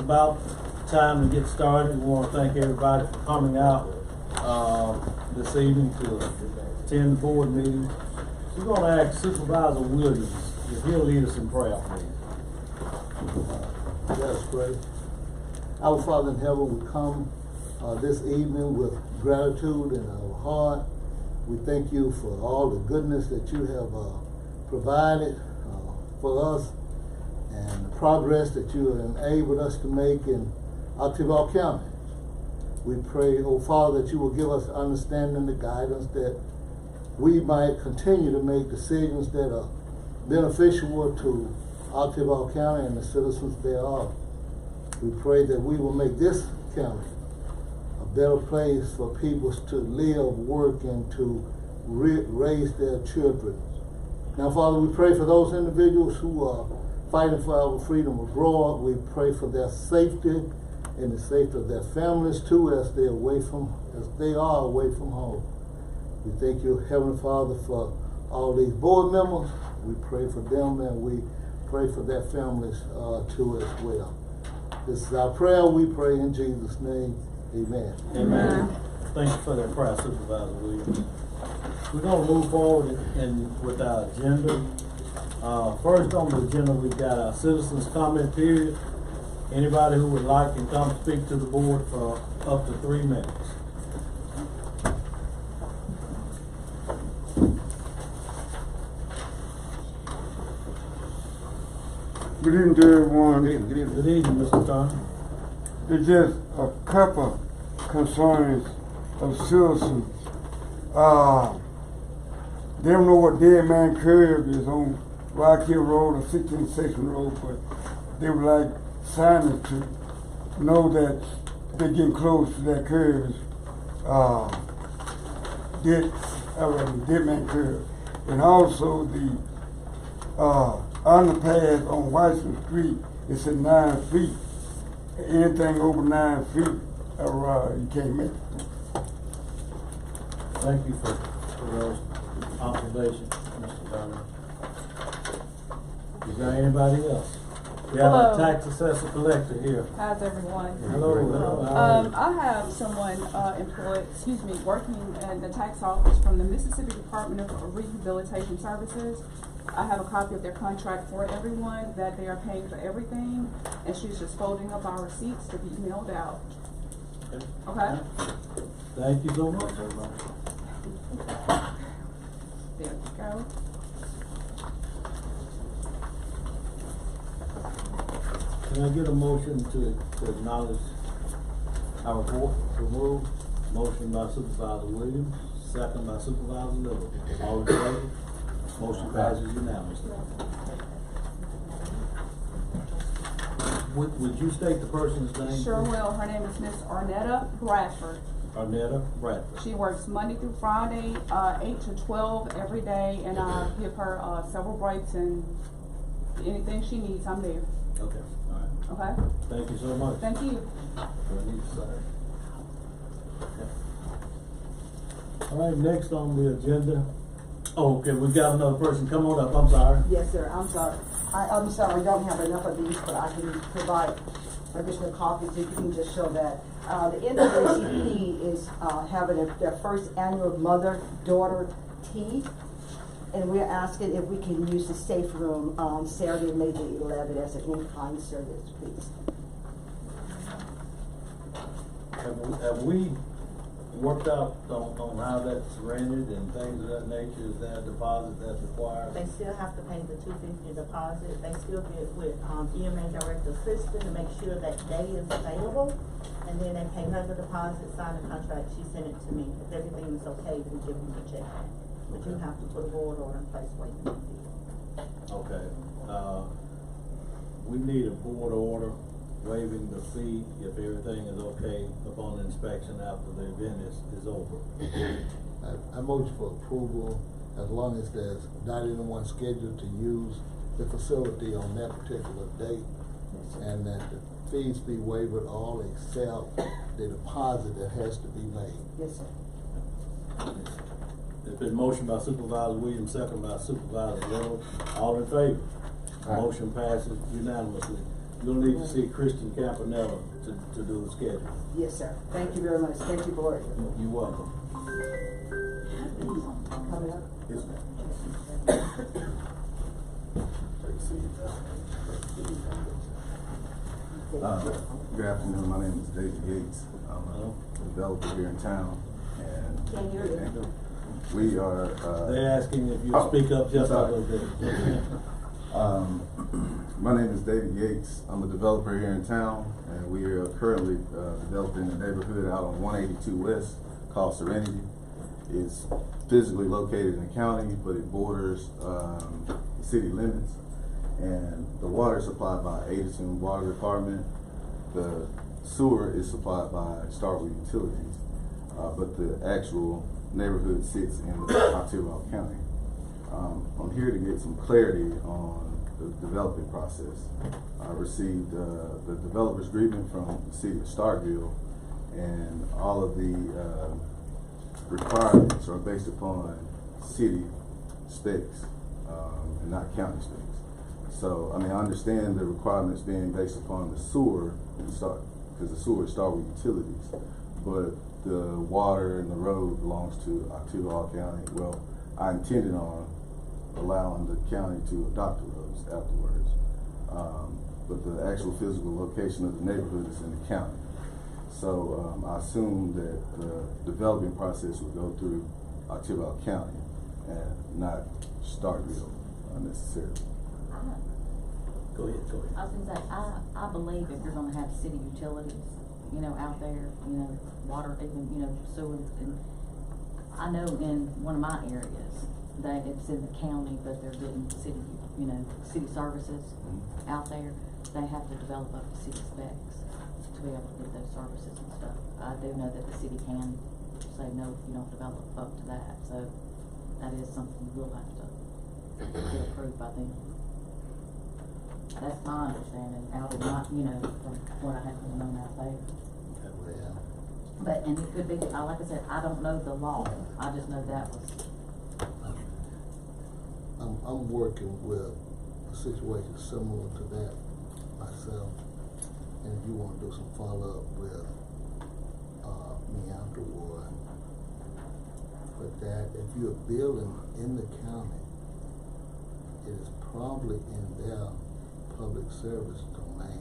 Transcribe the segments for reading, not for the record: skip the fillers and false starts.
about time to get started. We want to thank everybody for coming out this evening to attend the board meeting. We're going to ask Supervisor Williams if he'll lead us in prayer, please. Let us pray. Our Father in heaven, we come this evening with gratitude in our heart. We thank you for all the goodness that you have provided for us and the progress that you have enabled us to make in Altiva County. We pray, oh Father, that you will give us understanding, the guidance that we might continue to make decisions that are beneficial to Altiva County and the citizens thereof. We pray that we will make this county a better place for people to live, work, and to raise their children. Now, Father, we pray for those individuals who are fighting for our freedom abroad. We pray for their safety and the safety of their families too, as they are away from home. We thank you, Heavenly Father, for all these board members. We pray for them and we pray for their families too as well. This is our prayer. We pray in Jesus' name. Amen. Amen. Thank you for that prayer, Supervisor Williams. We're going to move forward with our agenda. First on the agenda, we've got our citizens' comment period. Anybody who would like can come speak to the board for up to 3 minutes. Good evening to everyone. Good evening. Good evening, Mr. Turner. It's just a couple concerns of citizens. They don't know what Dead Man Curve is on Rock Hill Road or 16th Section Road, but they would like signers to know that they're getting close to that curve. Dead Man Curve. And also the underpass on Whiteson Street is at 9 feet. Anything over 9 feet, you can't make it. Thank you for those observations, Mr. Turner. Is there anybody else? We have a tax assessor collector here. How's everyone? Hello. I have someone working in the tax office from the Mississippi Department of Rehabilitation Services. I have a copy of their contract for everyone, that they are paying for everything, and she's just folding up our receipts to be mailed out. Okay? Thank you so much. There you go. Can I get a motion to acknowledge our report? Remove. Motion by Supervisor Williams, second by Supervisor Little. All in favor? Motion passes unanimously. Would you state the person's name? Sure will. Her name is Miss Arnetta Bradford. Arnetta Bradford. She works Monday through Friday, 8 to 12 every day, and I give her several breaks, and anything she needs, I'm there. Okay, all right. Okay? Thank you so much. Thank you. Do I need to sign? Okay. All right, next on the agenda. Oh, okay, we've got another person. Come on up. I'm sorry. Yes, sir. I'm sorry. I'm sorry. I don't have enough of these, but I can provide additional copies if you can just show that. The NAACP is having their first annual mother-daughter tea, and we're asking if we can use the safe room on Saturday, May the 11th as an in-kind service, please. Have we worked out on how that's rented and things of that nature? Is there a deposit that's required? They still have to pay the $250 deposit. They still get with EMA Director Kristen to make sure that day is available. And then they pay her the deposit, sign the contract, she sent it to me. If everything is okay, we give them the check. But you have to put a board order in place waiting for the Okay. We need a board order waiving the fee if everything is okay upon inspection after the event is over. I motion for approval as long as there's not anyone scheduled to use the facility on that particular date, and that the fees be waived all except the deposit that has to be made. Yes, sir. There's been motion by Supervisor Williams, second by Supervisor Little. All in favor? Motion passes unanimously. you'll need to see Christian Campanella to do the schedule. Yes, sir. Thank you very much. Thank you, board. You're welcome. Coming up. Yes, ma'am. Good afternoon, my name is David Yates. I'm a developer here in town, and Can't hear you. we are, They're asking if you Oh, speak up just a sorry. little bit. my name is David Yates. I'm a developer here in town, and we are currently developing a neighborhood out on 182 West called Serenity. It's physically located in the county, but it borders city limits. And the water is supplied by Addison Water Department. The sewer is supplied by Starwood Utilities, but the actual neighborhood sits in Ottawa County. I'm here to get some clarity on the development process. I received the developer's agreement from the city of Starkville, and all of the requirements are based upon city specs and not county specs. So, I mean, I understand the requirements being based upon the sewer, because the sewer is Starwood Utilities, but the water and the road belongs to Ottawa County. Well, I intended on allowing the county to adopt the roads afterwards. But the actual physical location of the neighborhood is in the county. So I assume that the development process would go through Ottawa County and not Starkville necessarily. Go ahead. I was gonna say, I believe if you're gonna have city utilities, you know, out there, you know, water, even, you know, sewers, and I know in one of my areas, that it's in the county, but they're getting city, you know, city services out there, they have to develop up to city specs to be able to get those services and stuff. I do know that the city can say, no, if you don't develop up to that, so that is something you will have to get approved by them. That's my understanding, out of my, you know, from what I have going on out there. Well, But, and it could be, like I said, I don't know the law, I just know that was, I'm working with a situation similar to that myself, and if you wanna do some follow-up with, me afterward, but that if you're building in the county, it is probably in their public service domain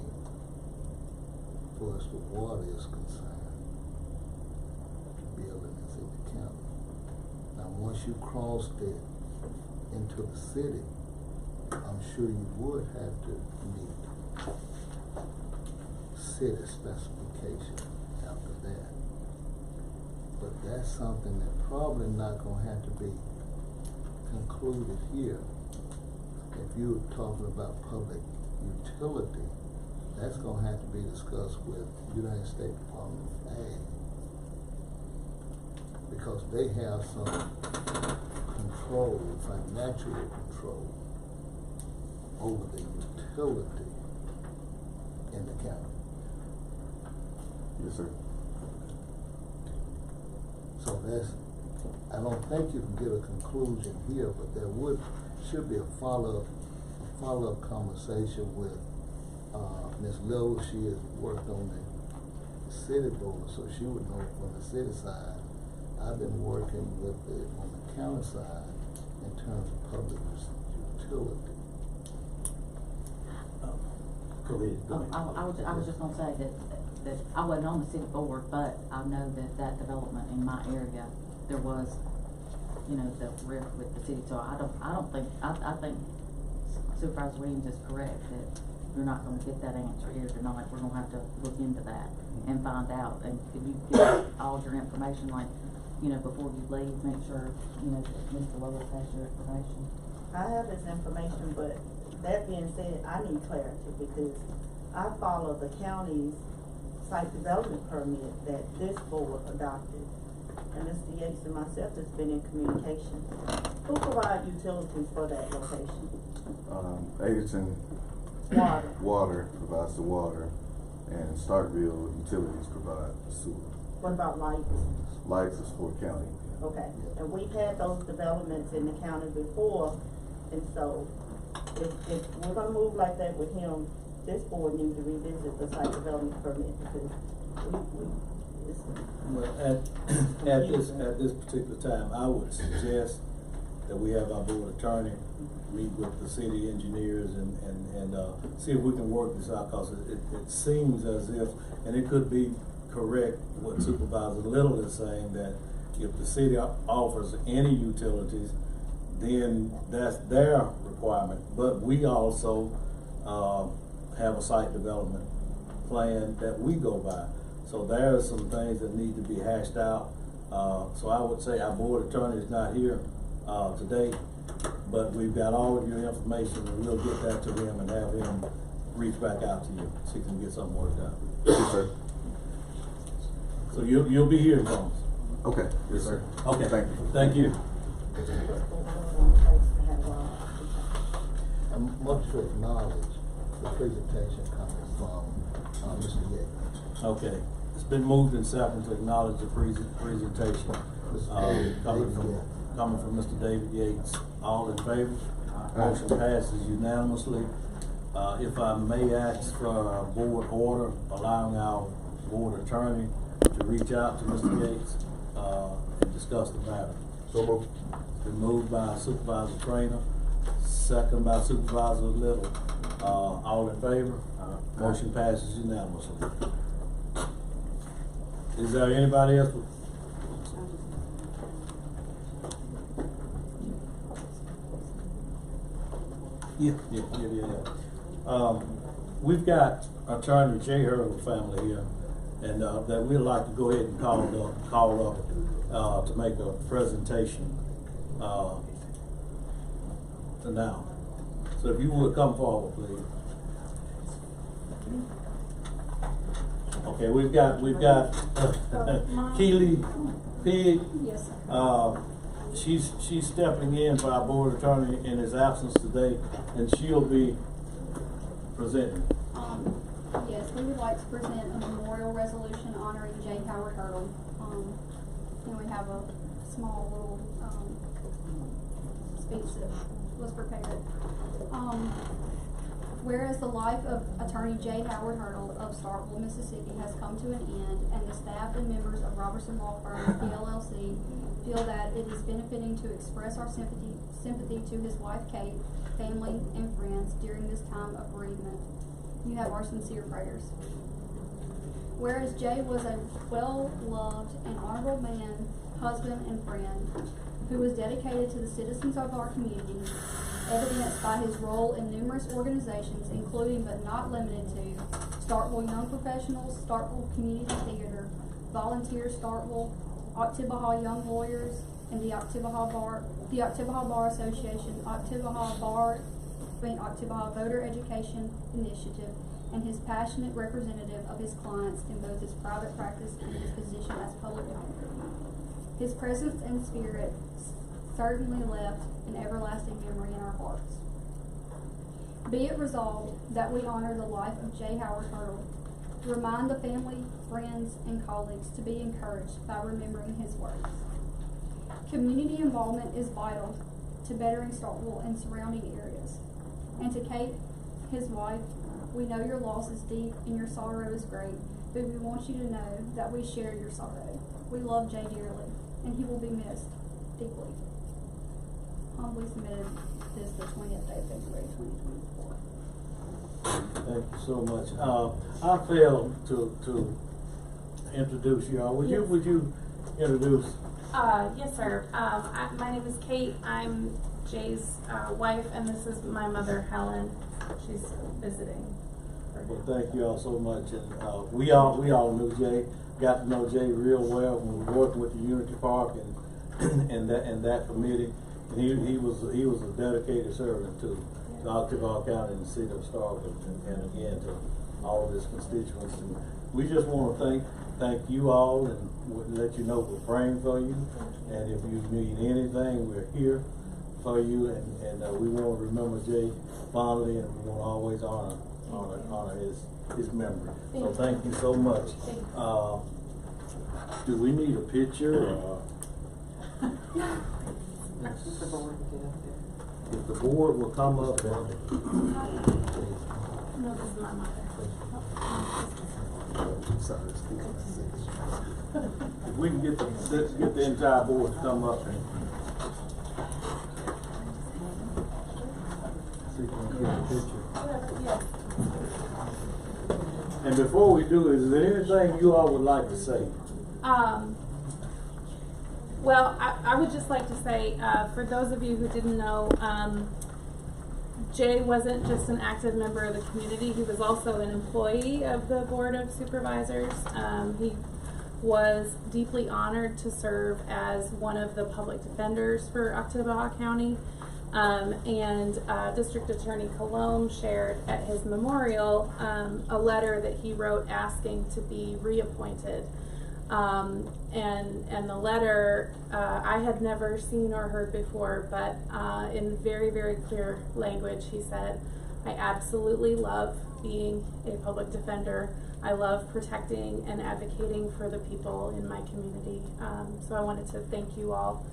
for as the water is concerned. The building is in the county. Now, once you crossed it into the city, I'm sure you would have to meet city specifications after that. But that's something that probably not gonna have to be concluded here. If you're talking about public utility, that's gonna have to be discussed with United States Department of Ag, because they have some control, financial control over the utility in the county. Yes, sir. So I don't think you can get a conclusion here, but there should be a follow-up conversation with, Ms. Little. She has worked on the city board, so she would know from the city side. I've been working with on the county side in terms of public utility. Go ahead. I was just gonna say that I wasn't on the city board, but I know that development in my area, there was, you know, the rift with the city, so I think Supervisor Williams is correct that you're not gonna get that answer here tonight. We're gonna have to look into that and find out, and could you give us all your information, like, you know, before you leave, make sure, you know, that Mr. Lois has your information. I have his information, but that being said, I need clarity because I follow the county's site development permit that this board adopted. And Mr. Yates and myself has been in communication. Who provide utilities for that location? Addison Water provides the water, and Starkville Utilities provide the sewer. What about lights? Lights is for county. Okay, and we've had those developments in the county before, and so if we're gonna move like that with him, this board need to revisit the site development permit because it's. Well, at this particular time, I would suggest that we have our board attorney meet with the city engineers and see if we can work this out, cause it seems as if, and it could be correct, what Supervisor Little is saying, that if the city offers any utilities, then that's their requirement, but we also, have a site development plan that we go by. So there are some things that need to be hashed out. So I would say our board attorney is not here, today, but we've got all of your information and we'll get that to him and have him reach back out to you, so you can get something worked out. Yes, sir. So you'll be here, Thomas. Okay. Yes, sir. Okay. Thank you. Thank you. I want to acknowledge the presentation coming from, Mr. Yates. Okay. It's been moved and seconded to acknowledge the presentation, coming from Mr. David Yates. All in favor? Motion passes unanimously. If I may ask for a board order allowing our board attorney to reach out to Mr. Yates, and discuss the matter. So moved. It's been moved by Supervisor Trainer, second by Supervisor Little. All in favor? Motion passes unanimously. Is there anybody else? Yeah. We've got Attorney J. Hurdle family here, and that we'd like to go ahead and call up to make a presentation now. So if you would come forward, please. Okay, we've got Keely Pig. Yes, sir. She's stepping in for our board attorney in his absence today, and she'll be presenting. Yes, we would like to present a memorial resolution honoring J. Howard Hurdle. And we have a small little, speech that was prepared. Whereas the life of Attorney J. Howard Hurdle of Starkville, Mississippi has come to an end, and the staff and members of Robertson Law Firm, PLLC, feel that it is benefiting to express our sympathy to his wife Kate, family, and friends during this time of bereavement. You have our sincere prayers. Whereas Jay was a well-loved and honorable man, husband, and friend, who was dedicated to the citizens of our community, evidenced by his role in numerous organizations, including but not limited to Starkville Young Professionals, Starkville Community Theater, Volunteer Starkville, Oktibbeha Young Lawyers, and the Oktibbeha Bar Association, Oktibbeha Voter Education Initiative, and his passionate representative of his clients in both his private practice and his position as public defender. His presence and spirit certainly left an everlasting memory in our hearts. Be it resolved that we honor the life of J. Howard Hurdle, remind the family, friends, and colleagues to be encouraged by remembering his works. Community involvement is vital to bettering Starkville and surrounding areas. And to Kate, his wife, we know your loss is deep and your sorrow is great, but we want you to know that we share your sorrow. We love Jay dearly, and he will be missed deeply. Humbly submitted this the 20th day of February 2024. Thank you so much. I failed to introduce you all. Would you introduce? Yes, sir. My name is Kate. I'm Jay's wife, and this is my mother, Helen. She's visiting. Well, thank you all so much. And we all knew Jay. Got to know Jay real well when we were working with the Unity Park and that committee. And he was a dedicated servant to Oktibbeha County and the city of Starkville, and again to all of his constituents. And we just want to thank you all and let you know we're praying for you. And if you need anything, we're here for you. And we want to remember Jay fondly, and we want to always honor his memory. So thank you so much. Do we need a picture? If the board will come up and No, this is my mother. If we can get the entire board to come up and see if we can get a picture. Yes. And before we do, is there anything you all would like to say? Well, I would just like to say, for those of you who didn't know, Jay wasn't just an active member of the community, he was also an employee of the Board of Supervisors. He was deeply honored to serve as one of the public defenders for Oktibbeha County. And District Attorney Colomb shared at his memorial a letter that he wrote asking to be reappointed. And the letter I had never seen or heard before, but in very, very clear language, he said, I absolutely love being a public defender. I love protecting and advocating for the people in my community. So I wanted to thank you all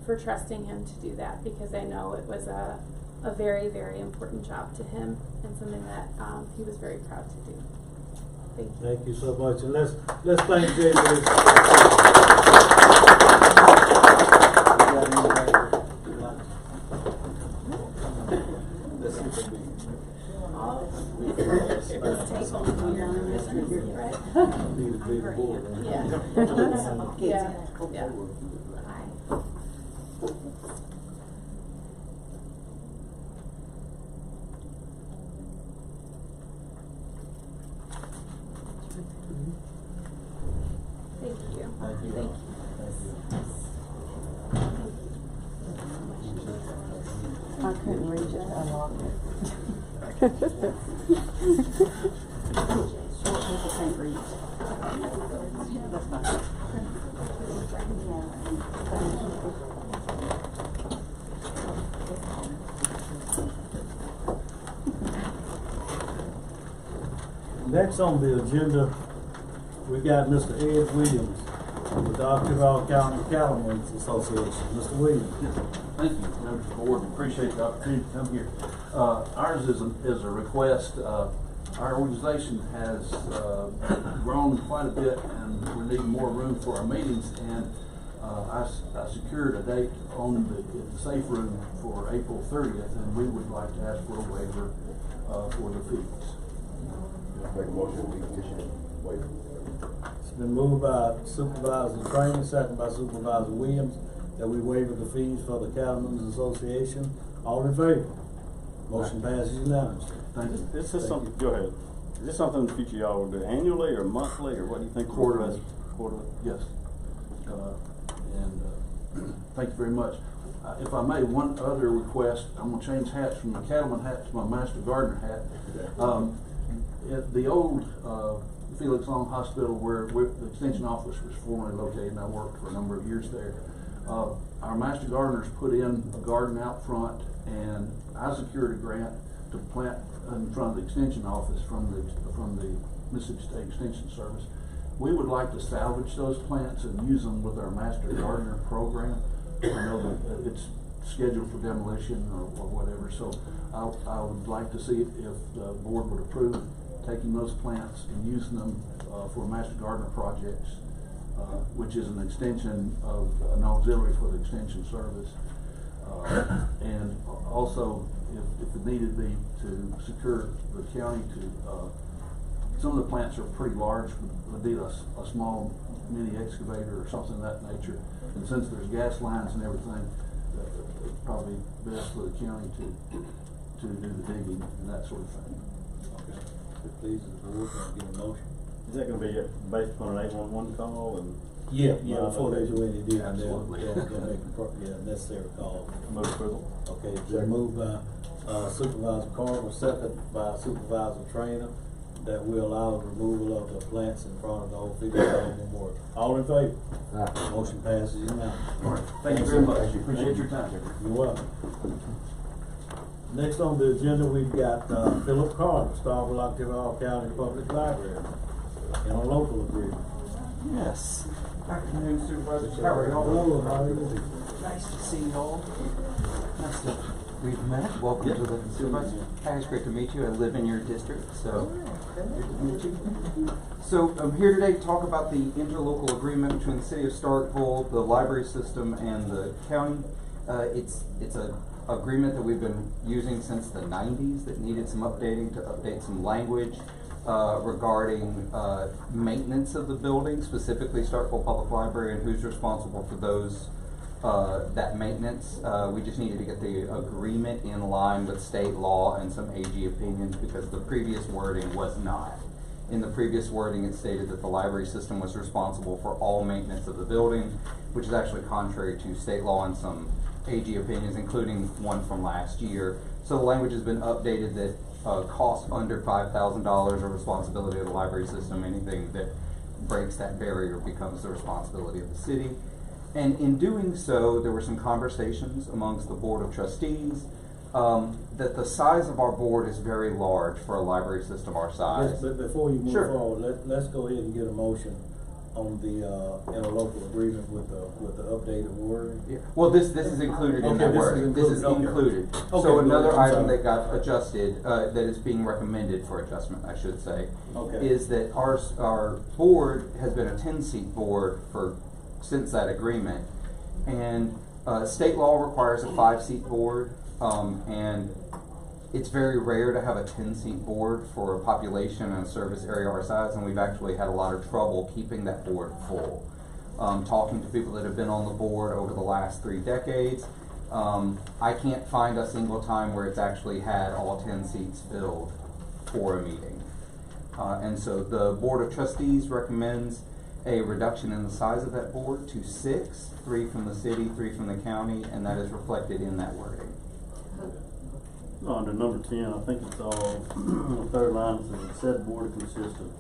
for trusting him to do that, because I know it was a very, very important job to him and something that he was very proud to do. Thank you. Thank you so much, and let's thank Jay for his. Let's see if need a big board. Yeah. Thank you. Thank you. Thank you. I couldn't reach it, I locked it. Short people can't reach. That's not. Next on the agenda, we got Mr. Ed Williams with the Oktibbeha County Cattlemen's Association. Mr. Williams. Thank you, members of the board. Appreciate the opportunity to come here. Ours is a request. Our organization has grown quite a bit, and we need more room for our meetings. And I secured a date on the safe room for April 30th, and we would like to ask for a waiver for the fees. Make a motion, we issue a waiver. It's been moved by Supervisor Trainer, second by Supervisor Williams, that we waive the fees for the Cattlemen's Association. All in favor? Motion passes unanimously. Thank you. This is something, go ahead. Is this something in the future y'all will do annually or monthly, or what do you think? Quarterly. Quarterly? Yes. Thank you very much. If I may, one other request, I'm gonna change hats from my cattleman hat to my master gardener hat. At the old Felix Long Hospital, where the extension office was formerly located, and I worked for a number of years there, our master gardeners put in a garden out front, and I secured a grant to plant in front of the extension office from the Mississippi State Extension Service. We would like to salvage those plants and use them with our master gardener program. I know that it's scheduled for demolition or whatever, so I would like to see if the board would approve taking those plants and using them for master gardener projects, which is an extension of an auxiliary for the extension service. And also, if it needed be, to secure the county to, some of the plants are pretty large, would need a small mini excavator or something of that nature. And since there's gas lines and everything, it's probably best for the county to do the digging and that sort of thing. Okay. Please, the board, can I get a motion? Is that gonna be based upon an 811 call and? Yeah, before they do any digging, they'll Absolutely. make a necessary call. Move approval. Okay, it's been moved by Supervisor Carver, second by Supervisor Trainer, that we allow the removal of the plants in front of the old Felix Long Memorial. All in favor? Aye. Motion passes unanimously. All right, thank you very much. Thank you. Appreciate your time. You're welcome. Next on the agenda, we've got Philip Carter, Starkville, Oktibbeha County Public Library, in a local agreement. Yes. Afternoon, Supervisor. How are y'all? Hello, how are you? Nice to see y'all. Nice to we've met. Welcome to the supervisor. Hi, it's great to meet you. I live in your district, so good to meet you. So I'm here today to talk about the interlocal agreement between the city of Starkville, the library system, and the county. It's a agreement that we've been using since the 90s that needed some updating to update some language regarding maintenance of the building, specifically Starkville Public Library, and who's responsible for those that maintenance. We just needed to get the agreement in line with state law and some AG opinions because the previous wording was not. In the previous wording, it stated that the library system was responsible for all maintenance of the building, which is actually contrary to state law and some AG opinions, including one from last year. So the language has been updated that costs under $5,000 are responsibility of the library system. Anything that breaks that barrier becomes the responsibility of the city. And in doing so, there were some conversations amongst the Board of Trustees that the size of our board is very large for a library system our size. Yes, but before you move Sure. forward, let's go ahead and get a motion on the interlocal agreement with the updated wording. Yeah. Well, this is included in Okay, that this is wording. This is included, okay. included. Okay, So good. another I'm item sorry. that got adjusted, that is being recommended for adjustment, I should say, Okay. is that our board has been a 10-seat board since that agreement, and state law requires a 5-seat board, and it's very rare to have a 10-seat board for a population and a service area our size, and we've actually had a lot of trouble keeping that board full. Talking to people that have been on the board over the last 3 decades, I can't find a single time where it's actually had all 10 seats filled for a meeting. And so the Board of Trustees recommends a reduction in the size of that board to 6, 3 from the city, 3 from the county, and that is reflected in that wording. Under number 10, I think it's all, on the third line, it says the said board consists of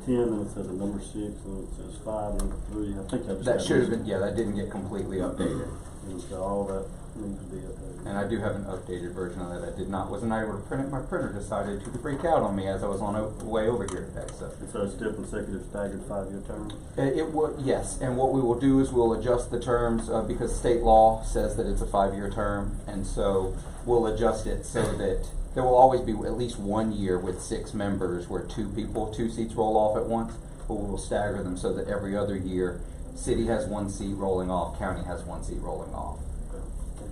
10, and it says a number 6, and it says 5, and 3. I think That should have been, yeah, that didn't get completely updated. And so all that needs to be updated. And I do have an updated version of that. Wasn't able to print it. My printer decided to freak out on me as I was on the way over here today. And so it's still consecutive staggered 5-year term? It would, yes. And what we will do is we'll adjust the terms because state law says that it's a 5-year term, and so we'll adjust it so that there will always be at least 1 year with 6 members where 2 seats roll off at once, but we will stagger them so that every other year, city has 1 seat rolling off, county has 1 seat rolling off.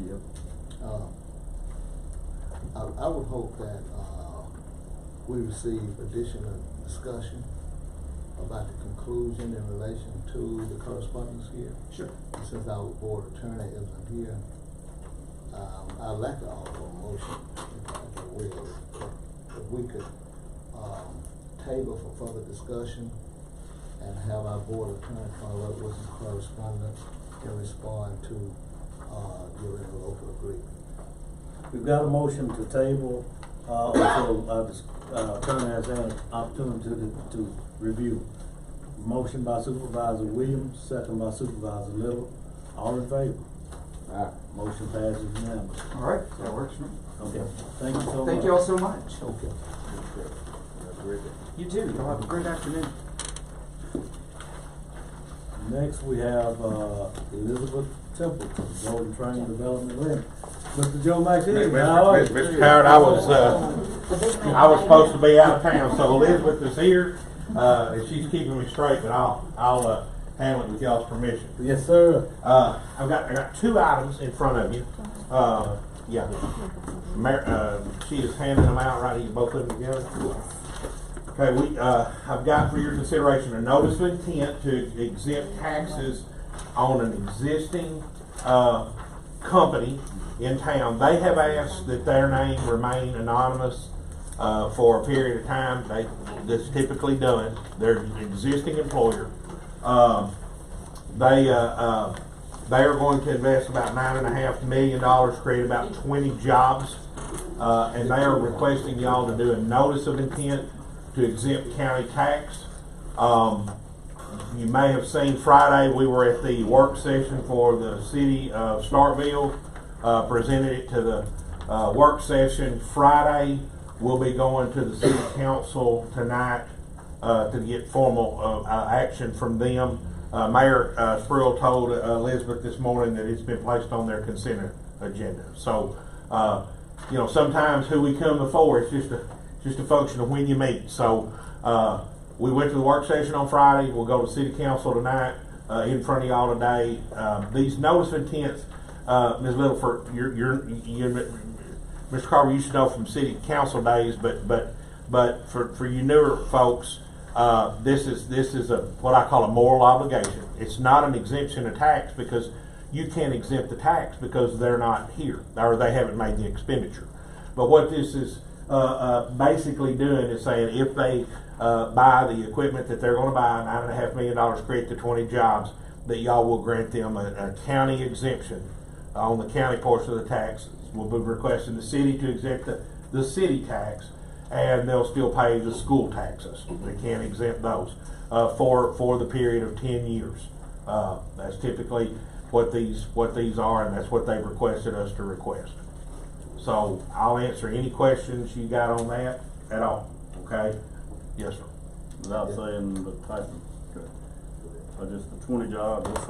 Yep. I would hope that we receive additional discussion about the conclusion in relation to the correspondence here. Sure. Since our board attorney isn't here, I'd like to offer a motion, if we could table for further discussion and have our board attorney follow up with some correspondence and respond to your interlocal agreement. We've got a motion to table until attorney has had an opportunity to review. Motion by Supervisor Williams, second by Supervisor Little. All in favor? Motion passes unanimously. All right, that works for me. Okay, thank you so much. Thank you all so much. Okay. You too. Y'all have a great afternoon. Next, we have Elizabeth Temple from Golden Training Development Limited. Mr. Joe Maxine, how are you? Mr. Howard, I was supposed to be out of town, so Elizabeth is here, and she's keeping me straight, but I'll handle it with y'all's permission. Yes, sir. I got 2 items in front of you. Yeah. She is handing them out right here, both of them together. Okay, I've got for your consideration a notice of intent to exempt taxes on an existing company in town. They have asked that their name remain anonymous for a period of time. That's typically done. They're an existing employer. They are going to invest about $9.5 million to create about 20 jobs, and they are requesting y'all to do a notice of intent to exempt county tax. You may have seen Friday we were at the work session for the city of Starkville, presented it to the work session. Friday we'll be going to the city council tonight to get formal action from them. Mayor Spruill told Elizabeth this morning that it's been placed on their consent agenda. So You know, sometimes who we come before, it's just a function of when you meet. So, we went to the work session on Friday. We'll go to city council tonight, in front of y'all today. These notice of intents, Ms. Littleford, Mr. Carver, you should know from city council days, but for you newer folks, this is what I call a moral obligation. It's not an exemption of tax because you can't exempt the tax because they're not here or they haven't made the expenditure. But what this is basically doing is saying if they buy the equipment that they're going to buy, $9.5 million, create the 20 jobs, that y'all will grant them a county exemption on the county portion of the tax. We'll be requesting the city to exempt the city tax, and they'll still pay the school taxes. They can't exempt those for the period of 10 years. That's typically what these are, and that's what they've requested us to request. So I'll answer any questions you got on that at all. Okay? Yes, sir. Without saying the type of, just the 20 jobs, it's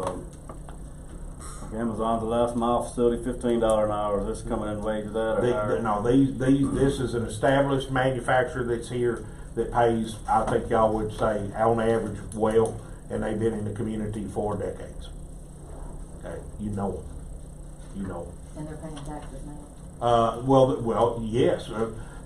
Amazon's the last mile facility, $15 an hour. Is this coming in wage of that or higher? No, this is an established manufacturer that's here that pays, I think y'all would say, on average, well, and they've been in the community for decades. Okay, you know them. You know them. And they're paying taxes now? Well, yes.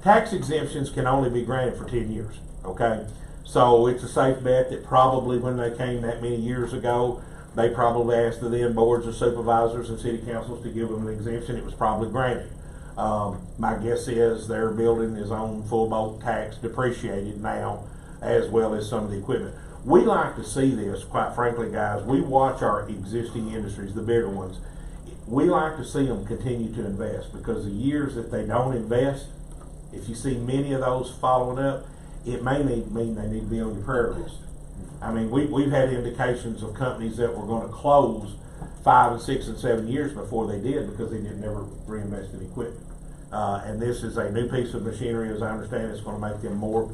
Tax exemptions can only be granted for 10 years. Okay, so it's a safe bet that probably when they came that many years ago, they probably asked the then boards of supervisors and city councils to give them an exemption. It was probably granted. My guess is their building is on full boat tax depreciated now, as well as some of the equipment. We like to see this, quite frankly, guys. We watch our existing industries, the bigger ones. We like to see them continue to invest, because the years that they don't invest, if you see many of those following up, it may mean they need to be on your prayer list. I mean, we've had indications of companies that were going to close 5 and 6 and 7 years before they did, because they didn't ever reinvest in equipment. And this is a new piece of machinery, as I understand. It's going to make them more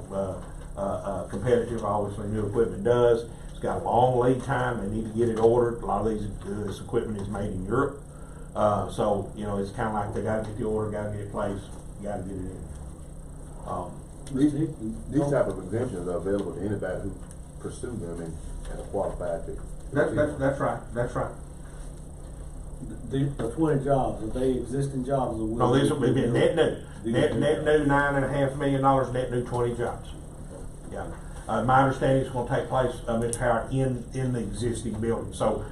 competitive. Obviously, new equipment does. It's got a long lead time. They need to get it ordered. A lot of this equipment is made in Europe. So, you know, it's kind of like they got to get the order, got to get it placed, got to get it in. These type of exemptions are available to anybody who pursue them and are qualified to. That's right. That's right. The 20 jobs, are they existing jobs? Or No, these will be net new. Net new $9.5 million, net new 20 jobs. Yeah. My understanding is going to take place, Mr. Howard, in the existing building. So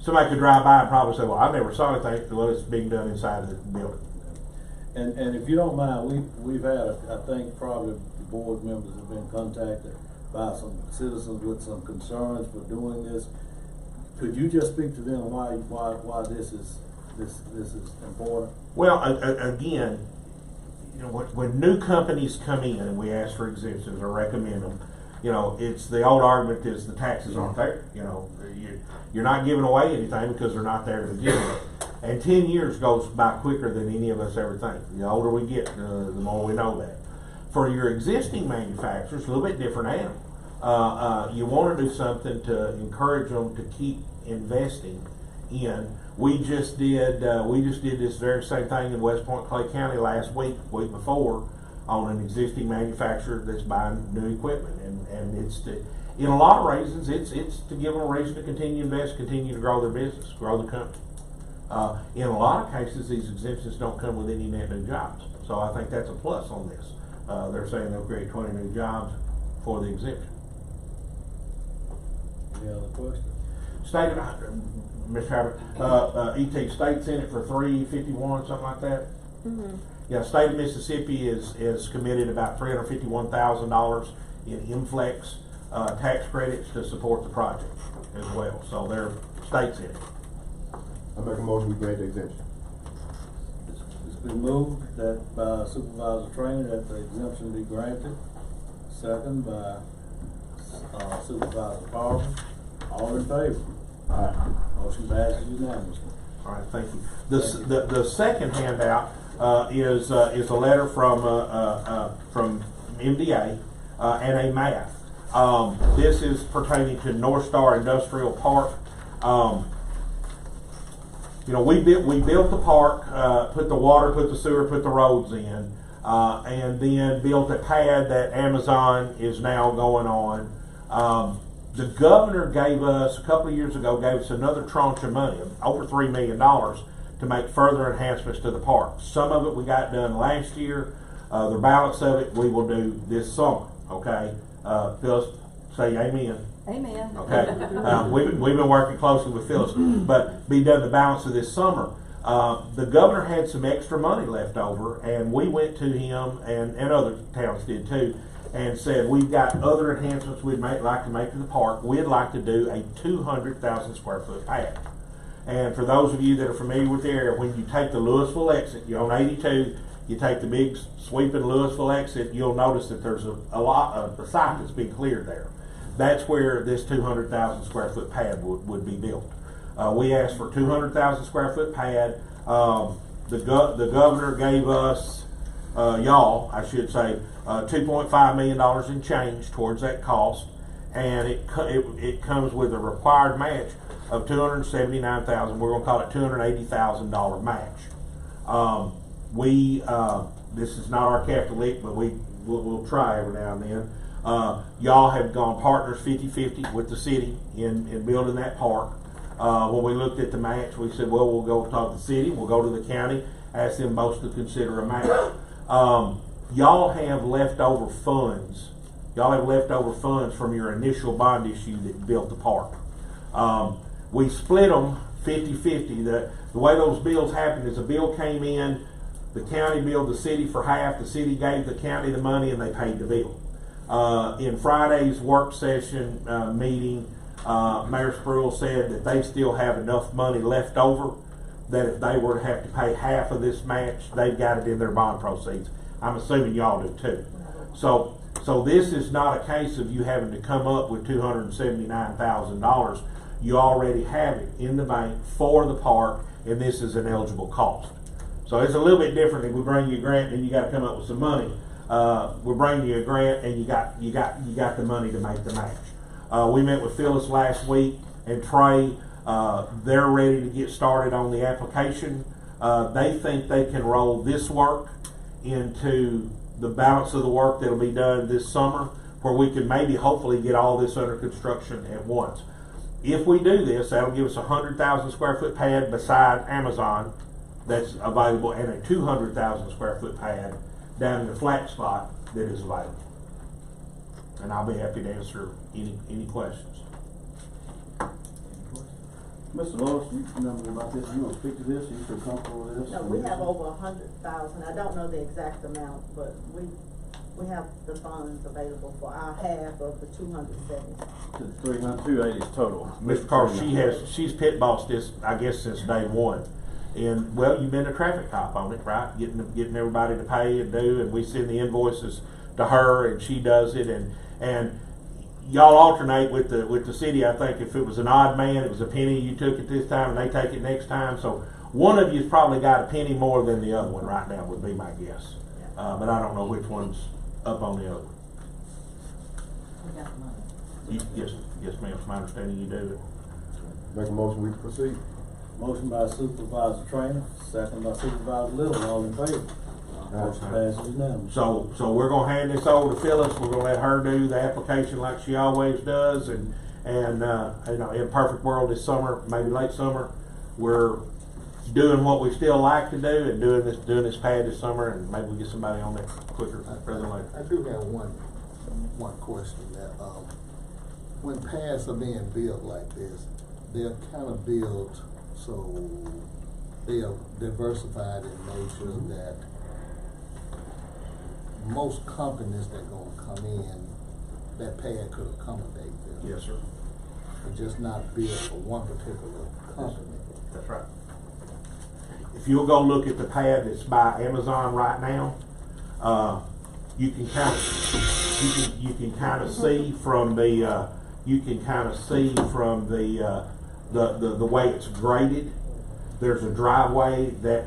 somebody could drive by and probably say, well, I never saw anything. Well, it's being done inside the building. And if you don't mind, we've had, I think probably the board members have been contacted by some citizens with some concerns for doing this. Could you just speak to them why this is important? Well, again, you know, when new companies come in and we ask for exemptions or recommend them, you know, it's the old argument is the taxes aren't there. You know, you're not giving away anything because they're not there to begin with. And 10 years goes by quicker than any of us ever think. The older we get, the more we know that. For your existing manufacturers, a little bit different animal. You want to do something to encourage them to keep investing in. We just did this very same thing in West Point, Clay County last week before, on an existing manufacturer that's buying new equipment, and it's in a lot of reasons it's to give them a reason to continue to invest, continue to grow their business, grow the company. In a lot of cases, these exemptions don't come with any net new jobs, so I think that's a plus on this. They're saying they'll create 20 new jobs for the exemption. Any other questions? State, Mr. Howard, ET State Senate for 351, something like that. Mm-hmm. Yeah, state of Mississippi is committed about $351,000 in inflex tax credits to support the project as well. So they're state senate. I make a motion we grant the exemption. It's been moved that by Supervisor Trainer that the exemption be granted. Second by Supervisor Carver. All in favor? Aye. Motion passes unanimously. All right, thank you. The second handout is a letter from MDA and a math. This is pertaining to North Star Industrial Park. we built the park, put the water, put the sewer, put the roads in, and then built a pad that Amazon is now going on. The governor gave us, a couple of years ago, gave us another tranche of money, over $3 million, to make further enhancements to the park. Some of it we got done last year. The balance of it we will do this summer. Okay, Phyllis, say amen. Amen. Okay, we've been working closely with Phyllis, but be done the balance of this summer. The governor had some extra money left over, and we went to him, and other towns did too, and said, we've got other enhancements we'd like to make to the park. We'd like to do a 200,000 square foot pad. And for those of you that are familiar with the area, when you take the Louisville exit, you're on 82, you take the big sweeping Louisville exit, you'll notice that there's a lot of the site that's been cleared there. That's where this 200,000 square foot pad would be built. We asked for 200,000 square foot pad. The governor gave us, y'all, I should say, $2.5 million in change towards that cost, and it comes with a required match of $279,000. We're going to call it $280,000 match. This is not our capital lick, but we'll try every now and then. Y'all have gone partners 50-50 with the city in building that park. When we looked at the match, we said, well, we'll go talk to the city, we'll go to the county, ask them both to consider a match. Y'all have leftover funds. Y'all have leftover funds from your initial bond issue that built the park. We split them 50-50. The way those bills happened is a bill came in, the county billed the city for half, the city gave the county the money, and they paid the bill. In Friday's work session meeting, Mayor Spruill said that they still have enough money left over that if they were to have to pay half of this match, they've got it in their bond proceeds. I'm assuming y'all do too. So this is not a case of you having to come up with $279,000. You already have it in the bank for the park, and this is an eligible cost. So it's a little bit different if we bring you a grant and you got to come up with some money. We're bringing you a grant and you got the money to make the match. We met with Phyllis last week and Trey. They're ready to get started on the application. They think they can roll this work into the balance of the work that'll be done this summer, where we can maybe hopefully get all this under construction at once. If we do this, that'll give us a 100,000 square foot pad beside Amazon that's available, and a 200,000 square foot pad down in the flat spot that is available. And I'll be happy to answer any questions. Mr. Lewis, you know more about this. You want to speak to this? You feel comfortable with this? No, we have over 100,000. I don't know the exact amount, but we have the funds available for our half of the 270. 280 total. Mr. Carter, she's pit bossed this, I guess, since day one. And well, you've been a traffic cop on it, right? Getting everybody to pay and do, and we send the invoices to her, and she does it, and y'all alternate with the city. I think if it was an odd man, it was a penny you took it this time, and they take it next time. So one of you's probably got a penny more than the other one right now, would be my guess. But I don't know which one's up on the other. We got the money. Yes, ma'am. It's my understanding you do it. Make a motion, we proceed. Motion by Supervisor Trainer, second by Supervisor Little, all in favor. Motion passes unanimously. So we're gonna hand this over to Phyllis. We're gonna let her do the application like she always does, and you know, in a perfect world this summer, maybe late summer, we're doing what we still like to do and doing this pad this summer, and maybe we get somebody on that quicker rather than later. I do have one question that when pads are being built like this, they're kind of built so they are diversified in nature that most companies that are going to come in, that pad could accommodate them. Yes, sir. It's just not built for one particular company. That's right. If you'll go look at the pad that's by Amazon right now, you can kind of see from the the way it's graded. There's a driveway that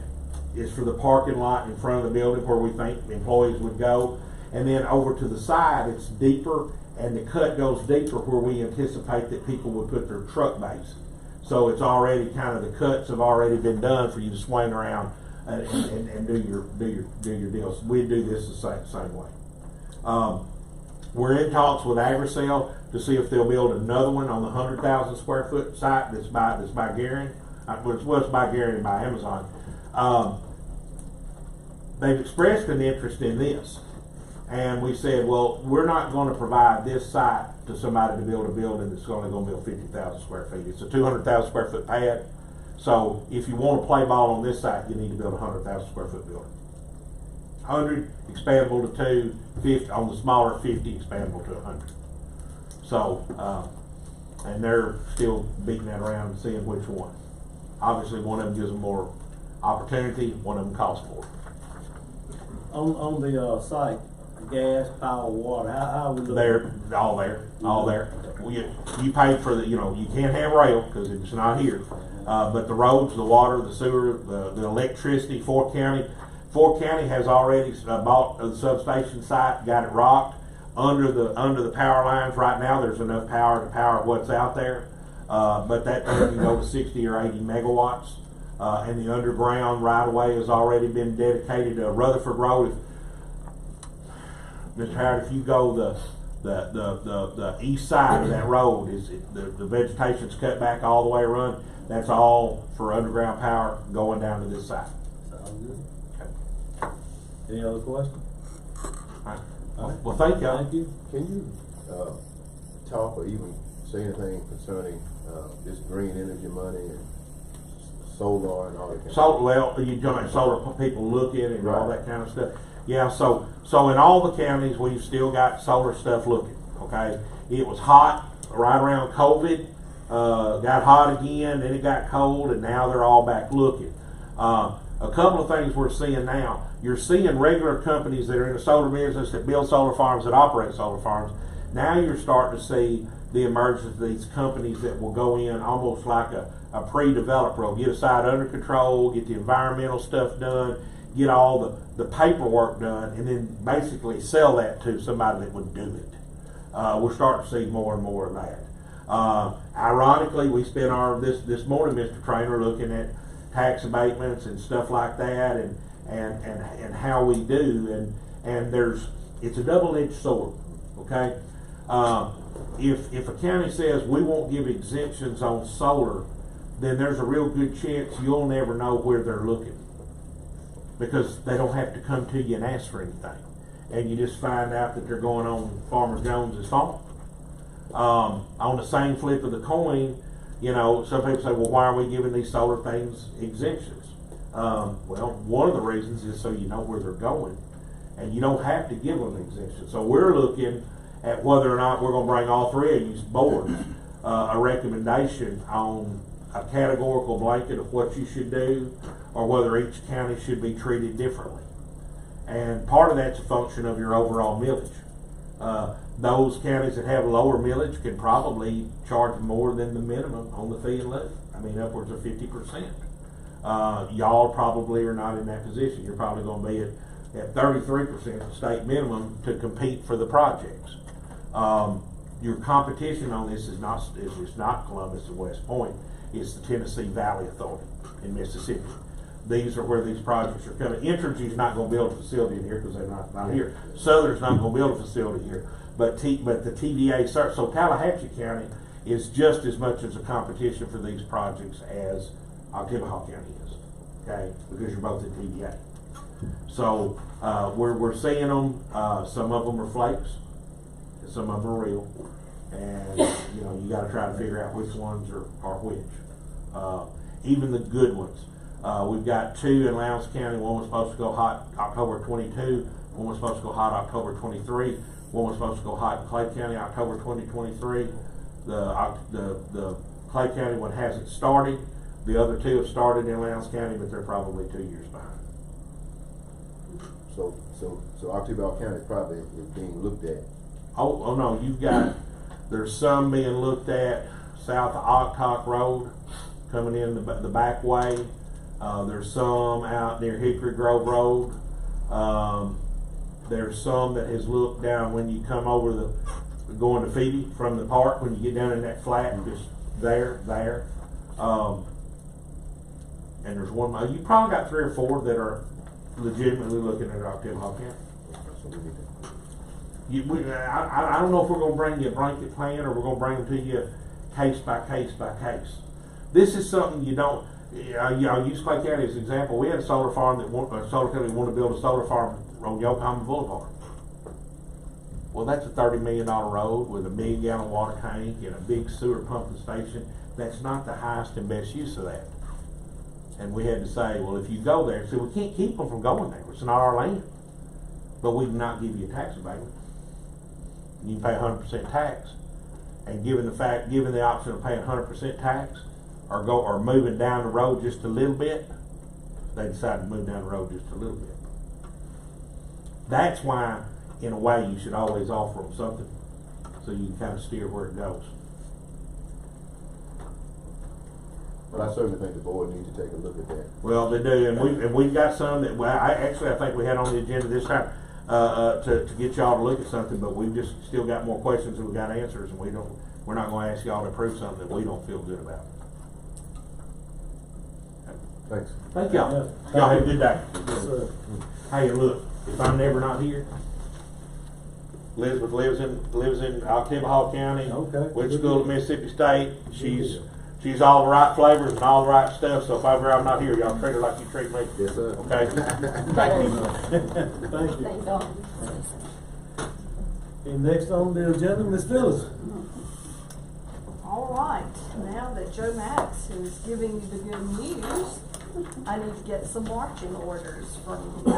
is for the parking lot in front of the building where we think employees would go, and then over to the side it's deeper, and the cut goes deeper where we anticipate that people would put their truck bays. So it's already kind of, the cuts have already been done for you to swing around and do your deals. We do this the same way. We're in talks with Agricel to see if they'll build another one on the 100,000 square foot site that's by Gary. It's by Gary and by Amazon. They've expressed an interest in this, and we said, well, we're not going to provide this site to somebody to build a building that's only going to build 50,000 square feet. It's a 200,000 square foot pad. So if you want to play ball on this site, you need to build a 100,000 square foot building. 100 expandable to 2, 50 on the smaller, 50 expandable to 100. So, and they're still beating that around and seeing which one. Obviously, one of them gives them more opportunity, one of them costs more. On the site, gas, power, water, how we look? They're all there. You pay for the, you can't have rail because it's not here. But the roads, the water, the sewer, the electricity, Fort County has already bought the substation site, got it rocked under the power lines. Right now, there's enough power to power what's out there, but that thing can go to 60 or 80 megawatts. And the underground right of way has already been dedicated to Rutherford Road. Mr. Howard, if you go the east side of that road, the vegetation's cut back all the way around. That's all for underground power going down to this side. Sounds good. Okay. Any other questions? All right. Well, thank you. Thank you. Can you talk or even say anything concerning this green energy money and solar and all that kind of stuff? Well, you join solar people looking and all that kind of stuff. Yeah, so in all the counties, we've still got solar stuff looking, okay? It was hot right around COVID, got hot again, then it got cold, and now they're all back looking. A couple of things we're seeing now. You're seeing regular companies that are in the solar business that build solar farms, that operate solar farms. Now you're starting to see the emergence of these companies that will go in almost like a pre-developed role, get a site under control, get the environmental stuff done, get all the paperwork done, and then basically sell that to somebody that would do it. We're starting to see more and more of that. Ironically, we spent this morning, Mr. Trainer, looking at tax abatements and stuff like that, and how we do, and it's a double-edged sword. Okay, if a county says we won't give exemptions on solar, then there's a real good chance you'll never know where they're looking, because they don't have to come to you and ask for anything, and you just find out that they're going on Farmer Jones's farm. On the same flip of the coin, some people say, well, why are we giving these solar things exemptions? Well, one of the reasons is so you know where they're going, and you don't have to give them an exemption. So we're looking at whether or not we're going to bring all three of these boards a recommendation on a categorical blanket of what you should do, or whether each county should be treated differently. And part of that's a function of your overall millage. Those counties that have lower millage can probably charge more than the minimum on the fee and lieu. I mean, upwards of 50%. Y'all probably are not in that position. You're probably going to be at 33% of the state minimum to compete for the projects. Your competition on this is not Columbus and West Point. It's the Tennessee Valley Authority in Mississippi. These are where these projects are coming. Entergy's not going to build a facility in here because they're not here. Southern's not going to build a facility here. But the TVA, so Tallahatchie County is just as much as a competition for these projects as Oklahoma County is, okay? Because you're both at TVA. So we're seeing them. Some of them are flakes, and some of them are real, and you got to try to figure out which ones are which. Even the good ones. We've got 2 in Lowndes County. One was supposed to go hot October 22. One was supposed to go hot October 23. One was supposed to go hot in Clay County October 2023. The Clay County one hasn't started. The other 2 have started in Lowndes County, but they're probably 2 years behind. So October County probably is being looked at. Oh no, there's some being looked at south of Octok Road, coming in the back way. There's some out near Hickory Grove Road. There's some that has looked down when you come over going to Phoebe from the park, when you get down in that flat, just there. And there's one, you probably got 3 or 4 that are legitimately looking at Octavia County. So we need to. I don't know if we're gonna bring you a blanket plan or we're gonna bring them to you case by case by case. This is something you don't, I'll use Clay County as an example. We had a solar farm solar company wanted to build a solar farm on Yokohama Boulevard. Well, that's a $30 million road with a 1 million gallon water tank and a big sewer pumping station. That's not the highest and best use of that. And we had to say, well, if you go there, we can't keep them from going there. It's not our land. But we do not give you a tax abatement. You can pay 100% tax. And given the option of paying 100% tax or moving down the road just a little bit, they decided to move down the road just a little bit. That's why, in a way, you should always offer them something so you can kind of steer where it goes. But I certainly think the board needs to take a look at that. Well, they do, and we've got some that, well, I think we had on the agenda this time to get y'all to look at something, but we've just still got more questions than we got answers, and we're not going to ask y'all to approve something that we don't feel good about. Thanks. Thank y'all. Yeah. Y'all have a good day. Yes, sir. Hey, look, if I'm never not here, Elizabeth lives in Octavia County. Okay. Went to school at Mississippi State. She's all the right flavors and all the right stuff. So if I'm not here, y'all treat her like you treat me. Yes, sir. Okay. Thank you. Thank you. Okay, next on the agenda, Ms. Phyllis. All right, now that Joe Max is giving you the good news, I need to get some marching orders from you.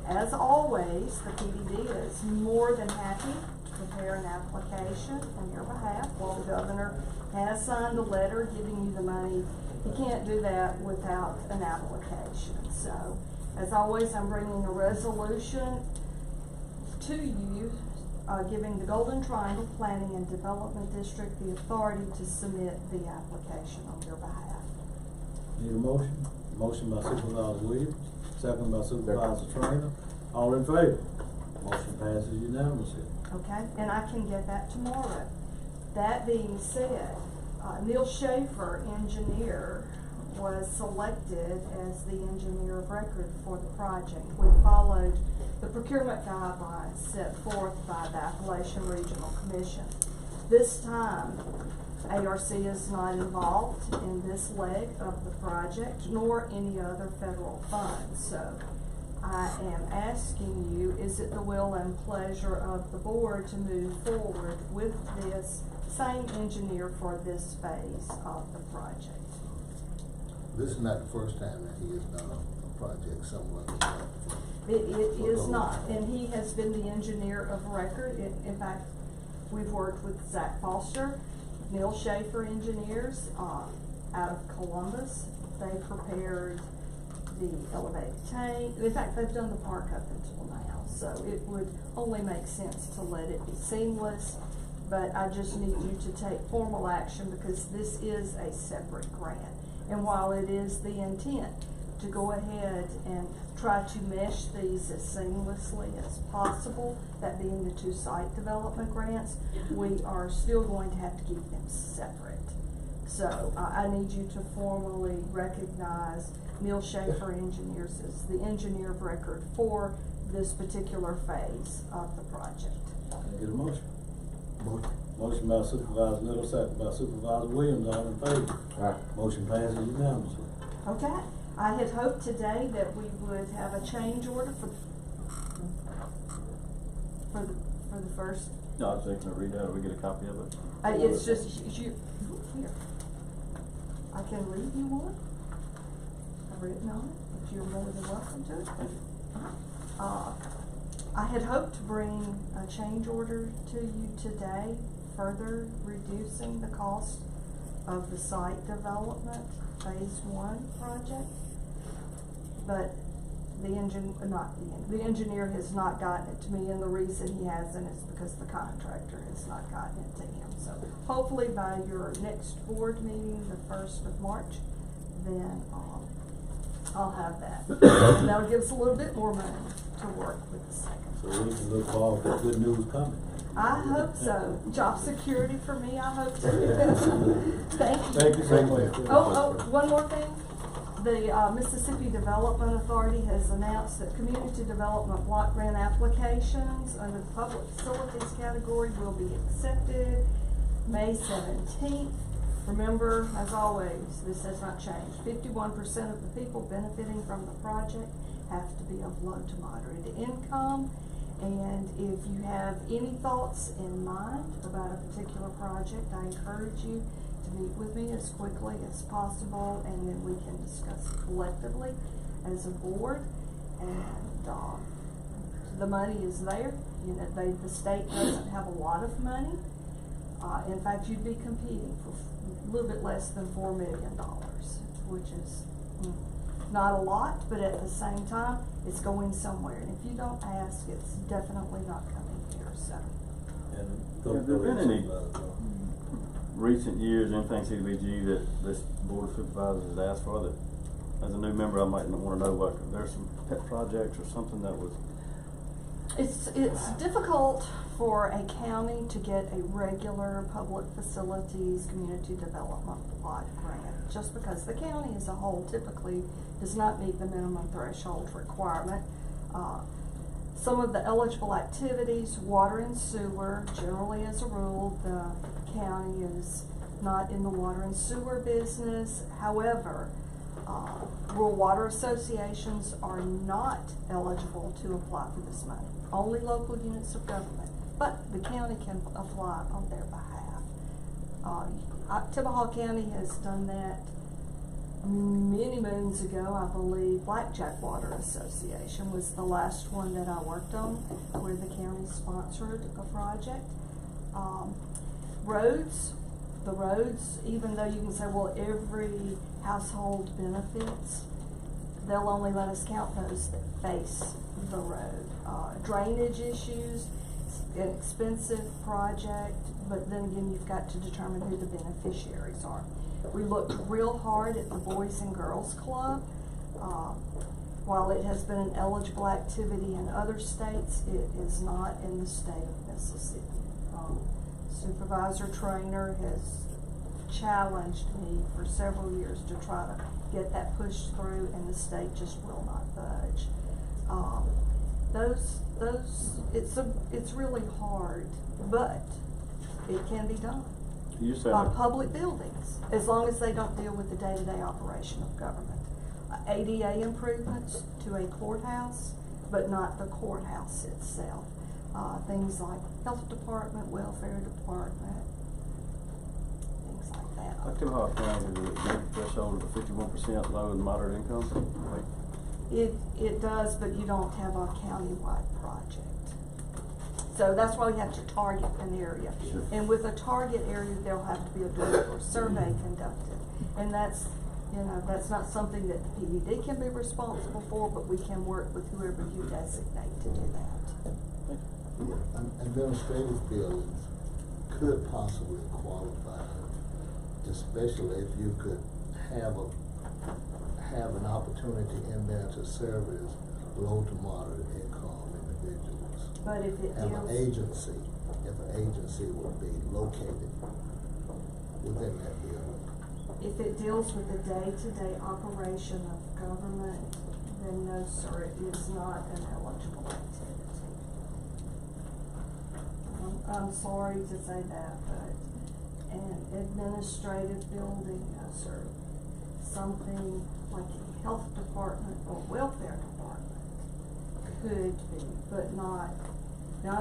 As always, the PDD is more than happy to prepare an application on your behalf while the governor has signed a letter giving you the money. He can't do that without an application. So, as always, I'm bringing a resolution to you giving the Golden Triangle Planning and Development District the authority to submit the application on your behalf. Need a motion? Motion by Supervisor Williams, second by Supervisor Trainer. All in favor? Motion passes unanimously. Okay, and I can get that tomorrow. That being said, Neil Schaefer, engineer, was selected as the engineer of record for the project. We followed the procurement guidelines set forth by the Appalachian Regional Commission. This time, ARC is not involved in this leg of the project, nor any other federal funds. So I am asking you, is it the will and pleasure of the board to move forward with this same engineer for this phase of the project? This is not the first time that he has done a project somewhere. It is not, and he has been the engineer of record. In fact, we've worked with Zach Foster, Neil Schaefer engineers out of Columbus. They prepared the elevated tank. In fact, they've done the park up until now, so it would only make sense to let it be seamless. But I just need you to take formal action because this is a separate grant. And while it is the intent to go ahead and try to mesh these as seamlessly as possible, that being the 2 site development grants, we are still going to have to keep them separate. So I need you to formally recognize Neil Schaefer Engineers as the engineer of record for this particular phase of the project. Can I get a motion? Motion by Supervisor Little, second by Supervisor Williams. All in favor? Aye. Motion passes unanimously. Okay. I had hoped today that we would have a change order for the first. No, I was thinking to read that, or we get a copy of it. It's just you here. I can read you one. I've written on it, but you're more than welcome to it. Thank you. I had hoped to bring a change order to you today, further reducing the cost of the site development phase 1 project. But the engineer has not gotten it to me, and the reason he hasn't is because the contractor has not gotten it to him. So hopefully by your next board meeting, the 1st of March, then I'll have that. And that'll give us a little bit more money to work with the second. So we can look forward to good news coming. I hope so. Job security for me, I hope too. Thank you. Thank you so much. Oh, one more thing. The Mississippi Development Authority has announced that community development block grant applications under the public facilities category will be accepted May 17th. Remember, as always, this has not changed. 51% of the people benefiting from the project have to be of low to moderate income. And if you have any thoughts in mind about a particular project, I encourage you to meet with me as quickly as possible, and then we can discuss it collectively as a board. And the money is there. You know, the state doesn't have a lot of money. In fact, you'd be competing for a little bit less than $4 million, which is not a lot, but at the same time, it's going somewhere. And if you don't ask, it's definitely not coming here. So. Have there been any recent years, anything CDBG that this Board of Supervisors has asked for that, as a new member, I might want to know, like, if there's some pet projects or something that was... It's difficult for a county to get a regular public facilities community development block grant, just because the county as a whole typically does not meet the minimum threshold requirement. Some of the eligible activities, water and sewer, generally as a rule, the county is not in the water and sewer business. However, rural water associations are not eligible to apply for this money. Only local units of government, but the county can apply on their behalf. Tibahaw County has done that many moons ago. I believe Blackjack Water Association was the last one that I worked on where the county sponsored a project. The roads, even though you can say, well, every household benefits, they'll only let us count those that face the road. Drainage issues, it's an expensive project, but then again, you've got to determine who the beneficiaries are. We looked real hard at the Boys and Girls Club. While it has been an eligible activity in other states, it is not in the state of Mississippi. Supervisor Trainer has challenged me for several years to try to get that pushed through, and the state just will not budge. It's really hard, but it can be done. You said Public buildings, as long as they don't deal with the day-to-day operation of government. ADA improvements to a courthouse, but not the courthouse itself. Things like health department, welfare department, things like that. Like Tibahaw County, does it meet the threshold of the 51% low and moderate income? It does, but you don't have a county-wide project. So that's why we have to target an area. Sure. And with a target area, there'll have to be a door survey conducted. And that's not something that the PUD can be responsible for, but we can work with whoever you designate to do that. Administrative buildings could possibly qualify, especially if you could have an opportunity in there to serve as low to moderate income individuals. But if it have deals, an agency would be located within that building. if it deals with the day-to-day operation of government, then no, sir, it is not an eligible activity. I'm sorry to say that, but an administrative building, no, sir. Something like a health department or welfare department could be, but not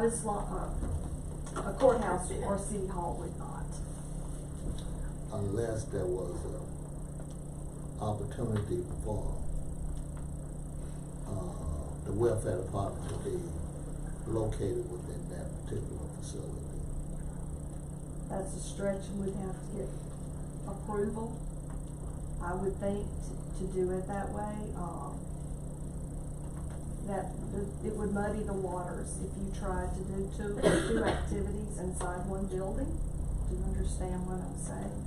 as long, a courthouse or city hall would not. Unless there was an opportunity for the welfare department to be located within that particular facility. That's a stretch, and we'd have to get approval, I would think, to do it that way. It would muddy the waters if you tried to do two activities inside one building. Do you understand what I'm saying?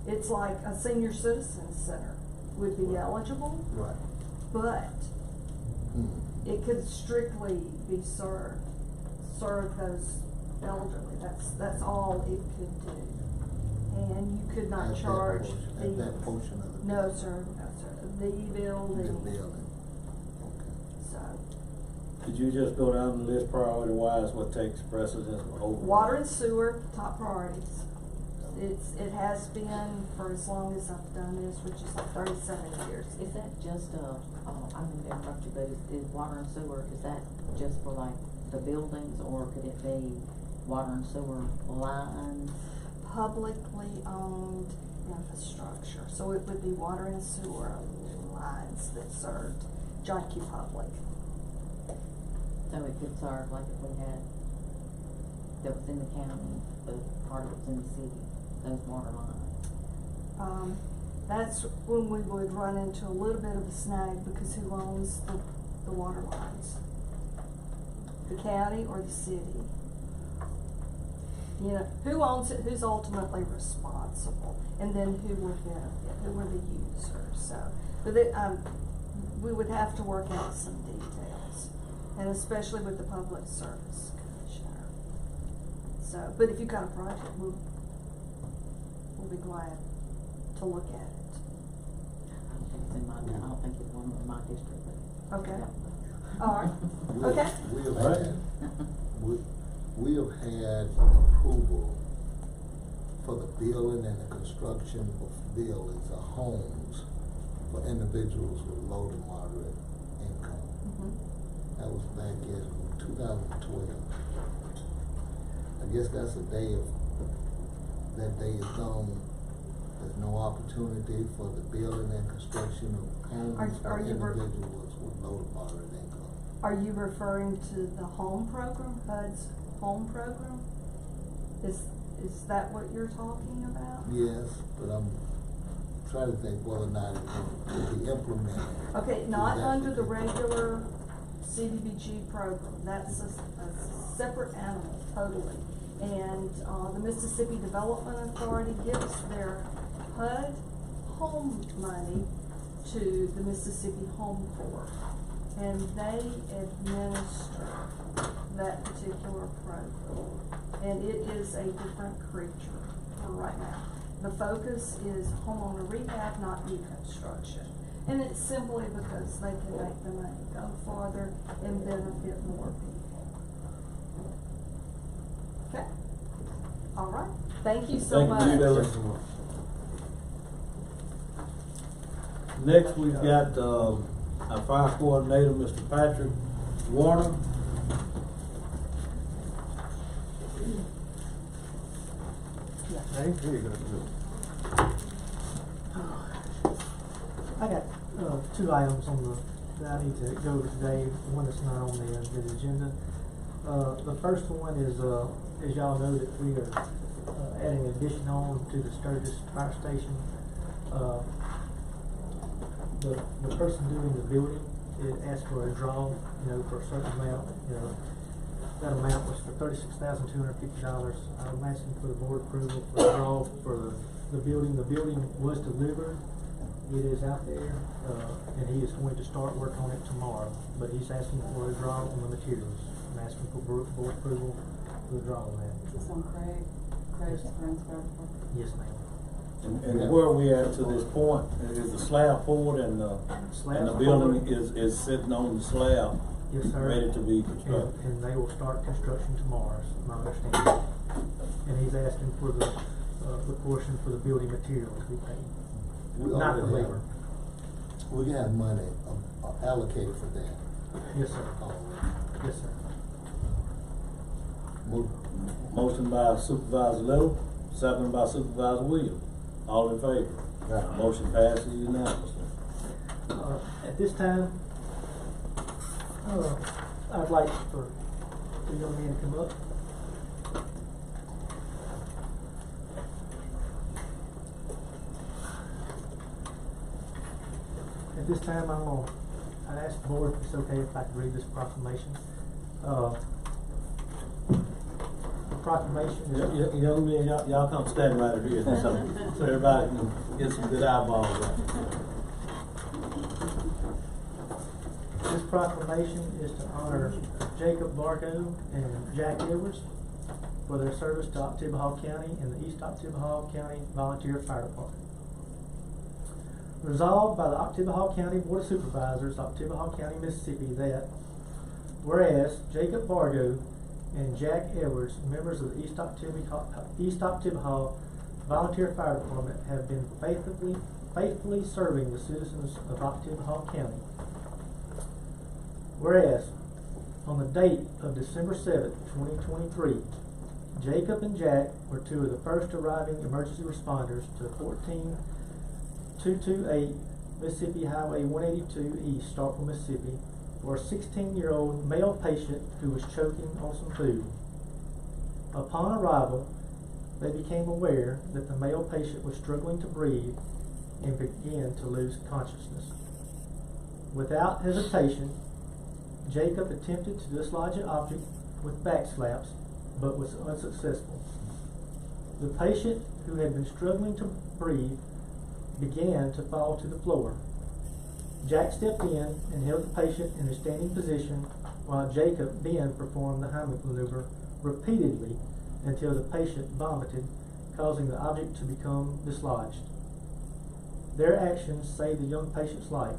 It's like a senior citizen center would be eligible, Right. but it could strictly be served serve those elderly. That's all it could do. And you could not charge At that portion of it? No, sir, no, sir. The building. The building. So, Could you just go down the list priority-wise, what takes precedence over? water and sewer, top priorities. It has been for as long as I've done this, which is like 37 years. Is that just I don't mean to interrupt you, but is water and sewer, is that just for like the buildings, or could it be water and sewer lines? Publicly owned infrastructure, so it would be water and sewer lines that served Junkie Public. So it could serve, like if we had, that was in the county, but part of it was in the city, those water lines. That's when we would run into a little bit of a snag, because who owns the water lines? The county or the city? You know, who owns it, who's ultimately responsible, and then who will benefit, who are the users, so. But we would have to work out some details, and especially with the Public Service Commissioner. So, but if you've got a project, we'll be glad to look at it. I don't think it's in my, I don't think it's one of my district, but. Okay. Yeah. All right, okay. We have had approval for the building and the construction of buildings or homes for individuals with low to moderate income. Mm-hmm. That was back in 2012. I guess that's a day of, that day is gone. There's no opportunity for the building and construction of homes for individuals with low to moderate income. Are you referring to the home program, HUD's home program? Is that what you're talking about? Yes, but I'm trying to think whether or not it can be implemented. Okay, not under the regular CDBG program. That's a separate animal, totally. And the Mississippi Development Authority gives their HUD home money to the Mississippi Home Corps, and they administer that particular program. And it is a different creature for right now. The focus is homeowner rehab, not new construction. And it's simply because they can make the money go farther and benefit more people. Okay? All right. Thank you so much. Thank you, Billy. Next, we've got our fire coordinator, Mr. Patrick Warner. Hey, here you go. I got two items on that I need to go over today. One that's not on the agenda. The first one is, as y'all know, that we are adding an addition on to the Sturgis Fire Station. The person doing the building, it asked for a draw, for a certain amount. That amount was for $36,250. I'm asking for the board approval for the draw for the building. The building was delivered. It is out there, and he is going to start work on it tomorrow. But he's asking for a draw on the materials. I'm asking for board approval for the draw on that. Is this on Craig's friend's property? Yes, ma'am. And where are we at to this point? Is the slab poured and the building is sitting on the slab? Yes, sir. Ready to be constructed? And they will start construction tomorrow, is my understanding. And he's asking for the portion for the building material to be paid. Not the labor. We have money allocated for that. Yes, sir. Yes, sir. Motion by Supervisor Little, second by Supervisor Williams. All in favor? Motion passes unanimously. At this time, I'd like for the young man to come up. At this time, I'd ask the board if it's okay if I could read this proclamation. The proclamation is... Young men, y'all come stand right here so everybody can get some good eyeballs. This proclamation is to honor Jacob Bargo and Jack Edwards for their service to Oktibbeha County and the East Oktibbeha County Volunteer Fire Department. Resolved by the Oktibbeha County Board of Supervisors, Oktibbeha County, Mississippi, that whereas Jacob Bargo and Jack Edwards, members of the East Oktibbeha Volunteer Fire Department, have been faithfully serving the citizens of Oktibbeha County. Whereas, on the date of December 7th, 2023, Jacob and Jack were two of the first arriving emergency responders to 14228 Mississippi Highway 182 East, Starkville, Mississippi, for a 16-year-old male patient who was choking on some food. Upon arrival, they became aware that the male patient was struggling to breathe and began to lose consciousness. Without hesitation, Jacob attempted to dislodge an object with back slaps, but was unsuccessful. The patient, who had been struggling to breathe, began to fall to the floor. Jack stepped in and held the patient in a standing position while Jacob then performed the Heimlich maneuver repeatedly until the patient vomited, causing the object to become dislodged. Their actions saved the young patient's life.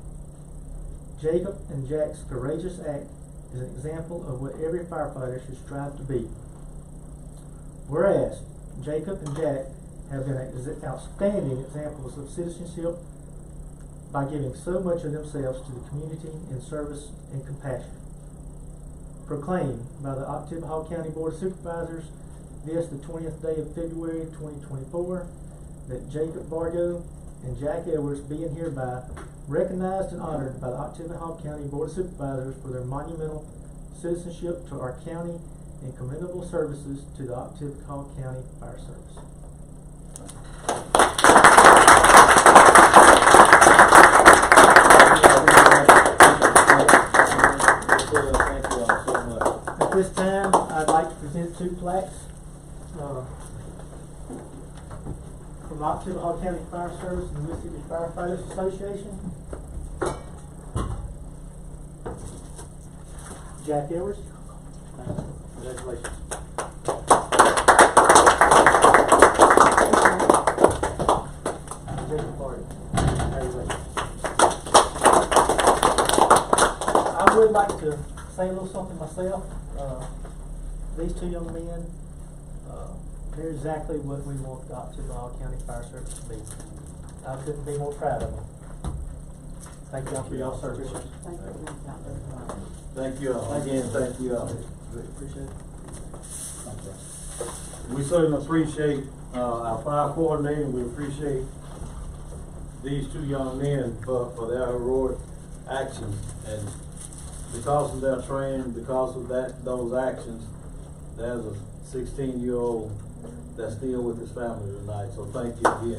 Jacob and Jack's courageous act is an example of what every firefighter should strive to be. Whereas Jacob and Jack have been outstanding examples of citizenship by giving so much of themselves to the community in service and compassion. Proclaimed by the Oktibbeha County Board of Supervisors this the 20th day of February 2024, that Jacob Bargo and Jack Edwards being hereby recognized and honored by the Oktibbeha County Board of Supervisors for their monumental citizenship to our county and commendable services to the Oktibbeha County Fire Service. At this time, I'd like to present two plaques from the Oktibbeha County Fire Service and the Mississippi Firefighters Association. Jack Edwards, congratulations. Jacob Barton, congratulations. I would like to say a little something myself. These two young men, they're exactly what we want the Oktibbeha County Fire Service to be. I couldn't be more proud of them. Thank y'all for y'all's service. Thank you all. Again, thank you all. Appreciate it. We certainly appreciate our fire coordinator. We appreciate these two young men for their heroic actions, and because of their training, because of those actions, there's a 16-year-old that's still with his family tonight. So thank you again.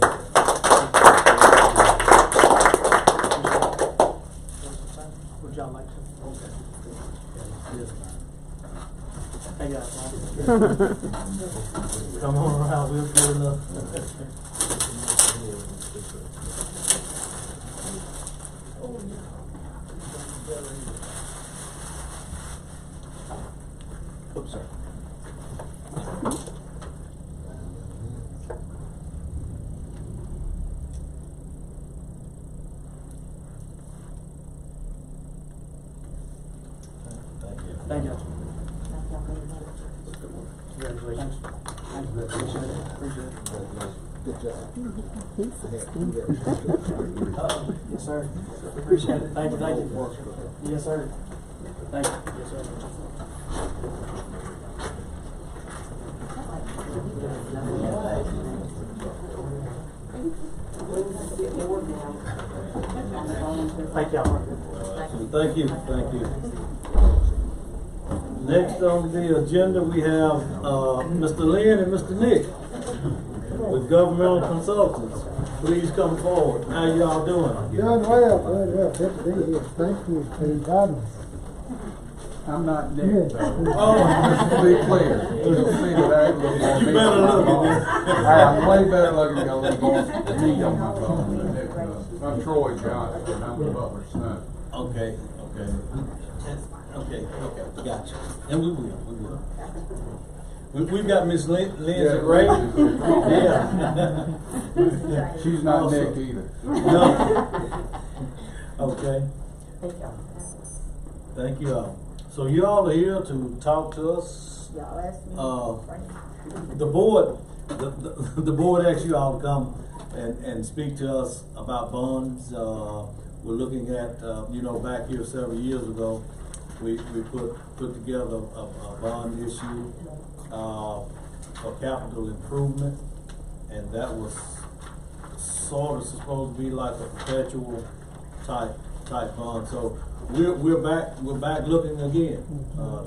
Would y'all like to? Okay. Yes, ma'am. Hey guys, come on around. We'll do enough. Oops, sorry. Thank you. Congratulations. Thank you. Appreciate it. Good job. Yes, sir. Appreciate it. Thank you. Thank you. Yes, sir. Thank you. Yes, sir. Thank y'all. Thank you. Thank you. Next on the agenda, we have Mr. Lynn and Mr. Nick with Governmental Consultants. Please come forward. How y'all doing? Doing well. Good to be here. Thank you for inviting us. I'm not Nick, though. Oh. Just to be clear. You'll see that I ain't looking at You me better on my look at phone. this. I'm way better looking than me on my phone than Nick. I'm Troy Johnson, and I'm the Butler's son. Okay. Okay. Okay, gotcha. And we will. We've got Miss Lindsay Gray. Yeah. She's not Also- Nick either. No. Okay, Thank you. thank you all. So you all are here to talk to us. Y'all asked me. The board, the board asked you all to come and speak to us about bonds. We're looking at, back here several years ago, we put together a bond issue, for capital improvement, and that was sort of supposed to be like a perpetual type bond. So we're back looking again,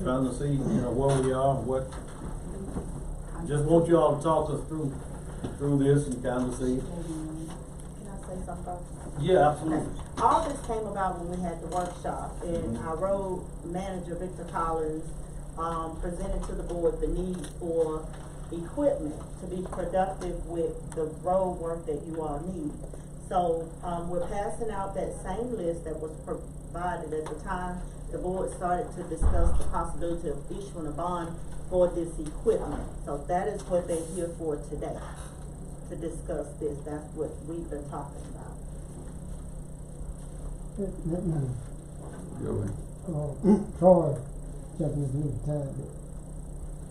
trying to see, where we are, what. Just want you all to talk us through this and kind of see. Can I say something? Yeah, absolutely. All this came about when we had the workshop, and our road manager, Victor Collins, presented to the board the need for equipment to be productive with the road work that you all need. So, we're passing out that same list that was provided at the time the board started to discuss the possibility of issuing a bond for this equipment. So that is what they're here for today, to discuss this. That's what we've been talking about. Troy jumped in here time, but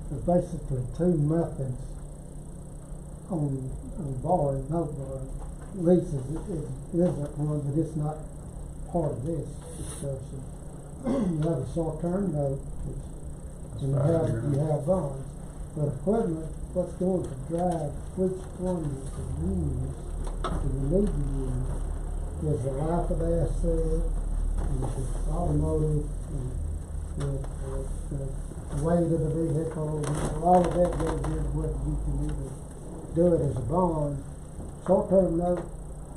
there's basically two methods on borrowing, no borrowing. Leases isn't one, but it's not part of this discussion. You have a short-term note, and you have bonds. But equipment, what's going to drive which one you can use, and you need to use, is the life of the asset, and the automotive, and the weight of the vehicle, all of that goes into whether you can either do it as a bond, short-term note,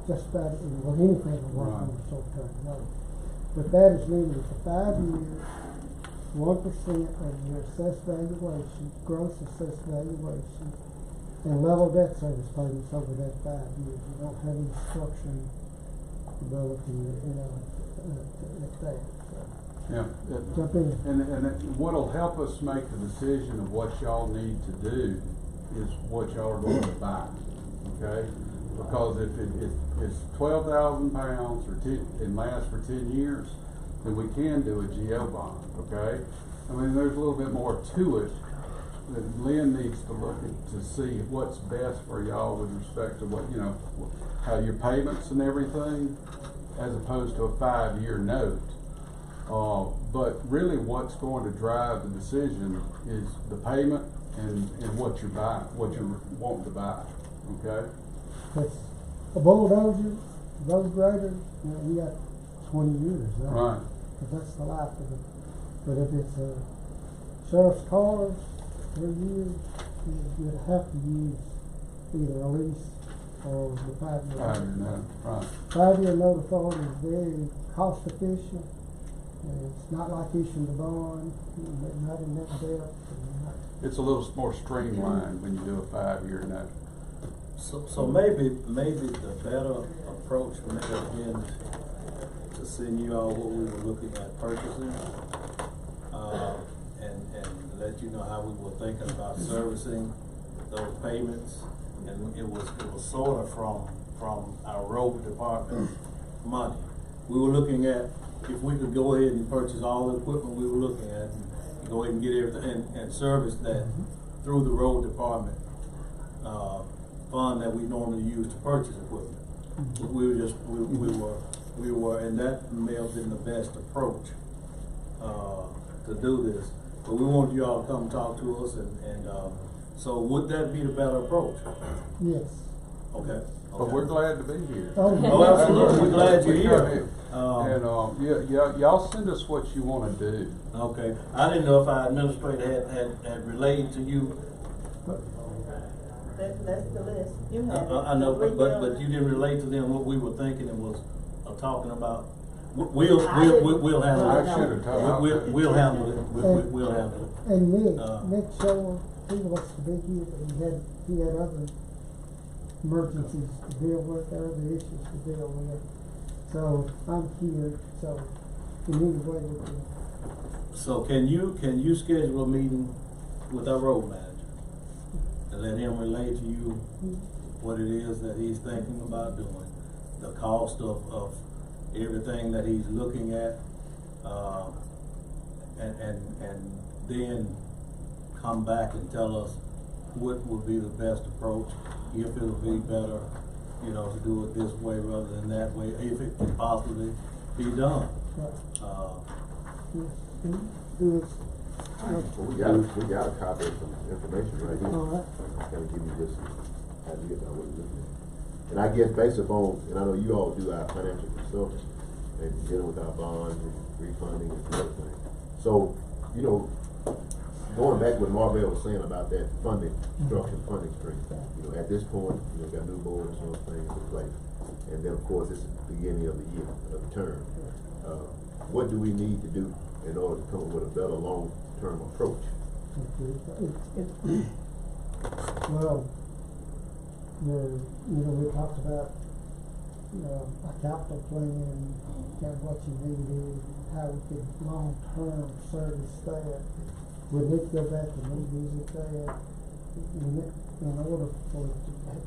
just about, anything will work on a short-term note. But that is limited to 5 years, 1% of your assessed valuation, gross assessed valuation, and level debt service payments over that 5 years. You don't have any structuring ability, at that. Yeah. Jump in. And what'll help us make the decision of what y'all need to do is what y'all are going to buy, okay? Because if it's 12,000 pounds and lasts for 10 years, then we can do a GO bond, okay? I mean, there's a little bit more to it that Lynn needs to look at to see what's best for y'all with respect to what, how your payments and everything, as opposed to a 5-year note. But really what's going to drive the decision is the payment and what you're buying, what you're wanting to buy, okay? It's a bulldozer, road grader, you got 20 years, right? Right. Because that's the life of it. But if it's a sheriff's car, 3 years, you'd have to use either a lease or the 5-year note. 5-year note, right. 5-year note authority is very cost efficient. It's not like issuing the bond, not in that depth. It's a little more streamlined when you do a 5-year note. So maybe the better approach would have been to send you all what we were looking at purchasing, and let you know how we were thinking about servicing those payments. And it was sort of from our road department money. We were looking at if we could go ahead and purchase all the equipment we were looking at, and go ahead and get everything and service that through the road department fund that we normally use to purchase equipment. We were, and that may have been the best approach to do this. But we want you all to come talk to us, and so would that be the better approach? Yes. Okay. But we're glad to be here. Oh, absolutely. We're glad you're here. Y'all send us what you want to do. Okay. I didn't know if our administrator had relayed to you. That's the list. You have it. I know, but you didn't relate to them what we were thinking and was talking about. We'll handle it. I should have told you. We'll handle it. We'll handle it. And Nick Shore, he wants to be here, but he had other emergencies to deal with, other issues to deal with. So I'm here, so in any way we can. So can you schedule a meeting with our road manager and let him relay to you what it is that he's thinking about doing, the cost of everything that he's looking at, and then come back and tell us what would be the best approach, if it'll be better, to do it this way rather than that way, if it can possibly be done. We got a copy of some information right here. All right. Kind of give you just an idea about what we're looking at. And I guess based upon, and I know you all do our financial consulting and dealing with our bonds and refunding and everything. So, going back what Marvell was saying about that funding structure, funding stream, at this point, got new board and some things in place. And then, of course, this is the beginning of the year, of the term. What do we need to do in order to come up with a better long-term approach? Well, we talked about a capital plan, kind of what you needed, how we could long-term service that. We need to go back and revisit that. In order for it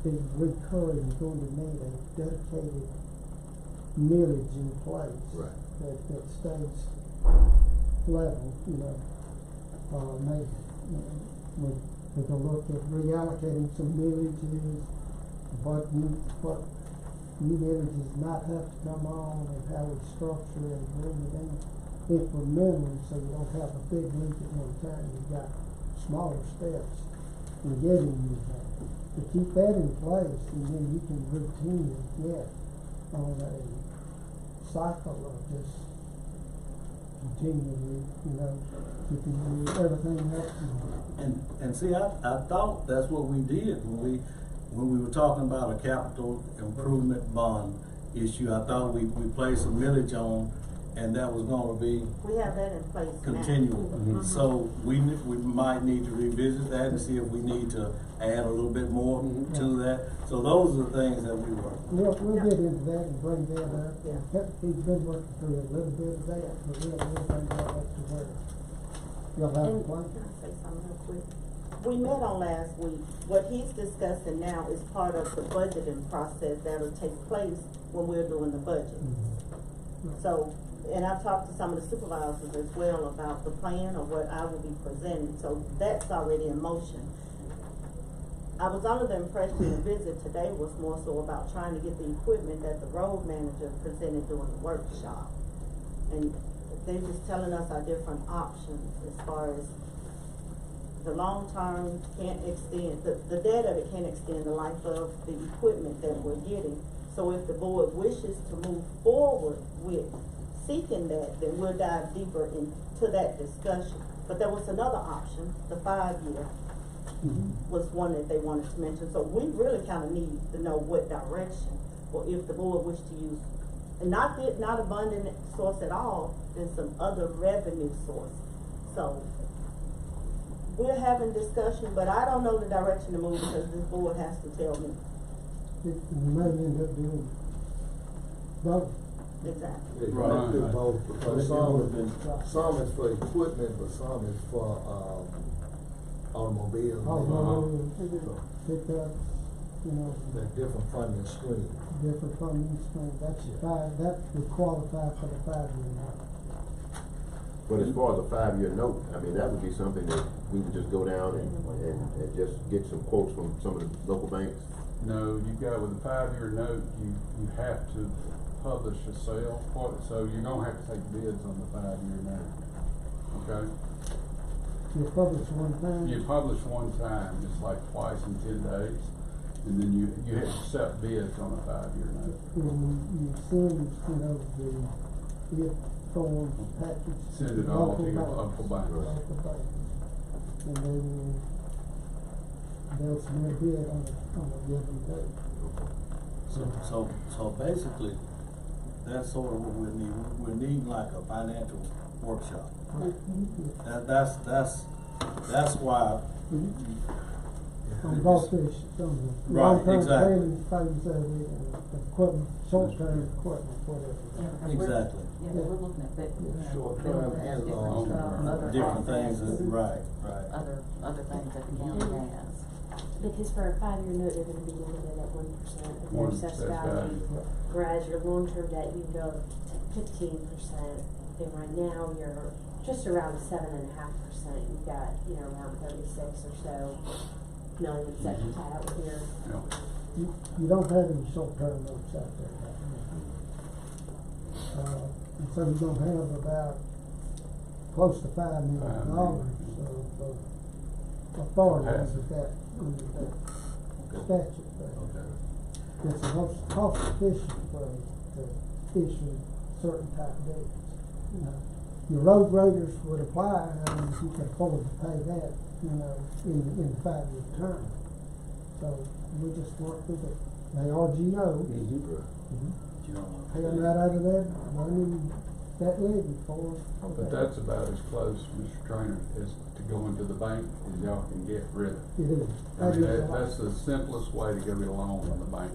to be recurring, you're going to need a dedicated millage in place. Right. That stays level, maybe, we can look at reallocating some villages, what new villages might have to come on, and how we structure and bring it in incrementally, so you don't have a big leap at one time. You've got smaller steps in getting you there. To keep that in place, and then you can routinely get on a cycle of just continually, keeping everything up. And see, I thought that's what we did when we were talking about a capital improvement bond issue. I thought we placed a millage on, and that was gonna be We have that in place continual. now. So we might need to revisit that and see if we need to add a little bit more to that. So those are the things that we were. We'll get into that and bring that up. Yeah. He's been working through a little bit of that, but we'll bring that up to where you'll have a And plan. can I say something real quick? We met on last week. What he's discussing now is part of the budgeting process that'll take place when we're doing the budget. So, and I've talked to some of the supervisors as well about the plan of what I will be presenting, so that's already in motion. I was under the impression the visit today was more so about trying to get the equipment that the road manager presented during the workshop. And they're just telling us our different options as far as the long term can't extend, the debt of it can't extend the life of the equipment that we're getting. So if the board wishes to move forward with seeking that, then we'll dive deeper into that discussion. But there was another option, the 5-year was one that they wanted to mention. So we really kind of need to know what direction, or if the board wished to use, and not abundant source at all, then some other revenue source. So we're having discussion, but I don't know the direction to move because this board has to tell me. You may end up doing both. Exactly. Yeah, you might do both, because some is for equipment, but some is for, automobiles. Pickups, The different funding streams. different funding streams. That would qualify for the 5-year note. But as far as a 5-year note, I mean, that would be something that we would just go down and just get some quotes from some of the local banks. No, you got with a 5-year note, you have to publish a sale for it, so you're gonna have to take bids on the 5-year note. Okay? You publish one time? You publish one time, it's like twice in 10 days, and then you have to accept bids on a 5-year note. You send, the bid form package. Send it all to your local bank. Local bank. And then they'll submit a bid on a given date. So basically, that's sort of what we need. We need like a financial workshop. That's why on both issues, on the Right, long-term exactly. planning phase of it, and the equipment, short-term equipment, whatever. Yeah, because Exactly. Yeah, but we're looking at big, you know, Short-term buildings, and different long-term. stuff, other Different things, assets, right. other things that the county has. Because for a 5-year note, they're gonna be limited at 1% of their 1% assessed assessed value. value. Whereas your long-term debt, you can go to 15%, and right now, you're just around 7.5%. You've got, around 36 or so million set to tie up with your. You don't have any short-term notes out there right now. And so you're gonna have about close to $5 million of authority under that statute there. It's the most cost-efficient way to issue certain type of debts. Your road graders would apply, and you can afford to pay that, in the 5-year term. So we just work with it. They are GO. Paying right out of that, running that levy for. But that's about as close, Mr. Trainer, as to going to the bank as y'all can get rid of. It is. I mean, that's the simplest way to get a loan from the bank,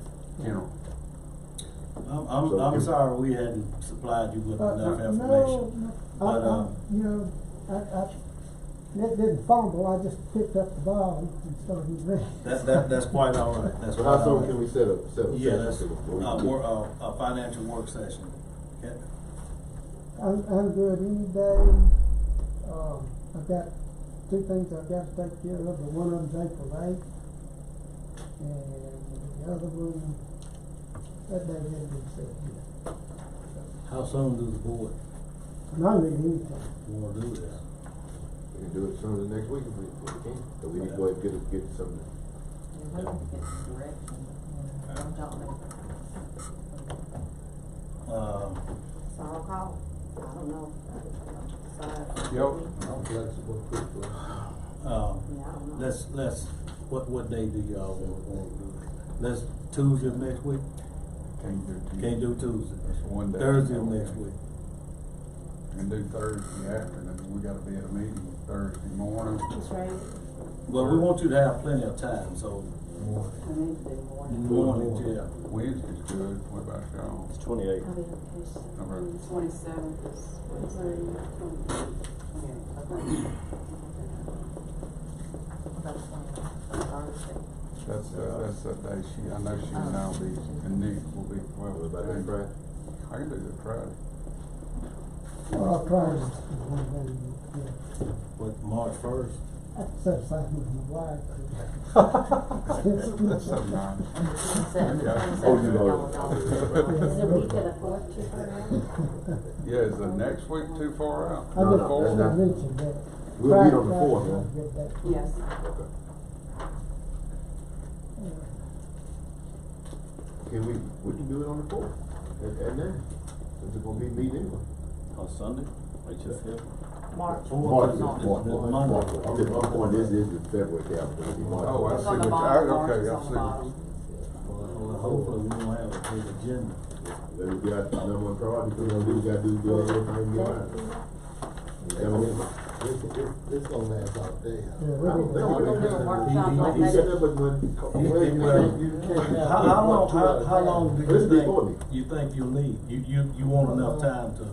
I'm sorry we hadn't supplied you with enough information. It didn't fumble, I just picked up the ball and started reading. That's quite all right. That's But quite how all soon right. can we set up Yeah, that's session for the a financial work session. Okay. I'm good any day. I've got 2 things I've got to take care of, but one of them's April 8th. And the other one, that day hasn't been set yet. How soon does the board Not really anything. want to do this? We can do it as soon as next week if we can. So we need to go ahead and get something. We're looking to get some direction, from John. So I'll call, I don't know. I'm flexible, pretty flexible. Yeah, I don't know. Let's, what day do y'all want to do it? Let's Tuesday of next week? Can't do Tuesday. That's one day. Thursday of next week. And do Thursday afternoon, we gotta be at a meeting Thursday morning. That's right. Well, we want you to have plenty of time, so. We need to do morning. Morning, yeah. Wednesday's good, what about y'all? It's 28. I'll be on case. Okay. 27th is Wednesday. That's that day I know she and I'll be, and Nick will be, well, What about that Friday? I can do that Friday. Well, I'll try to, one day, What, March 1st? set aside with my wife. That's so nice. Oh, you know. Is the week of the 4th too far out? Yeah, is the next week too far out? I just that's not- mentioned that. We'll meet on the Friday, 4th, I'll huh? get that. Yes. Okay. We can do it on the 4th, at night, since it's gonna be meeting anyway. On Sunday, HFL. March. March, Monday. I'm just, I'm going, this is the February calendar. It'll be March. Oh, I It's see on the what, bottom, okay, March is I on the see. bottom. Well, hopefully we won't have a big agenda. Then we got number 1 priority, we're gonna do, we gotta do everything we got. It's gonna last all day. Yeah, we I don't need think to- we're We're gonna do a workshop He like said that. that, but when. How long do This you is before me. think you'll need? You want enough time to?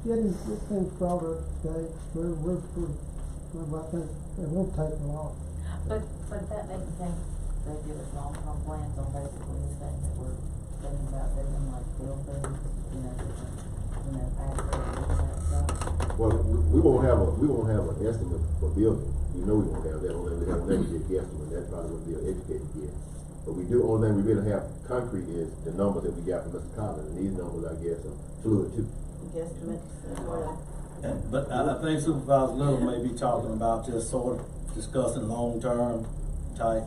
Getting things brought up today, we're pretty, I think it won't take long. But that makes me think they give us long-term plans on basically the things that we're thinking about doing, like building, access, all that stuff. Well, we won't have an estimate for building. We know we won't have that. Only we have an educated guesstimate. That probably wouldn't be an educated guess. But we do, only thing we really have concrete is the numbers that we got from Mr. Collins. And these numbers, I guess, are fluid too. Guesstimates as well. But I think Supervisor Little may be talking about just sort of discussing long-term type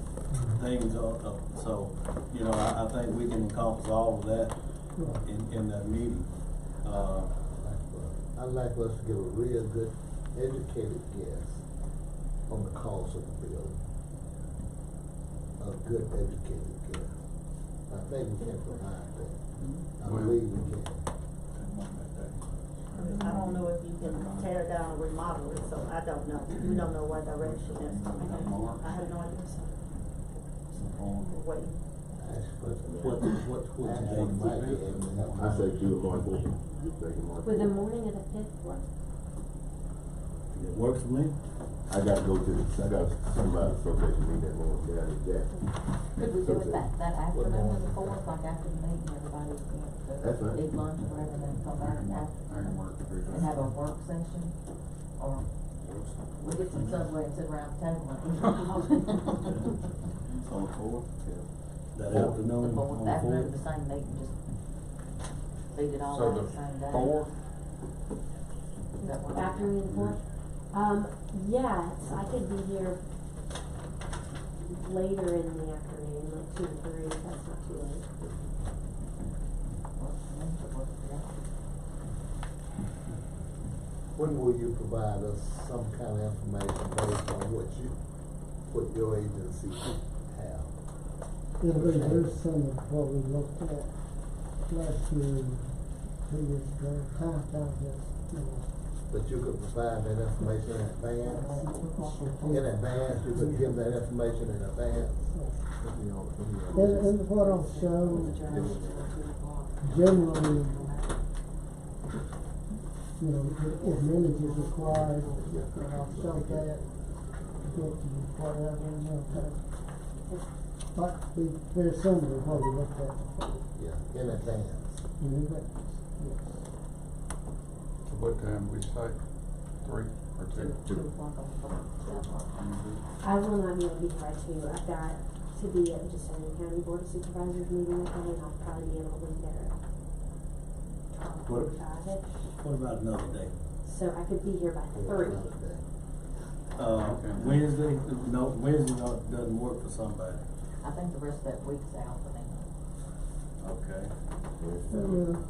things. So, I think we can encompass all of that in that meeting. I'd like us to give a real good educated guess on the cost of the building. A good educated guess. I think we can provide that. I believe we can. I don't know if you can tear down or remodel it, so I don't know. We don't know what direction it's going. I have no idea. Wait. What's the date? I say do it March 4th. With the morning of the fifth work? It works for me. I gotta go to I got somebody association meeting that morning down in Jackson. Could we do it that afternoon of the fourth, like after the meeting, everybody, That's fine. eat lunch or whatever, and then come back and have a work session? Or we get some Subway and sit around the table and eat. It's on the fourth, yeah. That The afternoon, fourth, on the the afternoon of fourth. the same meeting, just feed it all So out the the same day. fourth? Does that work? Afternoon fourth? Yes, I could be here later in the afternoon, like 2 or 3, if that's not too late. When will you provide us some kind of information based on what your agency have? It'll be very similar to what we looked at last year, 2 years ago, time just, you know. But you could provide that information in advance? In advance, you could give that information in advance? And what I'll show, generally, you know, if millage is required, I'll show that, get you whatever, you know, kind of, might be very similar to what we looked at before. Yeah, in advance. In advance, yes. What time we say? 3 or 2? 2 o'clock on the fourth. I will not be able to be here by 2. I've got to be at the Jefferson County Board of Supervisors meeting with them, and I'll probably be able to leave there at 12:45-ish. What about another day? So I could be here by 3. Wednesday, no, Wednesday doesn't work for somebody. I think the rest of that week's out for me. Okay.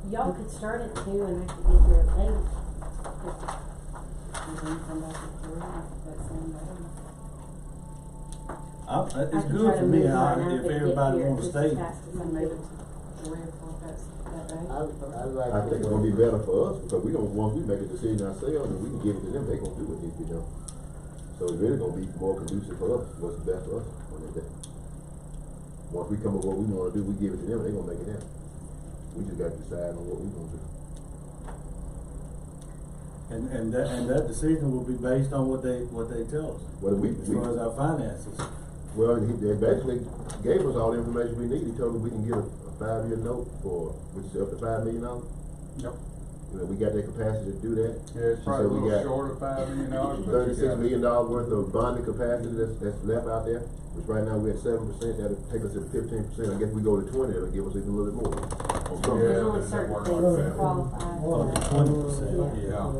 Y'all could start at 2 and I could get here late. It's good for me, if everybody wants to stay. I think it's gonna be better for us, because once we make a decision ourselves, and we can give it to them, they gonna do what needs to be done. So it's really gonna be more conducive for us, what's best for us on that day. Once we come up with what we wanna do, we give it to them, and they gonna make it happen. We just gotta decide on what we gonna do. And that decision will be based on what they tell us, Well, as far as our finances. Well, they basically gave us all the information we need. He told us we can get a 5-year note for, which is up to $5 million. Yep. You know, we got the capacity to do that. Yeah, it's She probably said a we little got short of $5 million, but $36 million worth of bonding capacity that's left out there, which right now we're at 7%, that'll take us to 15%. I guess we go to 20, that'll give us even a little bit more. There's only certain things that qualify. Up to 20%, yeah.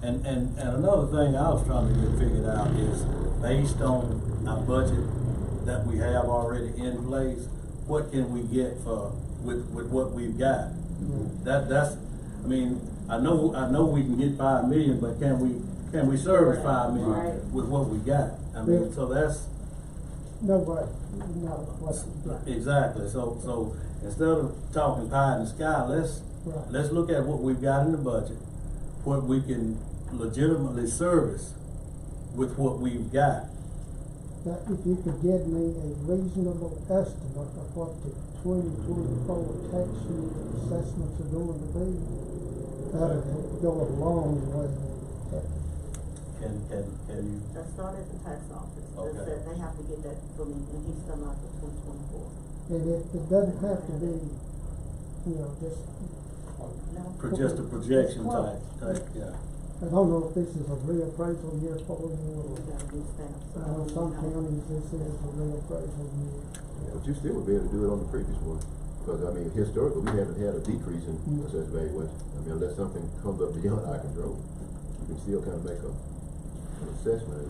And another thing I was trying to get figured out is, based on our budget that we have already in place, what can we get with what we've got? That's, I mean, I know we can get 5 million, but can we service 5 million with what we got? I mean, so that's. Nobody, no, what's, Exactly, so instead of talking pie in the sky, let's look at what we've got in the budget, what we can legitimately service with what we've got. now, if you could give me a reasonable estimate of what the 2024 tax year assessments are going to be, that'll go a long way. Can you? That's not at the tax office. Okay. That's it. They have to get that from me, and he's come out for 2024. And it doesn't have to be, you know, just. Just a projection type, yeah. I don't know if this is a reappraisal year for you, or, some counties this is a reappraisal year. Yeah, but you still would be able to do it on the previous one, because I mean, historically, we haven't had a decrease in assessed valuation. I mean, unless something comes up beyond our control, you can still kind of make an assessment.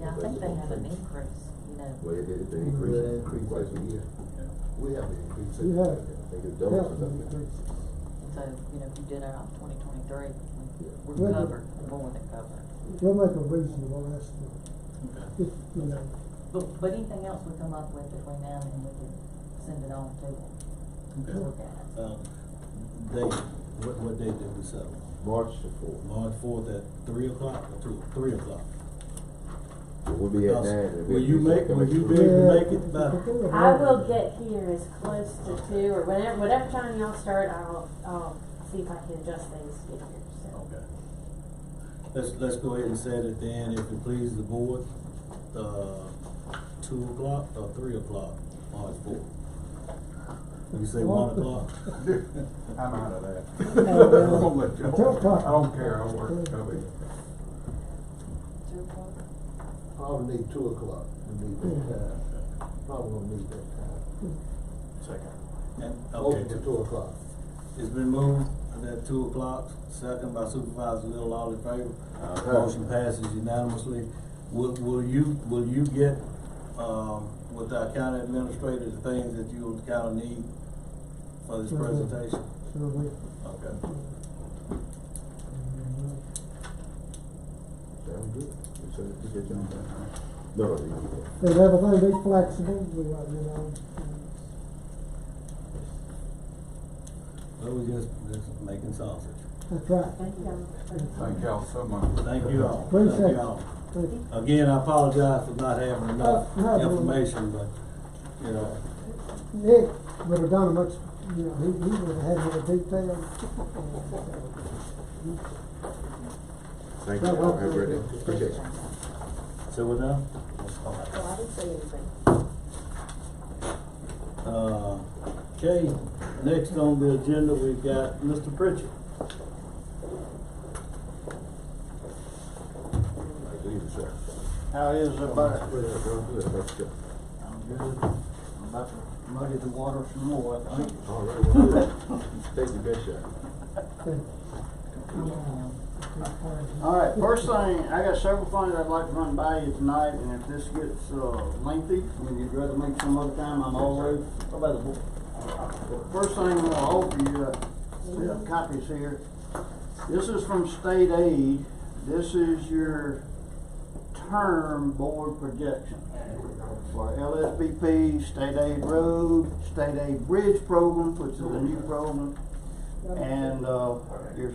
Yeah, I think they have an increase, you know. Well, it increased twice a year. We have an increase. You have, I think it's double or something. So, you know, if you did it on 2023, we're Well, covered, more than covered. we'll make a reasonable estimate. If, you know, But anything else we come up with between now and then, we can send it on to them. Okay. Look at it. Date, what date did we settle? March the 4th. March 4th at 3 o'clock or 3 o'clock? We'll be at 9. and Will we'll you be make, coming will you through. be able to make it by? I will get here as close to 2 or whatever time y'all start. I'll see if I can adjust things to get here. So. Okay. Let's go ahead and set it then, if it pleases the board, 2 o'clock or 3 o'clock, March 4th. You say 1 o'clock? I'm out of that. I'm gonna let y'all. I don't care, I'll work, I'll be. Probably need 2 o'clock. We need that time. Probably gonna need that time. Second. And, Motion okay, for 2 o'clock. it's been moved at 2 o'clock, second by Supervisor Little, all in favor. Motion passes unanimously. Will you get, with our county administrator, the things that you kind of need for this presentation? Sure will. Okay. Sound good. So, you get your own time. No, you can. And everything be flexible, we, you know. Well, we just making sausage. That's right. Thank y'all so much. Thank you all. Appreciate Thank it. you all. Thank you. Again, I apologize for not having enough No, no. information, but, you know, Nick would have done a much, you know, he would have had more detail. Thank you. Have a great day. Appreciate it. so we're done? Well, I didn't say anything. Okay, next on the agenda, we've got Mr. Pritchett. Good evening, sir. How is everybody? Good, that's good. I'm good. I'm about to muddy the water some more, I think. All right, well, good. Take your best shot. All right, first thing, I got several things I'd like to run by you tonight, and if this gets lengthy, and you'd rather make some other time, I'm always available. First thing I'm gonna offer you, we have copies here. This is from state aid. This is your term board projection for LSBP, state aid road, state aid bridge program, which is a new program, and your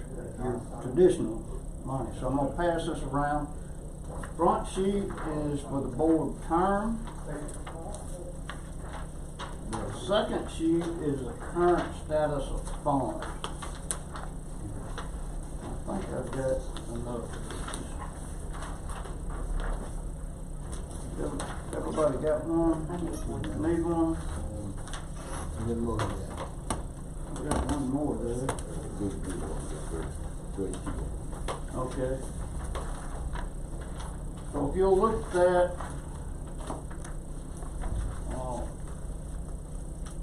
traditional money. So I'm gonna pass this around. Front sheet is for the board term. The second sheet is the current status of funds. I think I've got enough. Everybody got one? Need one? I got one more there. Okay. So if you'll look at that,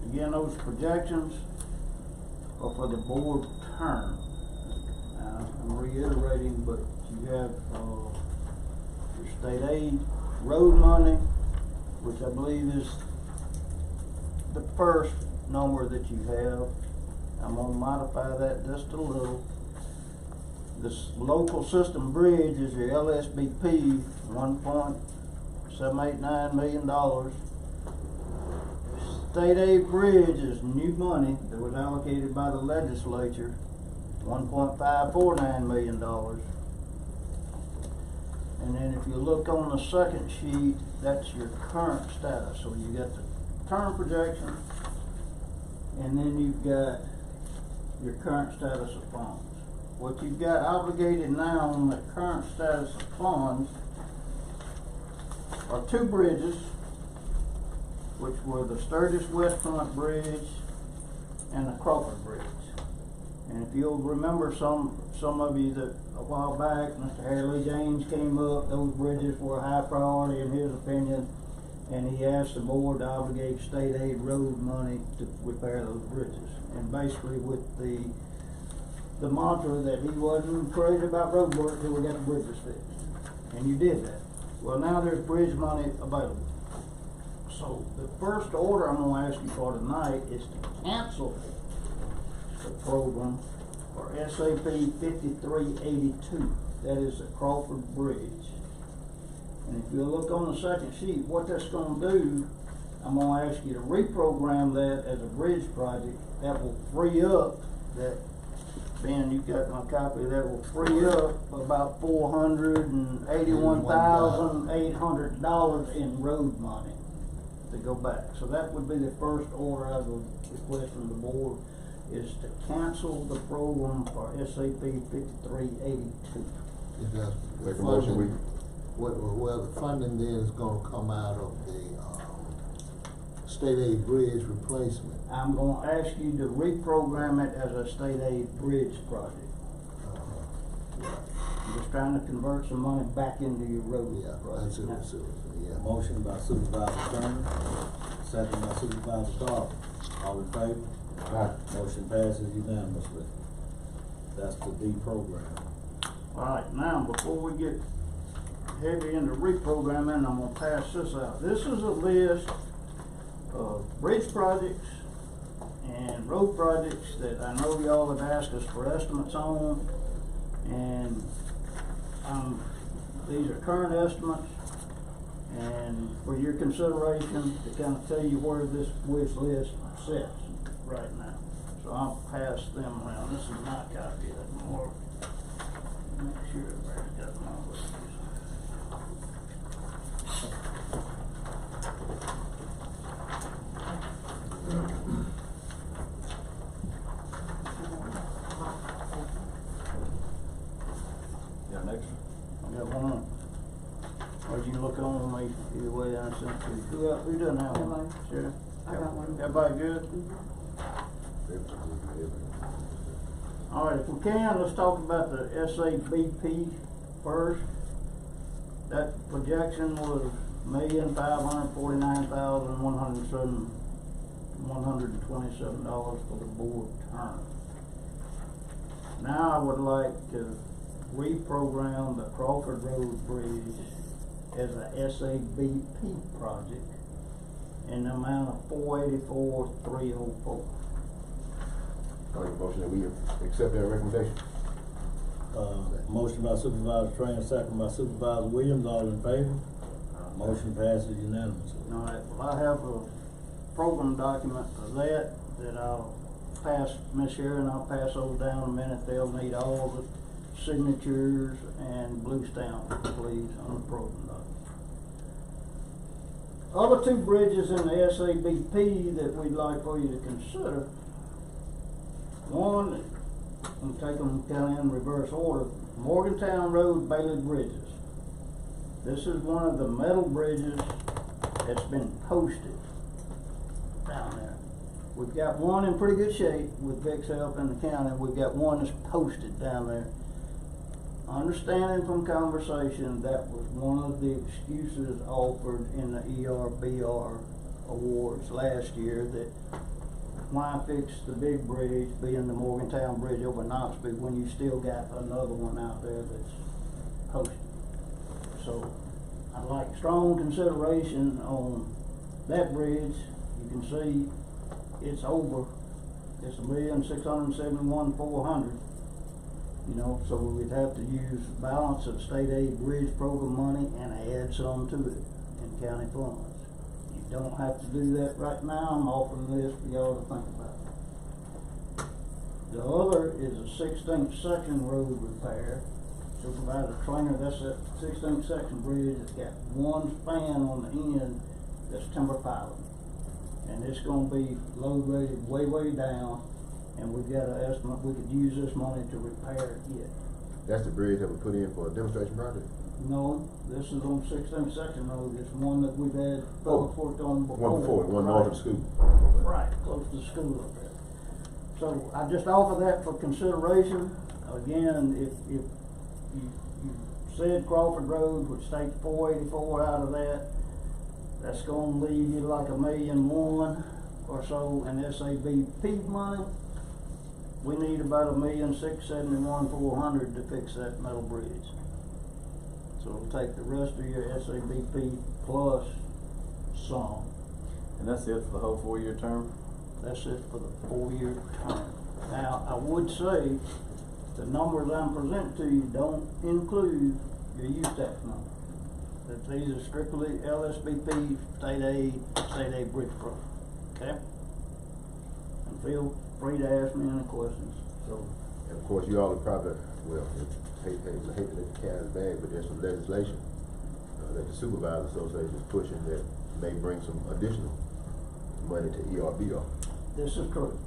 again, those projections are for the board term. I'm reiterating, but you have your state aid road money, which I believe is the first number that you have. I'm gonna modify that just a little. This local system bridge is your LSBP, $1.789 million. State aid bridge is new money that was allocated by the legislature, $1.549 million. And then if you look on the second sheet, that's your current status. So you got the term projection, and then you've got your current status of funds. What you've got obligated now on the current status of funds are 2 bridges, which were the Sturgis West Front Bridge and the Crawford Bridge. And if you'll remember, some of you that a while back, Mr. Harley James came up, those bridges were a high priority in his opinion, and he asked the board to obligate state aid road money to repair those bridges. And basically with the mantra that he wasn't crazy about road work till we got the bridges fixed. And you did that. Well, now there's bridge money available. So the first order I'm gonna ask you for tonight is to cancel the program for SAP 5382. That is the Crawford Bridge. And if you look on the second sheet, what that's gonna do, I'm gonna ask you to reprogram that as a bridge project that will free up that Ben, you got my copy, that will free up about $481,800 in road money to go back. So that would be the first order I would request from the board, is to cancel the program for SAP 5382. It does. Make a motion, Well, the funding then is gonna come out of the, state aid bridge replacement. I'm gonna ask you to reprogram it as a state aid bridge project. I'm just trying to convert some money back into your road project. Yeah. Motion by Supervisor Turner, second by Supervisor Carter. All in favor? Aye. Motion passes unanimously. That's the D program. Alright, now, before we get heavy into reprogramming, I'm gonna pass this out. This is a list of bridge projects and road projects that I know y'all have asked us for estimates on, and these are current estimates, and for your consideration to kind of tell you where this wish list sits right now. So I'll pass them around. This is my copy of it. More, make sure everybody's got my list. Got an extra? I got one. Or you look on me either way I sent to you. Who doesn't have one? Sure. I got one. Everybody good? Alright, if we can, let's talk about the SABP first. That projection was $1,549,127 for the board term. Now I would like to reprogram the Crawford Road Bridge as a SABP project in the amount of $484,304. I'll make a motion that we accept that recommendation. Motion by Supervisor Train, second by Supervisor Williams. All in favor? Motion passes unanimously. Alright, well, I have a program document for that I'll pass Miss Sharon, I'll pass those down in a minute. They'll need all the signatures and blue stamp, please, on the program document. Other two bridges in the SABP that we'd like for you to consider. One, I'm take them kind of in reverse order. Morgantown Road Bailey Bridges. This is one of the metal bridges that's been posted down there. We've got one in pretty good shape with Vic's help in the county. We've got one that's posted down there. Understanding from conversation, that was one of the excuses offered in the ERBR awards last year, that why fix the big bridge, being the Morgantown Bridge over Knoxville, when you still got another one out there that's posted. So I'd like strong consideration on that bridge. You can see it's over. It's $1,671,400. You know, so we would have to use balance of state aid bridge program money and add some to it in county funds. You don't have to do that right now. I'm offering this for y'all to think about. The other is a 16th section road repair. Supervisor Trainer, that's that 16th section bridge that's got one span on the end that's timber piling. And it's gonna be load rated way down, and we've got an estimate, we could use this money to repair it. That's the bridge that we put in for a demonstration project? No, this is on 16th section road. It's one that we've had public work on before. One before, one north of the school. Right, close to the school up there. So I just offer that for consideration. Again, if you said Crawford Road, which takes $484 out of that, that's gonna leave you like $1,000,001 or so in SABP money. We need about $1,671,400 to fix that metal bridge. So it'll take the rest of your SABP plus some. And that's it for the whole 4-year term? That's it for the 4-year term. Now, I would say the numbers I'm presenting to you don't include your use tax number. That these are strictly LSBP, state aid bridge program, okay? And feel free to ask me any questions. So And of course, you all are probably, well, hate to let the cat out of the bag, but there's some legislation that the Supervisors Association is pushing that may bring some additional money to ERBR. This is true.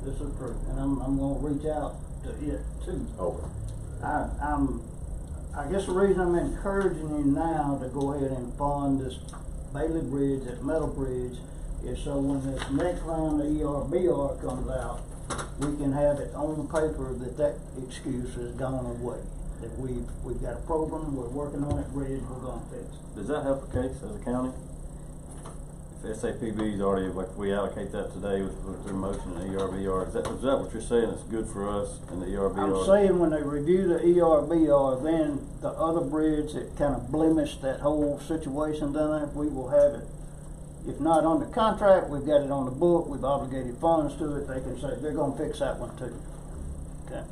This is true, and I'm gonna reach out to it too. Okay. I guess the reason I'm encouraging you now to go ahead and fund this Bailey Bridge, that metal bridge, is so when this next round of ERBR comes out, we can have it on the paper that excuse has gone away. That we've got a program, we're working on it, bridge, we're gonna fix it. Does that help the case as a county? If SAPB's already, like, we allocate that today with their motion in ERBR, is that what you're saying, it's good for us in the ERBR? I'm saying when they review the ERBR, then the other bridge that kind of blemished that whole situation down there, we will have it. If not under contract, we've got it on the book, we've obligated funds to it, they can say, they're gonna fix that one too. Okay?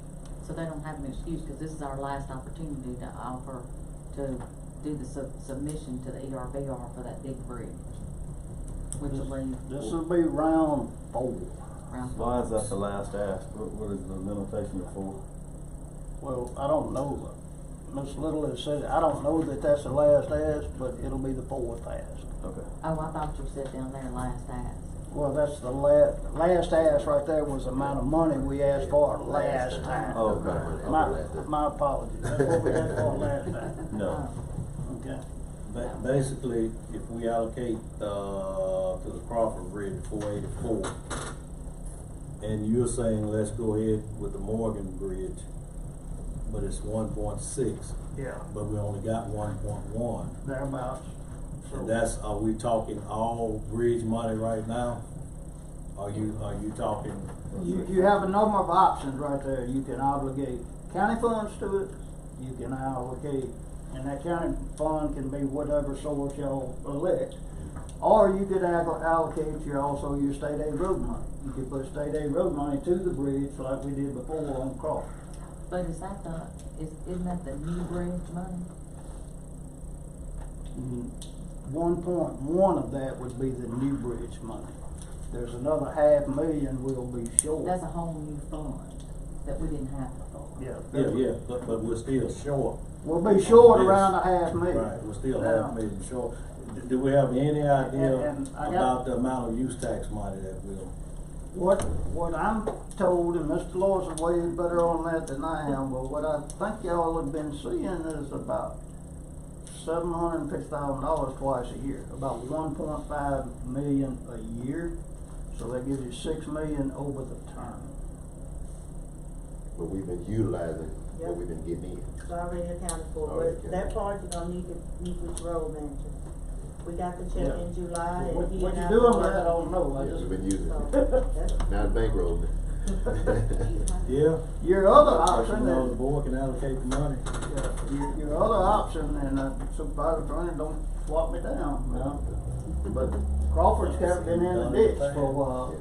So they don't have an excuse, cause this is our last opportunity to offer, to do the submission to the ERBR for that big bridge. Which will leave. This will be round 4. Why is that the last ask? What is the limitation for? Well, I don't know. Ms. Little has said, I don't know that that's the last ask, but it'll be the 4th ask. Okay. Oh, I thought you said down there last ask. Well, that's the last ask right there was the amount of money we asked for last time. Oh, okay. My apologies. That's what we asked for last time. No. Okay. Basically, if we allocate, to the Crawford Bridge, 484, and you're saying let's go ahead with the Morgan Bridge, but it's 1.6. Yeah. But we only got 1.1. Thereabouts. And that's, are we talking all bridge money right now? Are you talking? You have a number of options right there. You can obligate county funds to it, you can allocate, and that county fund can be whatever source y'all elect. Or you could allocate also your state aid road money. You could put state aid road money to the bridge like we did before on Crawford. But is that isn't that the new bridge money? 1.1 of that would be the new bridge money. There's another $500,000 we'll be short. That's a whole new fund that we didn't have before. Yeah, but we're still short. We'll be short around $500,000. Right, we're still $500,000 short. Do we have any idea about the amount of use tax money that will? What I'm told, and Mr. Lewis is way better on that than I am, but what I think y'all have been seeing is about $750,000 twice a year, about 1.5 million a year. So that gives you $6 million over the term. But we've been utilizing what we've been getting in. It's already accounted for, but that part you're gonna need to meet with the road manager. We got the check in July and What he you and I. doing with that, I don't know. I Yeah, just. we've been using So, it. Now it's bankrolled. Yeah. Your other option the is, board can allocate the money. your other option, and Supervisor Trent, don't swap me down, you know? But Crawford's kind of been in the ditch for a while.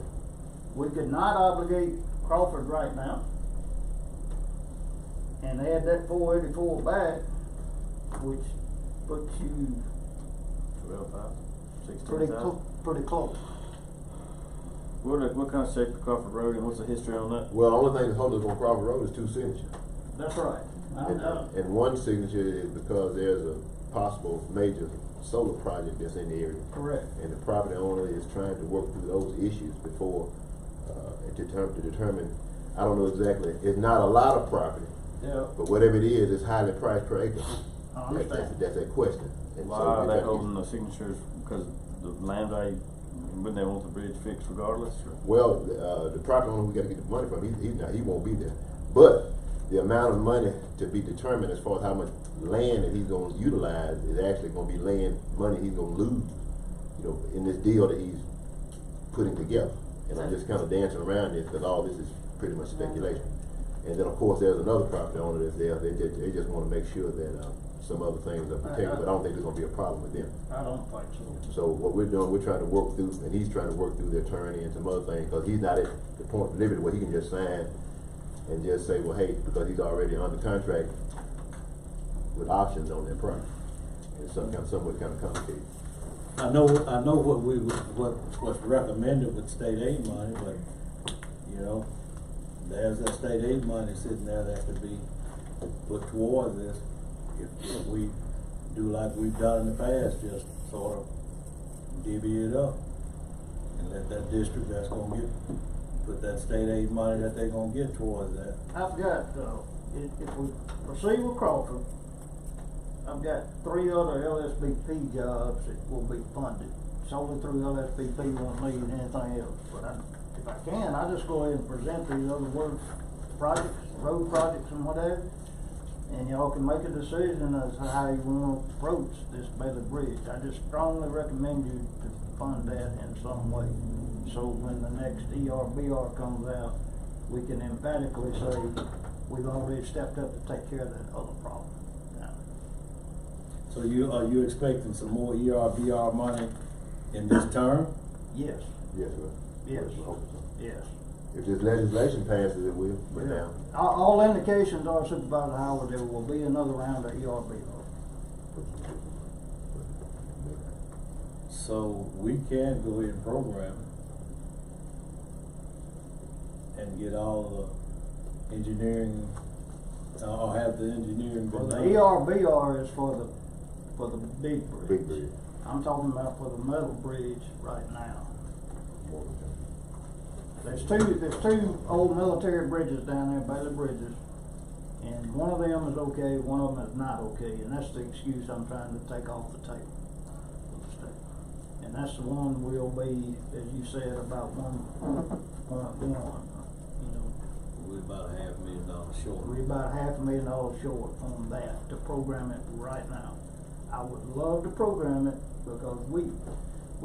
We could not obligate Crawford right now. And add that 484 back, which puts you 12,000, 16,000. pretty close. What kind of shape the Crawford Road and what's the history on that? Well, the only thing that's holding us on Crawford Road is 2 signatures. That's right. And one signature is because there's a possible major solar project that's in the area. Correct. And the property owner is trying to work through those issues before, to determine, I don't know exactly, it's not a lot of property. Yeah. But whatever it is, it's highly priced per acre. I understand. That's a question. And Why so are they that- holding the signatures? Because the land value, wouldn't they want the bridge fixed regardless? Well, the property owner we gotta get the money from, he won't be there. But the amount of money to be determined as far as how much land that he's gonna utilize is actually gonna be money he's gonna lose, in this deal that he's putting together. And I'm just kind of dancing around this because all this is pretty much speculation. And then of course there's another property owner that's there, they just wanna make sure that, some other things are protected, but I don't think there's gonna be a problem with them. I don't think so. So what we're doing, we're trying to work through, and he's trying to work through the attorney and some other things, because he's not at the point of liberty where he can just sign and just say, well, hey, because he's already under contract with options on that property. It's somewhat kind of complicated. I know what's recommended with state aid money, but, there's that state aid money sitting there that could be put towards this. If we do like we've done in the past, just sort of divvy it up and let that district that's gonna get, put that state aid money that they're gonna get towards that. I've got, if we proceed with Crawford, I've got 3 other LSBP jobs that will be funded. Solely through LSBP, won't need anything else. But if I can, I just go ahead and present these other projects, road projects and whatever, and y'all can make a decision as to how you want to approach this Bailey Bridge. I just strongly recommend you to fund that in some way. So when the next ERBR comes out, we can emphatically say, we've already stepped up to take care of that other problem. So are you expecting some more ERBR money in this term? Yes. Yes, sir. Yes. I hope so. Yes. If this legislation passes, it will, but Yeah. now. All indications are, Supervisor Howard, there will be another round of ERBR. So we can go ahead and program it and get all the engineering, or have the engineering. Well, the ERBR is for the big bridge. Big bridge. I'm talking about for the metal bridge right now. There's two old military bridges down there, Bailey Bridges, and one of them is okay, one of them is not okay, and that's the excuse I'm trying to take off the table. And that's the one will be, as you said, about 1.1, you know. We're about $500,000 short. We're about $500,000 short on that to program it right now. I would love to program it because we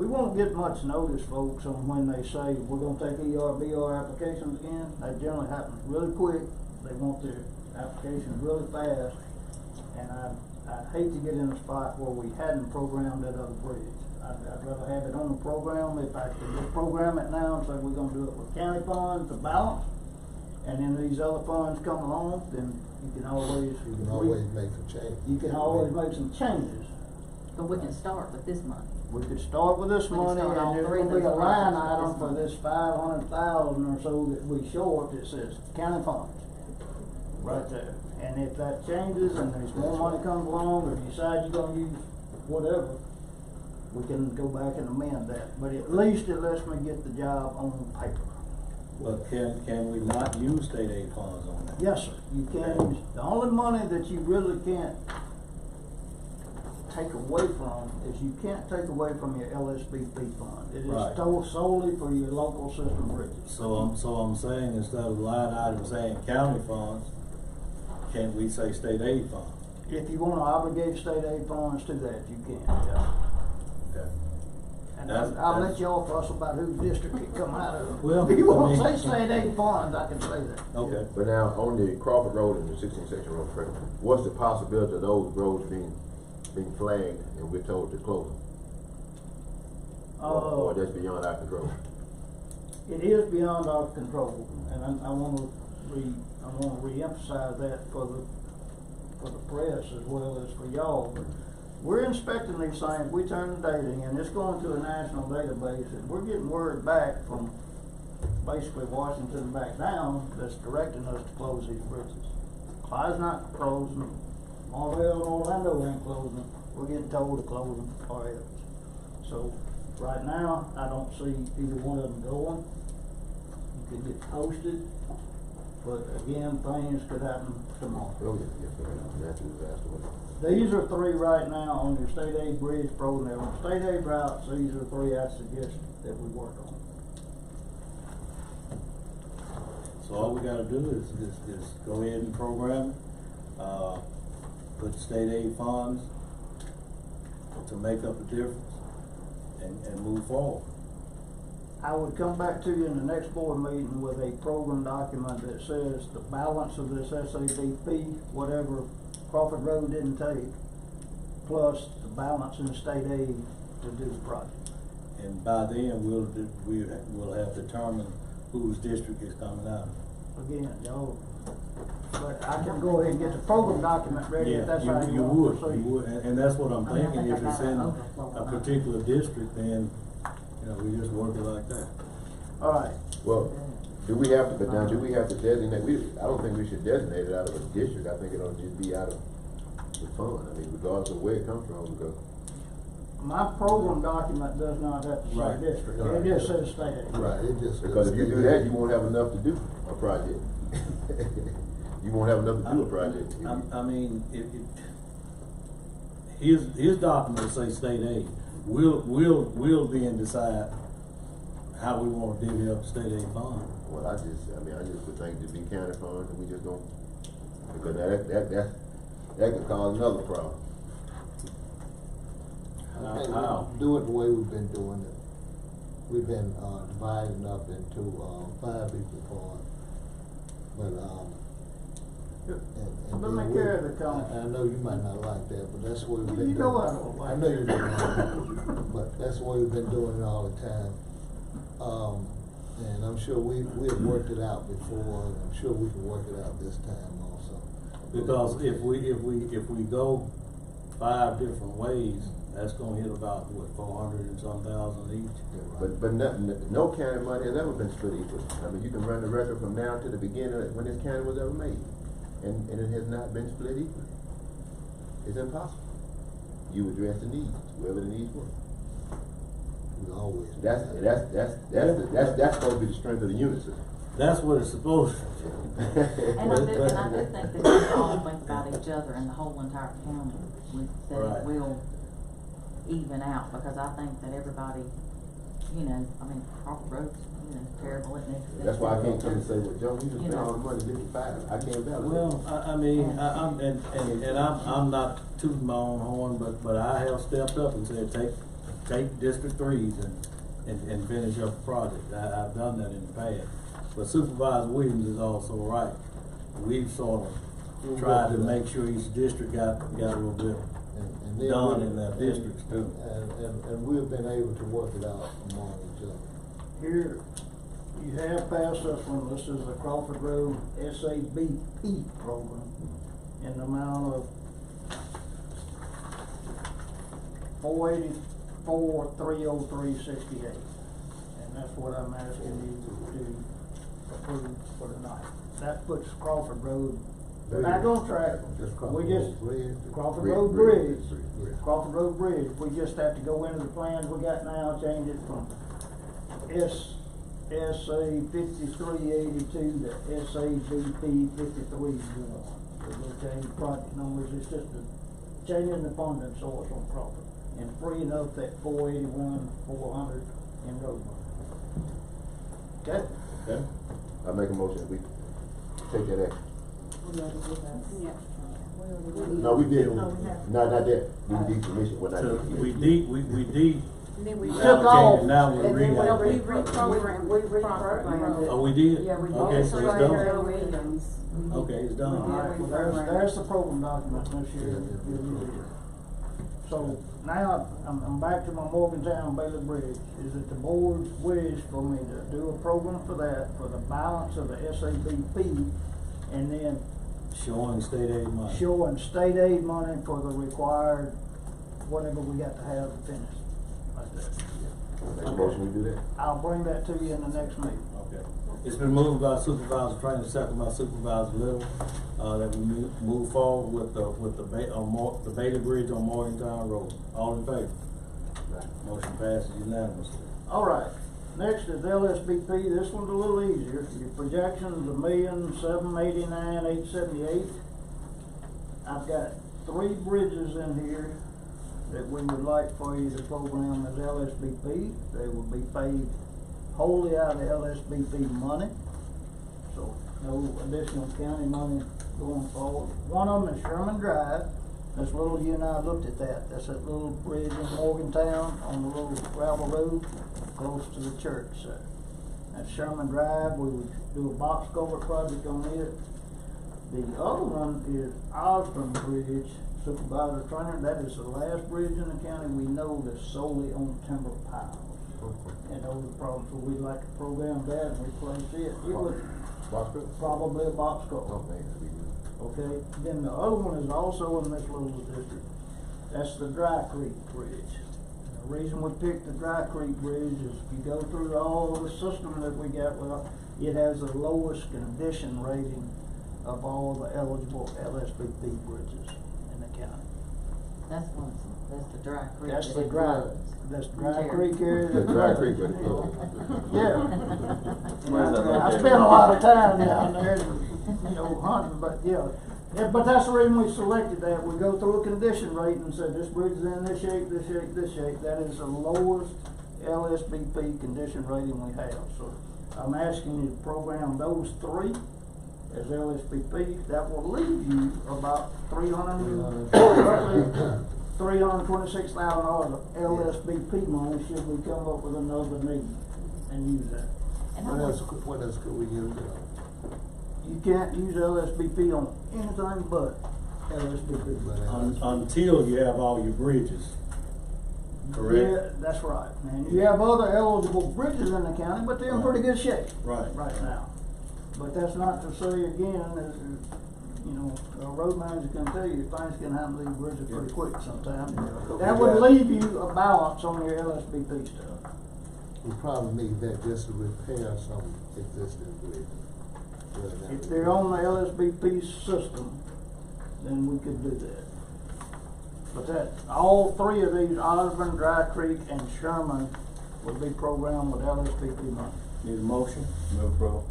won't get much notice, folks, on when they say we're gonna take ERBR applications again. That generally happens really quick. They want their applications really fast. And I'd hate to get in a spot where we hadn't programmed that other bridge. I'd rather have it on the program. If I could just program it now and say we're gonna do it with county funds to balance, and then these other funds come along, then you can always make some changes. You can always make some changes. But we can start with this money. We could start with this We can money, start all and there's three of gonna be a those line projects with item this for money. this 500,000 or so that we short that says county funds. Right there. And if that changes and there's more money comes along, or you decide you're gonna use whatever, we can go back and amend that. But at least it lets me get the job on paper. But can we not use state aid funds on that? Yes, sir. You can use, the only money that you really can't take away from is you can't take away from your LSBP fund. It is Right. solely for your local system bridges. So I'm saying, instead of line item saying county funds, can we say state aid funds? If you wanna obligate state aid funds to that, you can, yeah. Okay. And That's- I'll let that's- y'all fuss about whose district it come out of. Well, If you I wanna mean- say state aid funds, I can say that. Okay. But now, on the Crawford Road and the 16th section road, what's the possibility of those roads being flagged and we're told to close them? Or that's beyond our control? It is beyond our control, and I wanna re-emphasize that for the press as well as for y'all. But we're inspecting these things, we turn the data in, it's going to a national database, and we're getting word back from basically Washington back down that's directing us to close these bridges. Clyde's not closing them, Marvell and Orlando ain't closing them, we're getting told to close them or else. So, right now, I don't see either one of them going. You could get posted, but again, things could happen tomorrow. Brilliant, yes, sir. Natural disaster. These are 3 right now on your state aid bridge program. On state aid routes, these are 3 I suggest that we work on. So all we gotta do is go ahead and program, put state aid funds to make up the difference and move forward. I would come back to you in the next board meeting with a program document that says the balance of this SADP, whatever Crawford Road didn't take, plus the balance in state aid to do the project. And by then, we'll have determined whose district is coming out. Again, y'all, but I can go ahead and get the program document ready if that's how you want to would, proceed. and that's what I'm thinking, if it's in a particular district, then, we just work it like that. All right. Well, Do we have to, but now, do we have to designate, I don't think we should designate it out of a district, I think it ought to just be out of the fund, I mean, regardless of where it comes from, because. My program document does not have to Right. say district, Right. it just says state aid. Right, it just. Because if you do that, you won't have enough to do a project. You won't have enough to do a project. I mean, his documents say state aid. We'll then decide how we wanna divvy up the state aid fund. Well, I just would think to be county funds, and we just don't, because that could cause another problem. I think How? we do it the way we've been doing it. We've been, dividing up into, 5 equal parts. But, Let me carry the count. I know you might not like that, but that's what we've been doing. You know I don't like I know you don't like it, but that's the way we've been doing it all the time. And I'm sure we have worked it out before, and I'm sure we can work it out this time also. Because if we go 5 different ways, that's gonna hit about, what, 400 and some thousand each? But no county money has ever been split equally. I mean, you can run the record from now to the beginning of when this county was ever made, and it has not been split equally. It's impossible. You address the needs, wherever the needs were. We always. That's supposed to be the strength of the unit system. That's what it's supposed to. And I do think that we all think about each other and the whole entire county, that Right. it will even out, because I think that everybody, I mean, Crawford Road's, terrible, it needs. That's why I can't come and say, well, Joe, you just spent all the money, give me 5. I can't validate. Well, I'm not tooting my own horn, but I have stepped up and said, take District 3s and finish up the project. I've done that in the past. But Supervisor Williams is also right. We've sort of tried to make sure each district got a little bit And then done in their districts too. And we've been able to work it out among each other. Here, you have passed this one, this is the Crawford Road SABP program in the amount of $484,303.68. And that's what I'm asking you to approve for tonight. That puts Crawford Road back on track. Crawford Road Bridge. Crawford Road Bridge, we just have to go into the plans we got now, change it from SA 5382 to SABP 5301. So we'll change project numbers, it's just changing the funding source on Crawford and freeing up that 481,400 in road money. Okay? Okay. I make a motion that we take that action. No, we didn't. No, we haven't. Not that. We need permission. Well, not So that. we Took allocated, off, now we and then we reallocated. reprogrammed it. Oh, we did? Yeah, we Okay, did. so it's done. Okay, it's done. Alright, well, there's the program document this year. So now, I'm back to my Morgantown Bailey Bridge. Is it the board's wish for me to do a program for that, for the balance of the SABP, and then Showing state aid money. showing state aid money for the required, whatever we got to have to finish, like that? Make a motion, we do that. I'll bring that to you in the next meeting. Okay. It's been moved by Supervisor Trainer, second by Supervisor Little, that we move forward with the Bailey Bridge on Morgantown Road. All in favor? Motion passes unanimously. All right, next is LSBP. This one's a little easier. Your projections $1,789,878. I've got 3 bridges in here that we would like for you to program as LSBP. They will be paid wholly out of LSBP money, so no additional county money going forward. One of them is Sherman Drive. This little, you and I looked at that. That's that little bridge in Morgantown on the little gravel road close to the church there. That's Sherman Drive. We would do a box culvert project on it. The other one is Osborne Bridge, Supervisor Trainer. That is the last bridge in the county we know that's solely on timber piles. And those are problems, so we'd like to program that and replace it. It would probably a box culvert. Okay, then the other one is also in this little district. That's the Dry Creek Bridge. The reason we picked the Dry Creek Bridge is if you go through all the system that we got, well, it has the lowest condition rating of all the eligible LSBP bridges in the county. That's one, that's the Dry Creek. That's that the it Dry, floods. that's the Dry Terry. Creek area. The that Dry floods. Creek, but it floods. Yeah. Where's that I located? spent a lot of time down there, you know, hunting, but yeah. Yeah, but that's the reason we selected that. We go through a condition rating and said this bridge is in this shape, this shape, this shape. That is the lowest LSBP condition rating we have. So I'm asking you to program those three as LSBP. That will leave you about $326,000 of LSBP money should we come up with another need and use that. What else could we use it on? You can't use LSBP on anything but LSBP. Until you have all your bridges, correct? Yeah, that's right, man. You have other eligible bridges in the county, but they're in pretty good shape. Right. Right now. But that's not to say again, as you know, a road manager can tell you, things can happen to these bridges pretty quick sometimes. That would leave you a balance on your LSBP stuff. We probably need that just to repair some existing bridges. If they're on the LSBP system, then we could do that. But that, all three of these, Osborne, Dry Creek, and Sherman, would be programmed with LSBP money. Need a motion? No problem.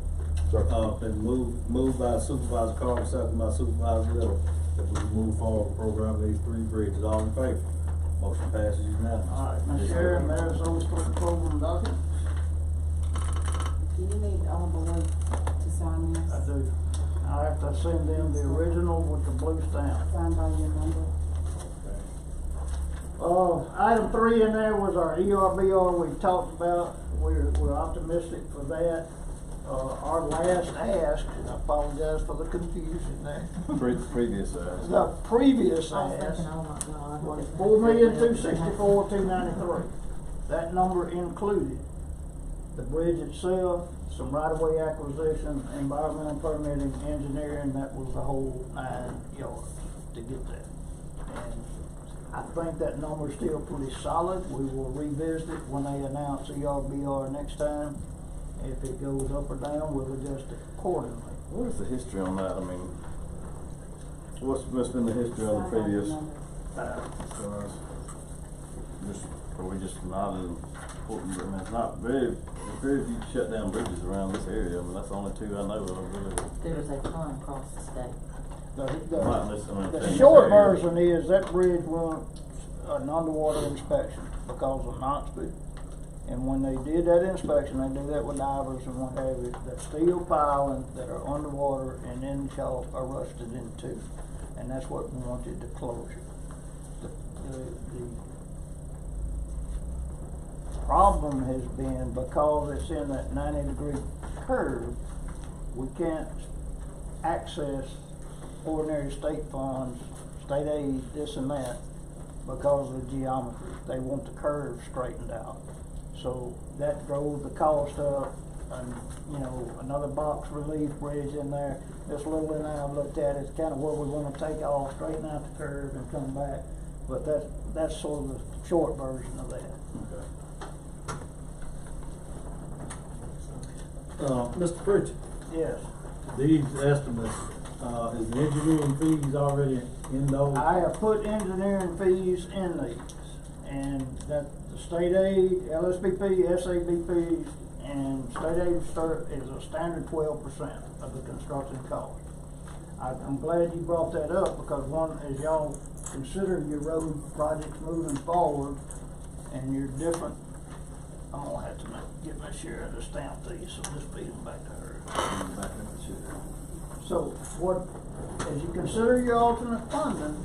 Been moved by Supervisor Carter, second by Supervisor Little, that we move forward with program these three bridges. All in favor? Motion passes unanimously. All right, Ms. Sharon, there's those three program documents. Do you need all the way to sign this? I do. I have to send them the original with the blue stamp. Signed by your number? Item 3 in there was our ERBR we talked about. We're optimistic for that. Our last ask, and I apologize for the confusion there. Previous ask. The previous I was ask thinking, oh my God, what was is $4,264,293. That number included the bridge itself, some right-of-way acquisition, environmental permitting, engineering. That was the whole 9 yards to get that. And I think that number's still pretty solid. We will revisit it when they announce ERBR next time. If it goes up or down, we'll adjust it accordingly. What is the history on that? I mean, what's been the history on the previous? Are we just not as important? I mean, it's not very few shut down bridges around this area. I mean, that's the only two I know of, really. There's a ton across the state. The short version is that bridge wants an underwater inspection because of Knoxville. And when they did that inspection, they do that with divers and what have you, the steel pilings that are underwater and then chalk are rusted in two. And that's what we wanted to closure. The problem has been because it's in that 90-degree curve, we can't access ordinary state funds, state aid, this and that, because of the geometry. They want the curve straightened out. So that drove the cost up, and you know, another box relief bridge in there. This little one I've looked at is kind of where we want to take off, straighten out the curve and come back. But that's sort of the short version of that. Okay. Mr. Pritchett. Yes. These estimates, is the engineering fees already in those? I have put engineering fees in these, and that the state aid, LSBP, SABP, and state aid is a standard 12% of the construction cost. I'm glad you brought that up because as y'all consider your road projects moving forward and your different, I'm gonna have to get my share of the stamp these, so just feed them back to her. So as you consider your alternate funding,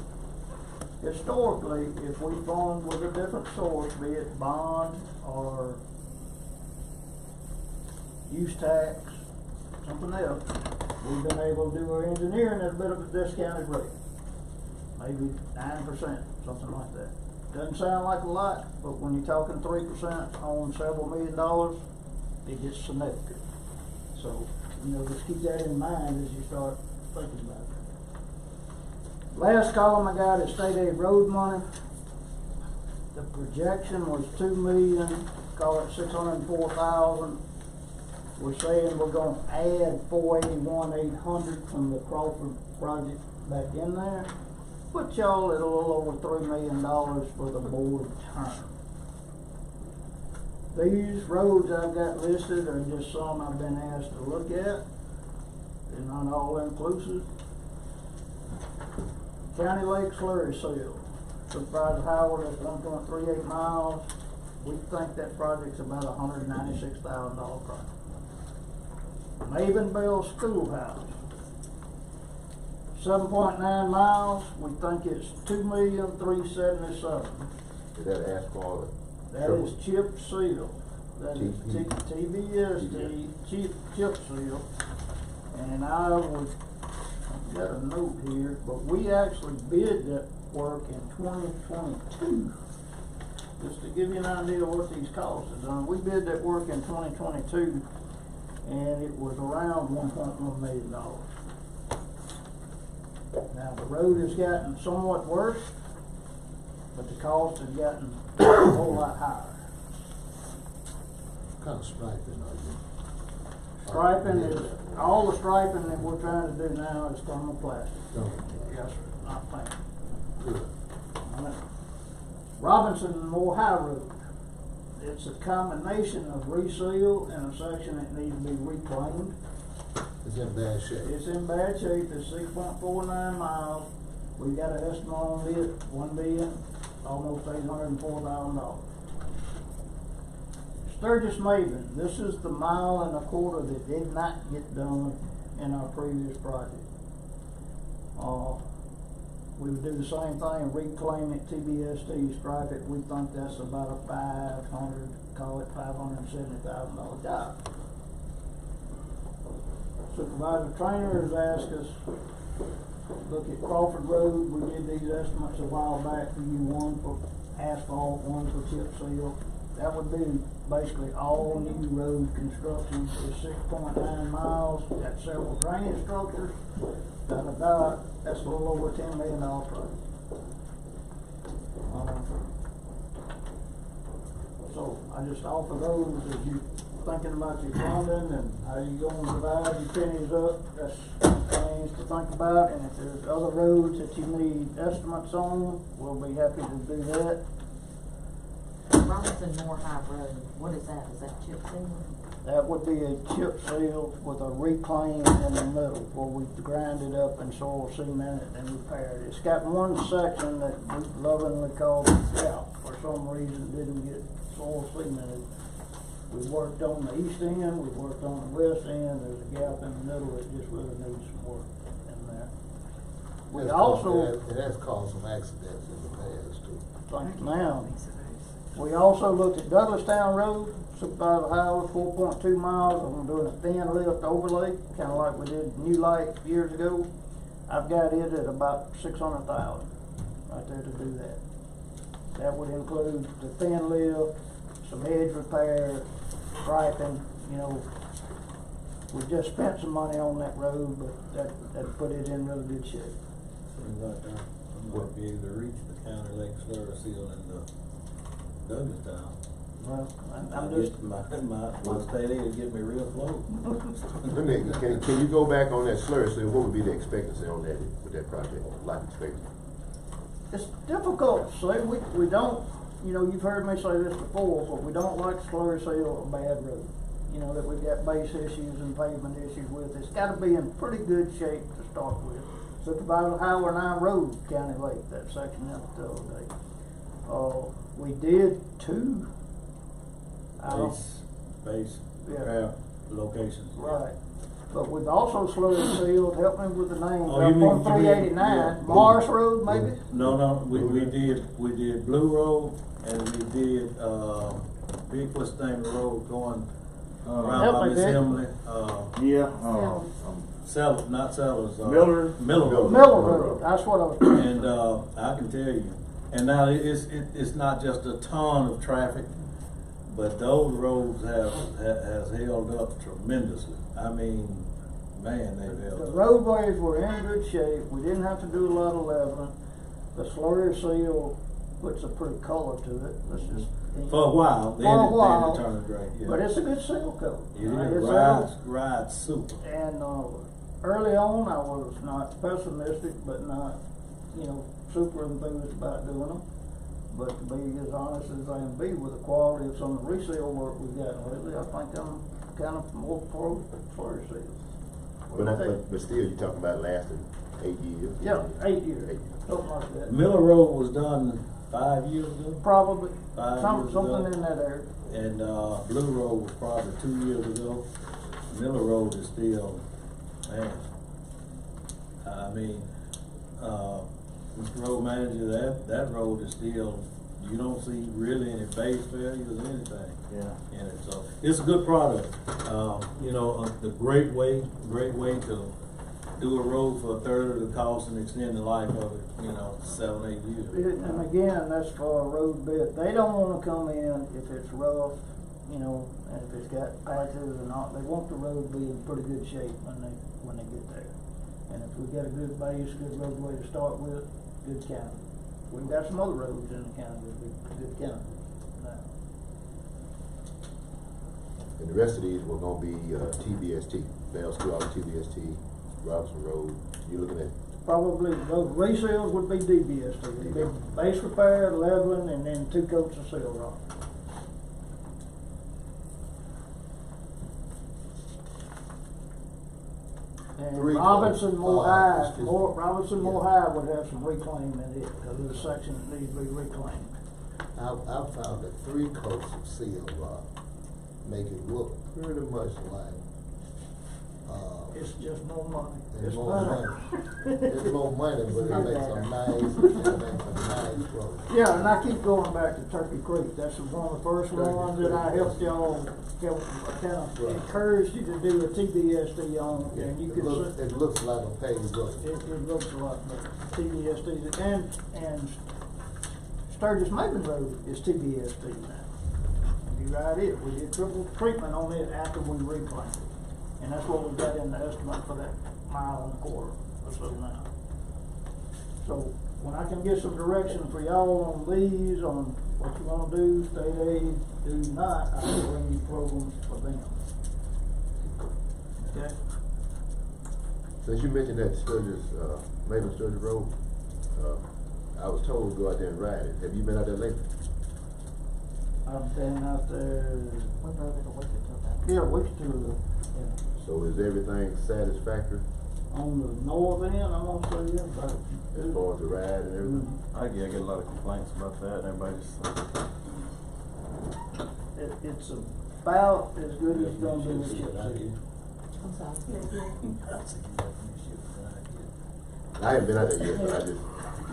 historically, if we fund with a different source, be it bond or use tax, something else, we've been able to do our engineering at a bit of a discounted rate. Maybe 9%, something like that. Doesn't sound like a lot, but when you're talking 3% on several $1 million, it gets significant. So, you know, just keep that in mind as you start thinking about it. Last column I got is state aid road money. the projection was 2,000,000, call it 604,000. We're saying we're gonna add 481,800 from the Crawford project back in there. Put y'all at a little over $3 million for the board term. These roads I've got listed are just some I've been asked to look at. They're not all inclusive. County Lake slurry seal. Supervisor Howard, that's 1.38 miles. We think that project's about $196,000 project. Mavenville Schoolhouse. 7.9 miles, we think it's $2,377,000. Is that asphalt? That is chip seal. That is TBSD, chip seal. And I was, I've got a note here, but we actually bid that work in 2022. Just to give you an idea of what these costs is on. We bid that work in 2022, and it was around $1.1 million. Now, the road has gotten somewhat worse, but the cost has gotten a whole lot higher. What kind of striping are you? Striping is, all the striping that we're trying to do now is thermoplastic. Yes, sir, not paint. Good. Robinson and Moore High Road. It's a combination of reseal and a section that needs to be reclaimed. It's in bad shape. It's in bad shape. It's 6.49 miles. We got an estimate on it, $1 million, almost $804,000. Sturgis Maven. This is the 1.25 miles that did not get done in our previous project. We would do the same thing, reclaim it, TBSD, stripe it. We think that's about a $570,000 job. Supervisor Trainer has asked us, look at Crawford Road. We did these estimates a while back for you, one for asphalt, one for chip seal. That would be basically all new road construction. It's 6.9 miles, got several drainage structures, that's a little over $10 million project. So I just offer those as you thinking about your funding and how you going to divide your pennies up. That's things to think about. And if there's other roads that you need estimates on, we'll be happy to do that. Robinson Moore High Road, what is that? Is that chip seal? That would be a chip seal with a reclaim in the middle where we grind it up and soil cement it and repair it. It's got one section that we lovingly call the gap. For some reason didn't get soil cemented. We worked on the east end, we worked on the west end. There's a gap in the middle that just really needs some work in there. We also it has caused some accidents in the past too. Now, we also looked at Douglastown Road. Supervisor Howard, 4.2 miles. I'm doing a thin lift overlay, kind of like we did New Light years ago. I've got it at about $600,000 right there to do that. That would include the thin lift, some edge repair, striping. You know, we just spent some money on that road, but that put it in really good shape. Right there. I'm gonna be able to reach the County Lake slurry seal in Douglastown. Well, I'm just my state aid get me real close. Can you go back on that slurry seal? What would be the expectancy on that with that project? Life expectancy? It's difficult to say. We don't, you know, you've heard me say this before, but we don't like slurry seal a bad road. You know, that we've got base issues and pavement issues with. It's got to be in pretty good shape to start with. Supervisor Howard and I rode County Lake, that section up the other day. We did two base locations. Right. But we've also slurry sealed, help me with the name, Oh, up you on mean 389, Morris Road maybe? No, we did Blue Road and we did what's the name of the road going around by Miss Emily? Not Sellers. Miller Road. That's what I was trying to And I can tell you, and now it's not just a ton of traffic, but those roads has held up tremendously. I mean, man, they've held The up. roadways were in good shape. We didn't have to do a lot of leveling. The slurry seal puts a pretty color to it, let's just. For a while, then For a while, it turns gray, yeah. but it's a good seal coat. It is, It's rides super. And, early on, I was not pessimistic, but not, super enthused about doing them. But to be as honest as I can be with the quality of some of the resale work we've gotten lately, I think I'm kind of more pro for seals. But still, you're talking about lasting 8 years? Yeah, 8 years, something like that. Miller Road was done 5 years ago? Probably, 5 years something ago. in that area. And, Blue Road was probably 2 years ago. Miller Road is still, man, I mean, Mr. Road Manager, that road is still, you don't see really any base failures or anything. Yeah. In it, so it's a good product. The great way to do a road for a third of the cost and extend the life of it, 7, 8 years. And again, that's for a road bed. They don't wanna come in if it's rough, and if it's got patches or not. They want the road to be in pretty good shape when they get there. And if we got a good base, good roadway to start with, good county. We've got some other roads in the county that be good county now. And the rest of these were gonna be, TBST, Bell School, TBST, Robinson Road, you're looking at? Probably, those resales would be DBST. It'd be base repair, leveling, and then 2 coats of seal rock. And Three Robinson coats. More High, It's just- Robinson More High would have some reclaim in it, because there's a section that needs to be reclaimed. I found that 3 coats of seal rock make it look pretty much like, It's just more money. it's more money. It's more money, but it makes a nice road. Yeah, and I keep going back to Turkey Creek. That's one of the first ones that I helped y'all, kind of encouraged you to do a TBSD on, and you It can looks, see. it looks like a paved road. It looks a lot better. TBSD, and Sturgis Macon Road is TBSD now. You right it. We did triple treatment on it after we reclaimed it. And that's what we got in the estimate for that 1.25 miles or so now. So when I can get some direction for y'all on these, on what you wanna do, state aid, do not, I will bring you programs for them. Okay? Since you mentioned that Sturgis, Macon Sturgis Road, I was told to go out there and ride it. Have you been out there lately? I've been out there, We drove it a week or two ago. yeah, a week or 2 ago. Yeah. So is everything satisfactory On the north end, I'm gonna say, yeah, about as far as the ride and everything? I get a lot of complaints about that, and everybody just, It's about as good as it's gonna be with Chip City. I'm sorry. I haven't been out there yet, but I just,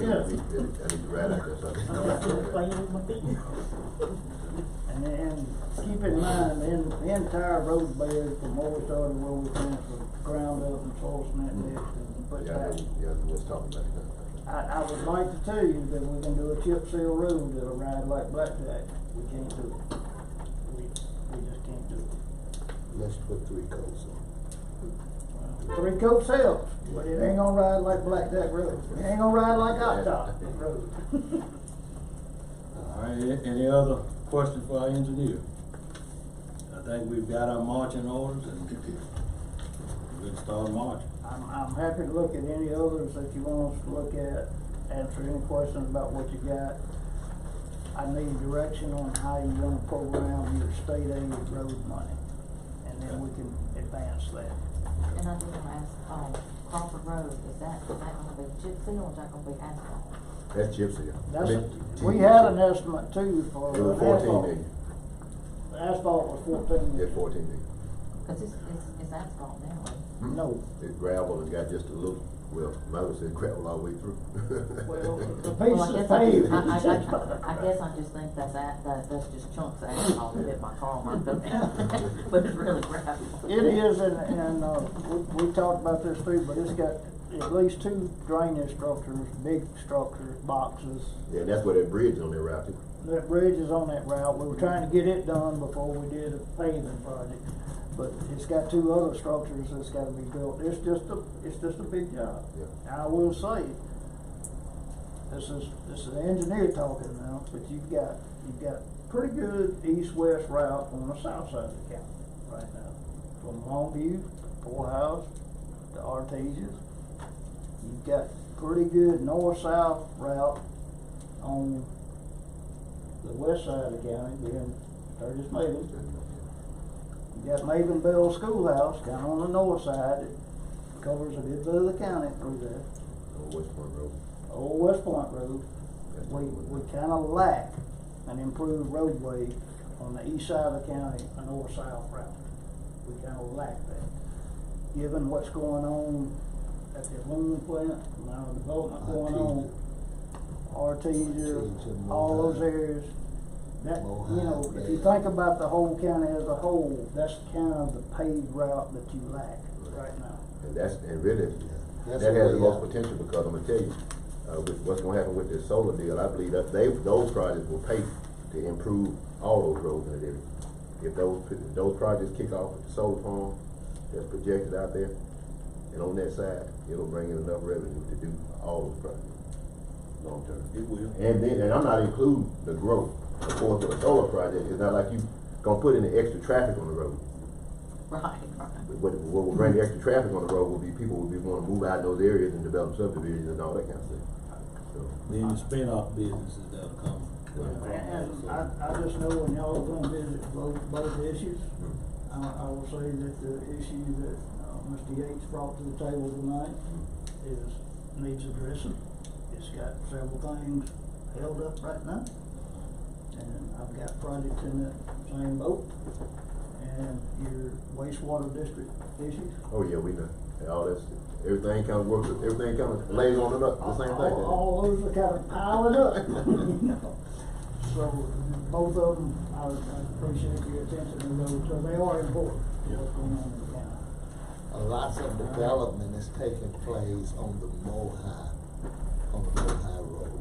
Yeah. I need to ride out there, so And then, keep in mind, the entire road bed from where we started, where we finished, was ground up and soil cement mixed and put yeah, I back. was talking about that. I would like to tell you that we can do a chip seal road that'll ride like blackjack. We can't do it. We just can't do it. Let's put 3 coats on. 3 coats helps, but it ain't gonna ride like blackjack road. It ain't gonna ride like hot top road. All right, any other questions for our engineer? I think we've got our marching orders and we can start marching. I'm happy to look at any others that you want us to look at, answer any questions about what you got. I need direction on how you wanna program your state aid road money, and then we can advance that. And I was gonna ask, Crawford Road, is that gonna be chip seal or is that gonna be asphalt? That's chip seal. We had an estimate too for It was 14 asphalt. million. The asphalt was 14 Yeah, million. 14 million. Cause it's asphalt now, right? No. It's gravel and got just a little, well, mine was gravel all the way through. Well, the Well, I piece guess of I paved. I guess I just think that's just chunks of asphalt that hit my car when I come in, but it's really gravel. It is, and we talked about this too, but it's got at least 2 drainage structures, big structures, boxes. Yeah, that's where that bridge is on that route too. That bridge is on that route. We were trying to get it done before we did a paving project. But it's got 2 other structures that's gotta be built. It's just a big job. Yeah. I will say, this is the engineer talking now, but you've got pretty good east-west route on the south side of the county right now. From Longview, Poorhouse, to Artesia's. You've got pretty good north-south route on the west side of the county, being Sturgis Maven. You got Maven Bell Schoolhouse down on the north side that covers a good bit of the county through there. Old West Point Road. Old West Point Road. We kind of lack an improved roadway on the east side of the county, a north-south route. We kind of lack that. Given what's going on at the aluminum plant, amount of development going on, Artesia, all those areas, that, you know, if you think about the whole county as a whole, that's kind of the paved route that you lack right now. And really, that has the most potential, because I'm gonna tell you, with what's gonna happen with this solar deal, I believe that those projects will pay to improve all those roads in the area. If those projects kick off with the solar farm that's projected out there, and on that side, it'll bring in enough revenue to do all those projects long term. It will. And I'm not including the growth. Of course, with a solar project, it's not like you gonna put any extra traffic on the road. Right. What will bring the extra traffic on the road will be people will be wanting to move out of those areas and develop subdivisions and all that kind of stuff. So, Then the spin-off businesses that'll come. And I just know when y'all are gonna visit both issues, I will say that the issue that Mr. Yates brought to the table tonight needs addressing. It's got several things held up right now, and I've got projects in that same boat. And your wastewater district issues. oh yeah, we know. All that's everything kind of works. Everything kind of lays on it up. The same thing. All those are kind of piling up. You know? So both of them, I appreciate your attention to those because they are important. What's going on in the county. Lots of development is taking place on the Mohai Road.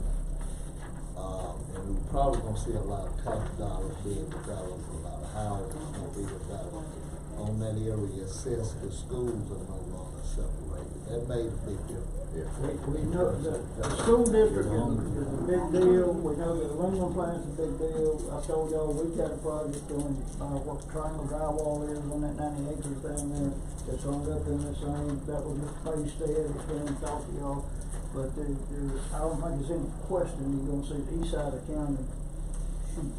And we're probably gonna see a lot of tax dollars being developed, a lot of housing gonna be developed on that area since the schools are no longer separated. That made a big difference. Yeah. We know the school district is a big deal. We know the aluminum plant's a big deal. I told y'all we've got a project on what Triangle Drywall is on that 90 acres down there. That's hung up in the same, that was Mr. Page said, it's been talked to y'all. But I don't think there's any question you're gonna see the east side of the county shoot.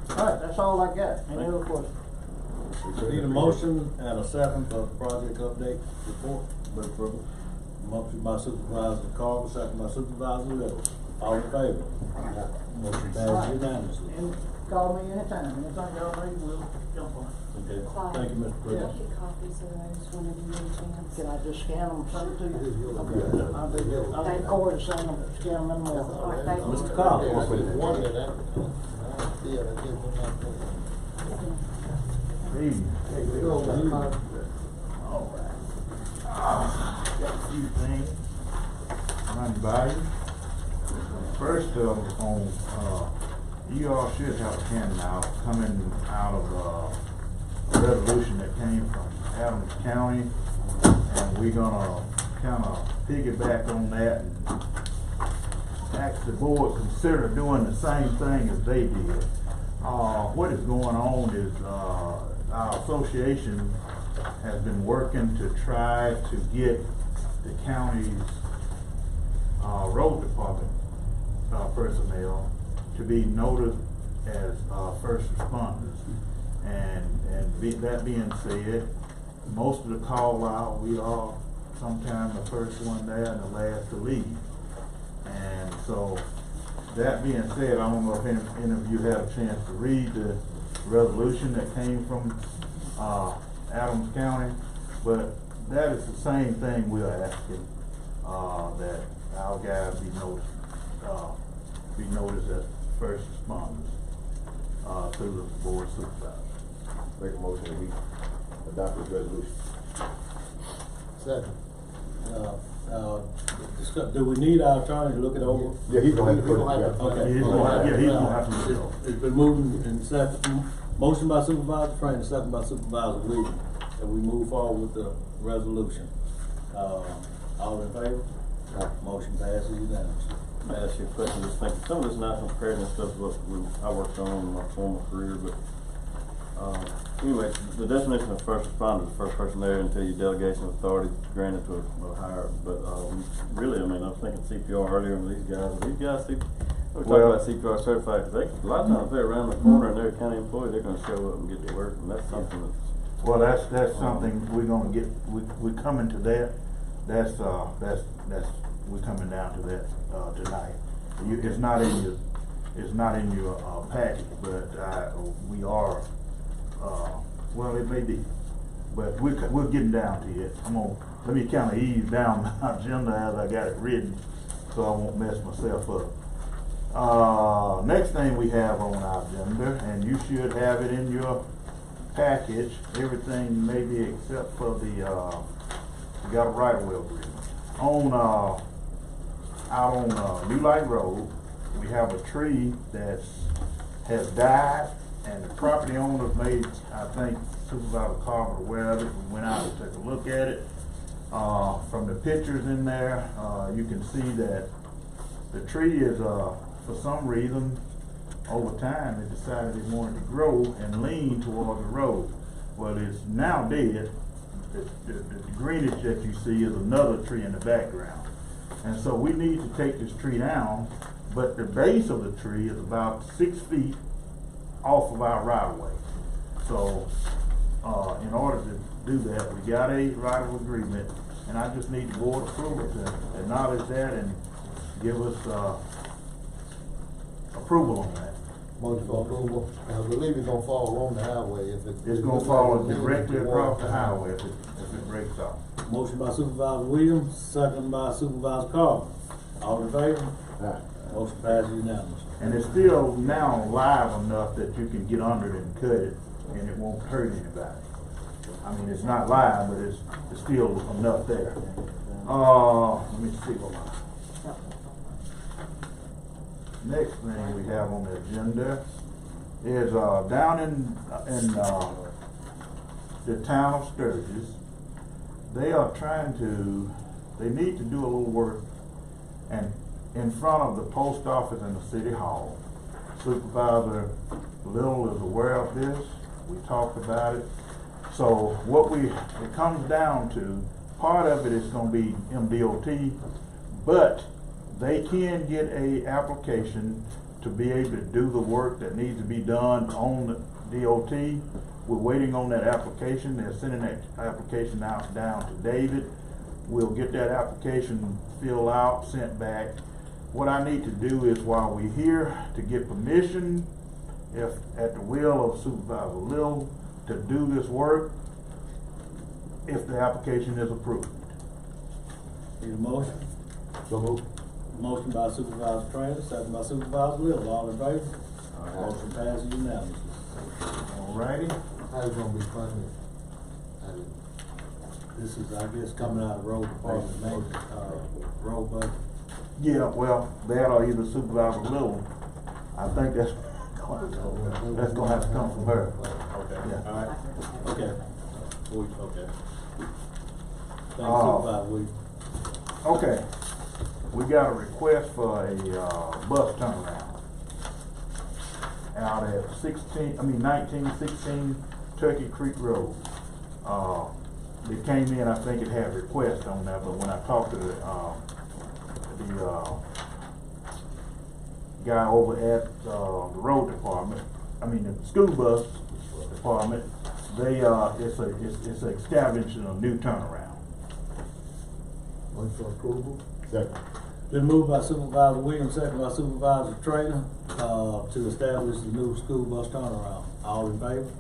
All right, that's all I got. Any other questions? Need a motion and a second for the project update report. Move approval. Motion by Supervisor Carver, second by Supervisor Little. All in favor? Motion passed unanimously. And call me anytime. Anything y'all need, we'll jump on it. Okay, thank you, Mr. President. I'll get copies of those whenever you get a chance. Can I just scan them and send it to you? Okay. I'll get Corey to send them, scan them in the mail. All right, thank you. Mr. Collins. Got a few things run by you. First on you all should have a handout coming out of a resolution that came from Adams County, and we're gonna kind of piggyback on that and ask the board consider doing the same thing as they did. What is going on is our association has been working to try to get the county's road department personnel to be noticed as first responders. That being said, most of the call out, we are sometimes the first one there and the last to leave. And so, that being said, I don't know if any of you had a chance to read the resolution that came from Adams County, but that is the same thing we're asking, that our guys be noticed as first responders through the board of supervisors. Make a motion that we adopt this resolution. Second. Do we need our attorney to look it over? Yeah, he's gonna have to put it together. Okay. He's gonna have to look it over. It's been moved and second, motion by Supervisor Frank, second by Supervisor Williams, and we move forward with the resolution. All in favor? Motion passes unanimously. I ask you a question, just thinking, some of this national preparedness stuff is what I worked on in my former career, but, anyway, the definition of first responder is the first person there until your delegation of authority granted to a higher, but, really, I mean, I was thinking CPR earlier, and these guys, we talk about CPR certified, cause a lot of times they're around the corner and they're a county employee, they're gonna show up and get to work, and that's something that's. Well, that's something we're gonna get, we're coming to that, that's, we're coming down to that, tonight. It's not in your packet, but, we are, well, it may be, but we're getting down to it. Let me kinda ease down my agenda as I got it written, so I won't mess myself up. Next thing we have on our agenda, and you should have it in your package, everything maybe except for the, we got a right-of-way agreement. Out on New Light Road, we have a tree that has died, and the property owners made, I think, Supervisor Carver aware of it. We went out and took a look at it. From the pictures in there, you can see that the tree is, for some reason, over time, it decided it wanted to grow and lean toward the road. Well, it's now dead. The greenish that you see is another tree in the background. And so we need to take this tree down, but the base of the tree is about 6 feet off of our right of way. So, in order to do that, we got a right of agreement, and I just need the board approval to acknowledge that and give us, approval on that. Motion for approval. I believe it's gonna fall on the highway if it. It's gonna fall directly across the highway if it breaks off. Motion by Supervisor Williams, second by Supervisor Carter. All in favor? Aye. Motion passes unanimously. And it's still now live enough that you can get under it and cut it, and it won't hurt anybody. I mean, it's not live, but it's still enough there. Let me see what next thing we have on the agenda is, down in the town of Sturgis, they need to do a little work and in front of the post office and the city hall. Supervisor Little is aware of this. We talked about it. So it comes down to, part of it is gonna be MDOT, but they can get a application to be able to do the work that needs to be done on the DOT. We're waiting on that application. They're sending that application out down to David. We'll get that application filled out, sent back. What I need to do is, while we're here, to get permission, if at the will of Supervisor Little, to do this work, if the application is approved. Need a motion? So moved. Motion by Supervisor Trainer, second by Supervisor Little. All in favor? Motion passes unanimously. Alrighty. How's it gonna be funded? This is, I guess, coming out of road department maintenance, road budget. Yeah, well, that or either Supervisor Little. I think that's gonna have to come from her. Okay, Yeah. all right, okay. Okay. Thank you, Uh, Supervisor Williams. Okay, we got a request for a, bus turnaround out at 1916 Turkey Creek Road. It came in, I think it had requests on that, but when I talked to the guy over at, the road department, the school bus department, it's establishing a new turnaround. Motion for approval. Second. Been moved by Supervisor Williams, second by Supervisor Trainer, to establish the new school bus turnaround. All in favor?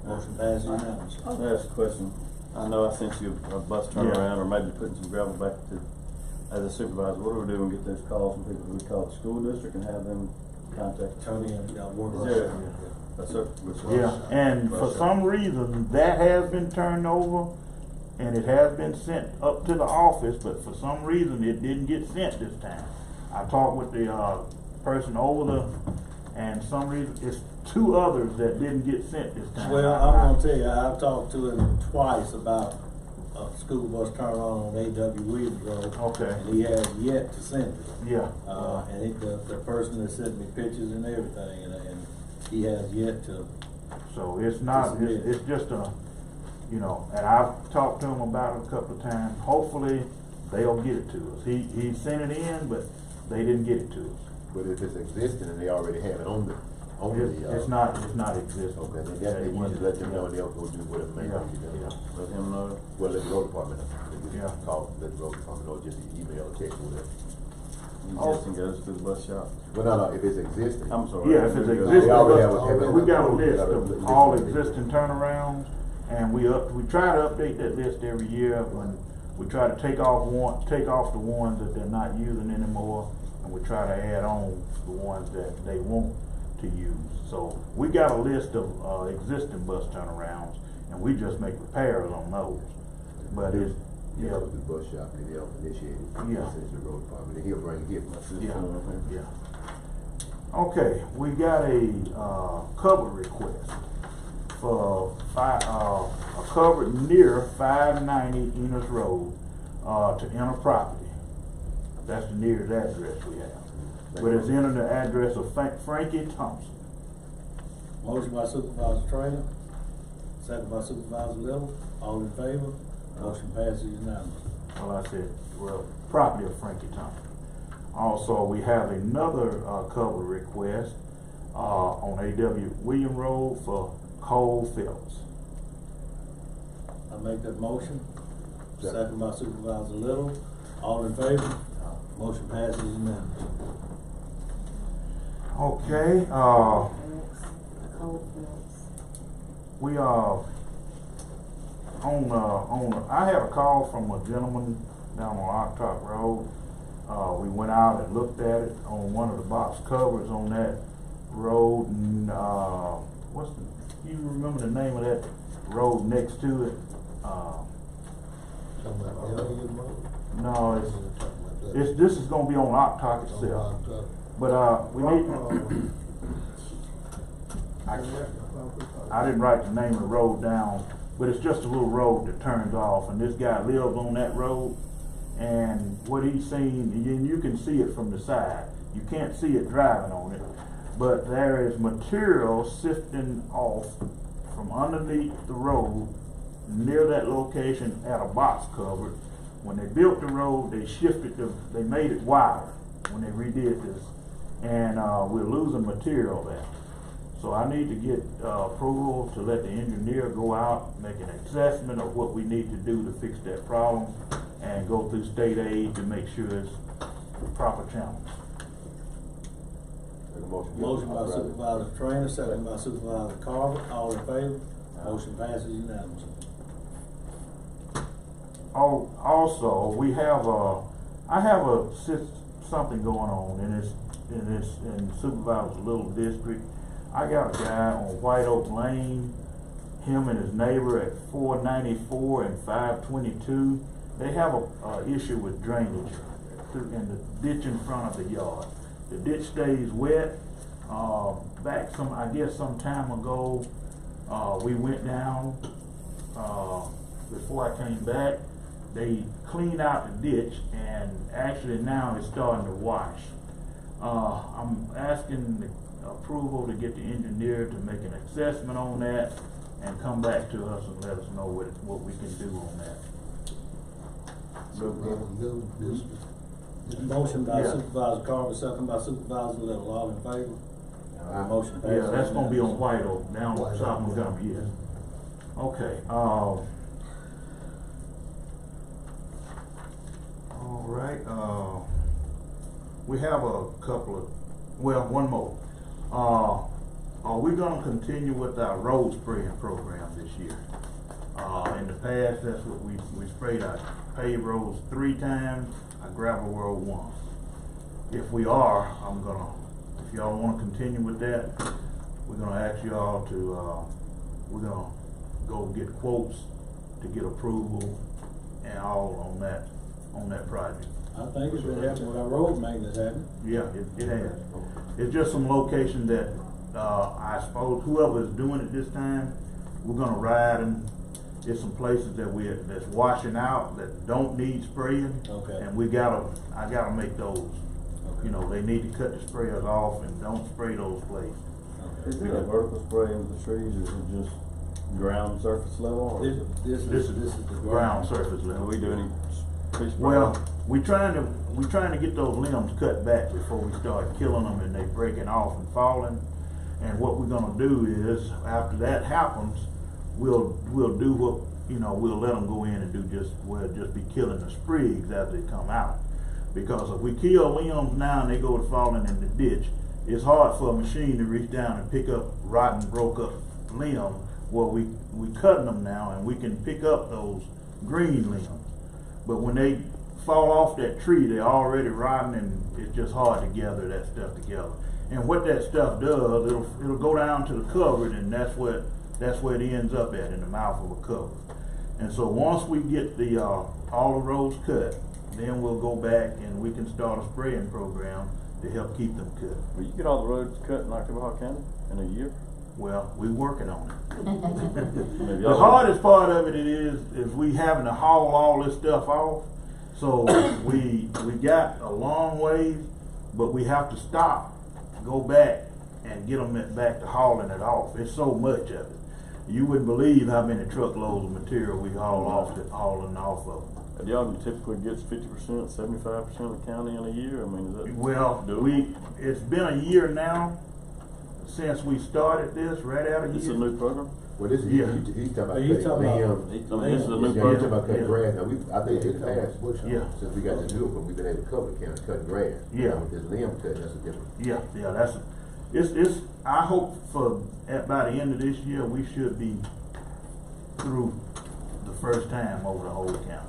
Motion passes unanimously. I'll ask a question. I know I sent you a bus turnaround, or maybe putting some gravel back to, as a supervisor, what do we do when we get those calls from people? Do we call the school district and have them contact? Turn in, work. Yeah, and for some reason, that has been turned over, and it has been sent up to the office, but for some reason, it didn't get sent this time. I talked with the, person over and some reason, it's 2 others that didn't get sent this time. Well, I'm gonna tell you, I've talked to him twice about a school bus turnaround on A.W. Williams Road. Okay. And he has yet to send it. Yeah. The person that sent me pictures and everything, and he has yet to. So it's not, it's just a, you know, and I've talked to him about it a couple of times. Hopefully, they'll get it to us. He sent it in, but they didn't get it to us. But if it's existing and they already have it on the, It's not existing. Okay, then that they want to let them know and they'll go do whatever may be done. Let him know. Well, let the road department know. Yeah. Call, let the road department know, just email or text or whatever. Existing goes to the bus shop. Well, no, if it's existing. I'm sorry. Yeah, if it's They existing, already have we got a list have of all existing turnarounds, and we try to update that list every year when we try to take off the ones that they're not using anymore, and we try to add on the ones that they want to use. So we got a list of existing bus turnarounds, and we just make repairs on those. But it's Yeah, with the bus shop, and they'll initiate it. Yeah. Send it to the road department, and he'll bring it. Yeah. Okay, we got a cover request for a cover near 590 Enos Road to enter property. That's the nearest address we have. But it's in the address of Frankie Thompson. Motion by Supervisor Trainer, second by Supervisor Little. All in favor? Motion passes unanimously. Property of Frankie Thompson. Also, we have another cover request on A.W. William Road for Cole Phelps. I make that motion. Second by Supervisor Little. All in favor? Motion passes unanimously. Okay, we I had a call from a gentleman down on Octok Road. We went out and looked at it on one of the box covers on that road, and you remember the name of that road next to it? No, this is gonna be on Octok itself. But we need. I didn't write the name of the road down, but it's just a little road that turns off, and this guy lives on that road, and what he's seen, and you can see it from the side. You can't see it driving on it, but there is material sifting off from underneath the road near that location at a box cover. When they built the road, they made it wider when they redid this, and we're losing material there. So I need to get approval to let the engineer go out, make an assessment of what we need to do to fix that problem, and go through state aid to make sure it's proper channels. Motion by Supervisor Trainer, second by Supervisor Carver. All in favor? Motion passes unanimously. Also, we have something going on in Supervisor Little District. I got a guy on White Oak Lane, him and his neighbor at 494 and 522. They have a issue with drainage in the ditch in front of the yard. The ditch stays wet. Some time ago, we went down, before I came back, they cleaned out the ditch, and actually now it's starting to wash. I'm asking the approval to get the engineer to make an assessment on that and come back to us and let us know what we can do on that. Motion by Supervisor Carver, second by Supervisor Little. All in favor? Motion passes. Yeah, that's gonna be on White Oak, down South Montgomery, yes. Okay, all right, we have a couple of, one more. Are we gonna continue with our road spraying program this year? In the past, that's what we sprayed our paved roads 3 times, our gravel road once. If we are, if y'all wanna continue with that, we're gonna ask y'all to, we're gonna go get quotes to get approval and all on that project. I think it's been happening with our road maintenance, hasn't it? Yeah, it has. It's just some location that, I suppose whoever is doing it this time, we're gonna ride and It's some places that's washing out that don't need spraying. Okay. And I gotta make those. You know, they need to cut the sprayers off and don't spray those places. Is it a vertical spray into the trees, or is it just ground surface level? Or This is the ground surface level. Do we do any tree spray? Well, we trying to get those limbs cut back before we start killing them and they breaking off and falling. And what we're gonna do is, after that happens, we'll do what, you know, we'll let them go in and do just be killing the sprigs as they come out. Because if we kill limbs now and they go falling in the ditch, it's hard for a machine to reach down and pick up rotten, broke up limbs. Well, we cutting them now and we can pick up those green limbs. But when they fall off that tree, they're already rotten and it's just hard to gather that stuff together. And what that stuff does, it'll go down to the cupboard, and that's where it ends up at, in the mouth of a cupboard. And so once we get the all the rows cut, then we'll go back and we can start a spraying program to help keep them cut. Will you get all the roads cut in Ocklawaha County in a year? Well, we're working on it. The hardest part of it is we having to haul all this stuff off. So we got a long ways, but we have to stop, go back, and get them back to hauling it off. It's so much of it. You wouldn't believe how many truckloads of material we hauling off of. And y'all typically gets 50%, 75% of the county in a year. I mean, is that? Well, it's been a year now since we started this. Right out of It's a new program. Well, this is, he's talking about He's talking about- this I mean, this is a new He's program. talking about cutting Yeah. grass. Now, I think it's passed. Yeah. Since we got the new one, we've been able to cover the county cutting grass. Yeah. Now, with this limb cut, that's a different. Yeah, it's I hope by the end of this year, we should be through the first time over the whole county.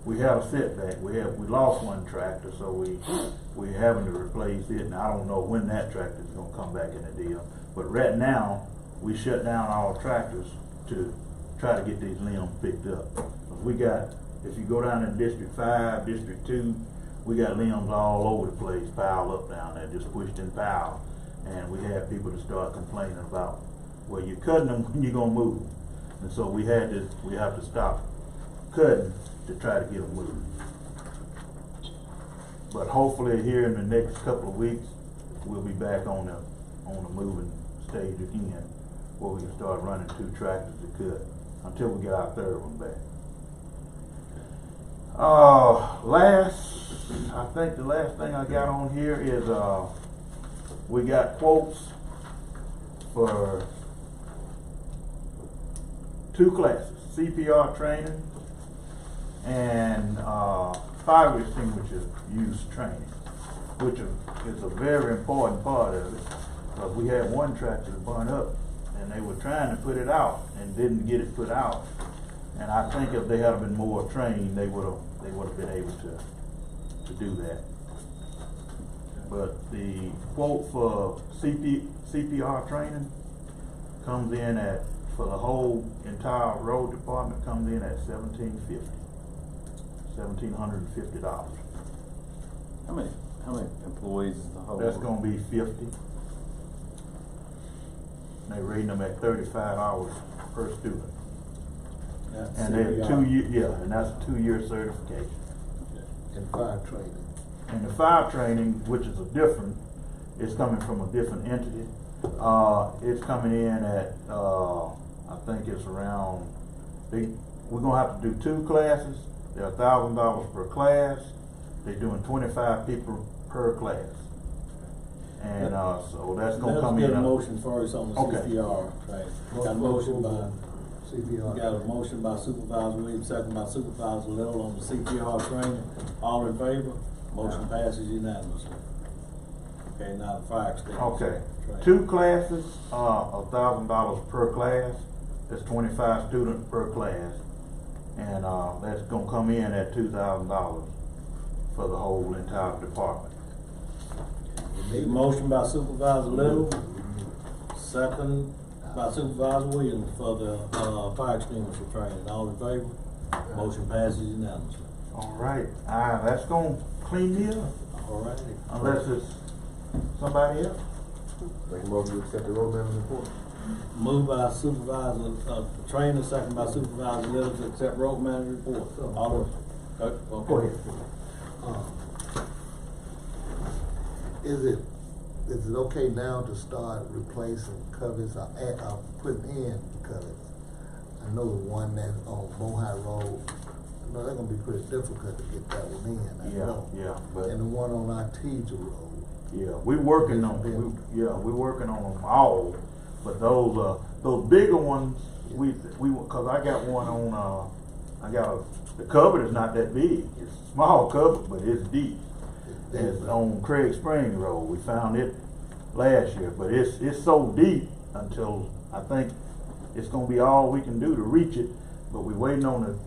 We had a setback. We lost one tractor, so we're having to replace it, and I don't know when that tractor is gonna come back in the deal. But right now, we shut down all tractors to try to get these limbs picked up. We got, if you go down in District 5, District 2, we got limbs all over the place, piled up down there, just pushed in piles. And we had people to start complaining about, well, you're cutting them when you're gonna move them. And so we have to stop cutting to try to get them moved. But hopefully here in the next couple of weeks, we'll be back on the moving stage again, where we can start running 2 tractors to cut until we get our 3rd one back. I think the last thing I got on here is we got quotes for 2 classes, CPR training and fire extinguisher use training, which is a very important part of it, because we had one tractor that burned up and they were trying to put it out and didn't get it put out. And I think if they had been more trained, they would have been able to do that. But the quote for CPR training comes in at, for the whole entire road department, comes in at $1,750. $1,750. How many employees is the whole? That's gonna be 50. They're rating them at 35 hours per student. That's And they're CPR. 2 year, and that's a 2-year certification. And fire training. And the fire training, which is it's coming from a different entity. It's coming in at, I think it's around, we're gonna have to do 2 classes. They're $1,000 per class. They're doing 25 people per class. And, so that's gonna come in. Let's get a motion first on the Okay. CPR training. Got a motion by CPR. Got a motion by Supervisor Williams, second by Supervisor Little on the CPR training. All in favor? Motion passes unanimously. Okay, now the fire extinguisher. Okay, training. 2 classes, $1,000 per class. That's 25 students per class. And, that's gonna come in at $2,000 for the whole entire department. Need a motion by Supervisor Little, second by Supervisor Williams for the, fire extinguisher training. All in favor? Motion passes unanimously. All right, that's gonna clean me up, All righty. unless it's somebody else. Make a motion to accept the road manager's report. Moved by Supervisor, Trainer, second by Supervisor Little to accept road manager report. All of, okay. Go ahead. Is it okay now to start replacing covers or putting in covers? I know the one that's on Mohai Road, I know they're gonna be pretty difficult to get that one in, I know. Yeah, but. And the one on Artesia Road. Yeah, we're working on them all, but those bigger ones, cause I got one on, the cover is not that big, it's a small cover, but it's deep. It's on Craig Spring Road, we found it last year, but it's so deep until I think it's gonna be all we can do to reach it, but we're waiting on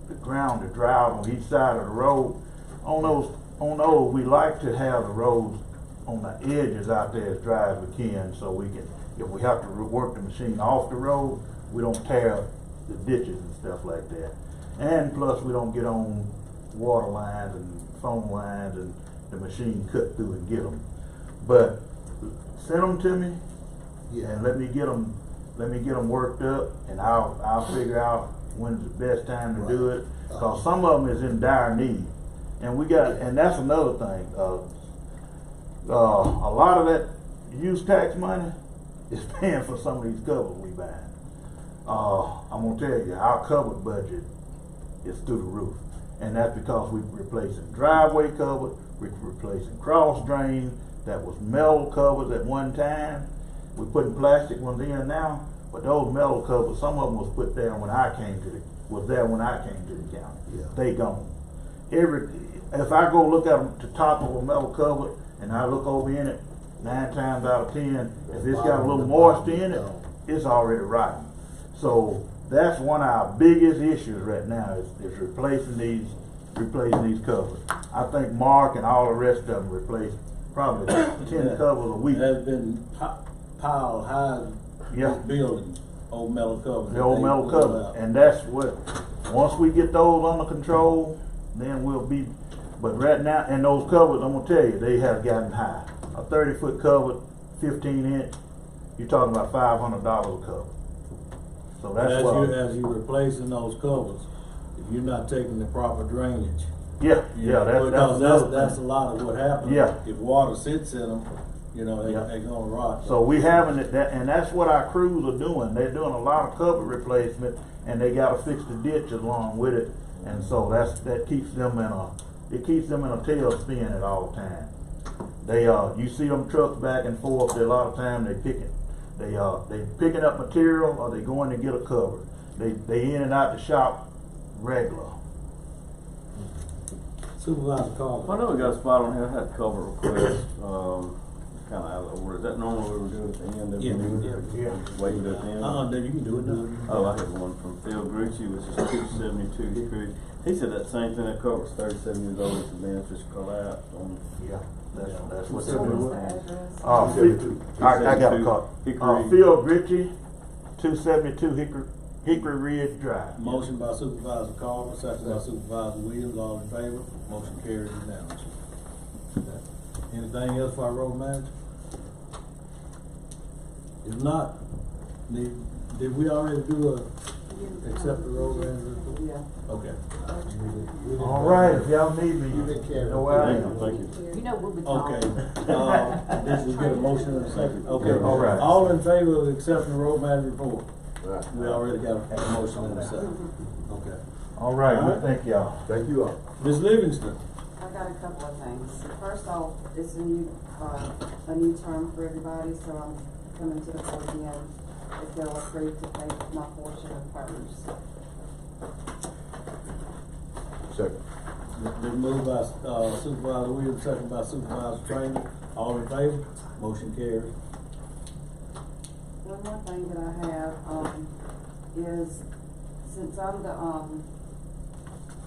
the ground to dry out on each side of the road. On those, we like to have the roads on the edges out there as dry as we can, so we can, if we have to work the machine off the road, we don't tear up the ditches and stuff like that. And plus, we don't get on water lines and phone lines and the machine cut through and get them. But send them to me, and let me get them worked up, and I'll figure out when's the best time to do it. Cause some of them is in dire need, and that's another thing. A lot of that use tax money is paying for some of these covers we buy. I'm gonna tell you, our cover budget is through the roof, and that's because we're replacing driveway covers, we're replacing cross drains that was metal covers at one time. We're putting plastic ones in now, but those metal covers, some of them was put there when I came to the county. Yeah. They gone. If I go look at the top of a metal cover and I look over in it, 9 times out of 10, if it's got a little moisture in it, it's already rotten. So that's one of our biggest issues right now is replacing these covers. I think Mark and all the rest of them replace probably 10 covers a week. There's been piled high buildings, old metal covers. The old metal covers, and that's what, once we get those under control, then we'll be, but right now, and those covers, I'm gonna tell you, they have gotten high. A 30-foot cover, 15-inch, you're talking about $500 a cover. So that's what. As you're replacing those covers, if you're not taking the proper drainage. That's a lot of what happens. Yeah. If water sits in them, they're gonna rot. So we having it, and that's what our crews are doing. They're doing a lot of cover replacement, and they gotta fix the ditch along with it. And so that keeps them in a tailspin at all times. You see them trucks back and forth. A lot of times they picking up material, or they going to get a cover. They in and out the shop regular. Supervisor Carter. I know we got a spot on here, I had a cover request, kind of out of order. Is that normally we would do at the end of the meeting? Yeah. Waiting at the end? Then you can do it now. Oh, I had one from Phil Grucci, which is 272 Hickory. He said that same thing, that cover's 37 years old, it's been just collapsed on. Yeah, that's what's What in was it. the address? I got a call. Hickory. Phil Grucci, 272 Hickory Ridge Drive. Motion by Supervisor Carter, second by Supervisor Williams, all in favor. Motion carries unanimously. Anything else for our road manager? If not, did we already accept the road manager report? Yeah. Okay. All right, if y'all need me, you know where I am. Thank you. You know we'll be Okay. talking. This is get a motion in a second. Okay. All right. All in favor of accepting the road manager report? We already got a motion in a second. Okay. All right, well, thank y'all. Thank you all. Ms. Livingston. I've got a couple of things. First off, it's a new term for everybody, so I'm coming to the board again if they'll approve to pay my portion of PERS. Second. Been moved by Supervisor Williams, second by Supervisor Trainer. All in favor? Motion carries. One more thing that I have, is since I'm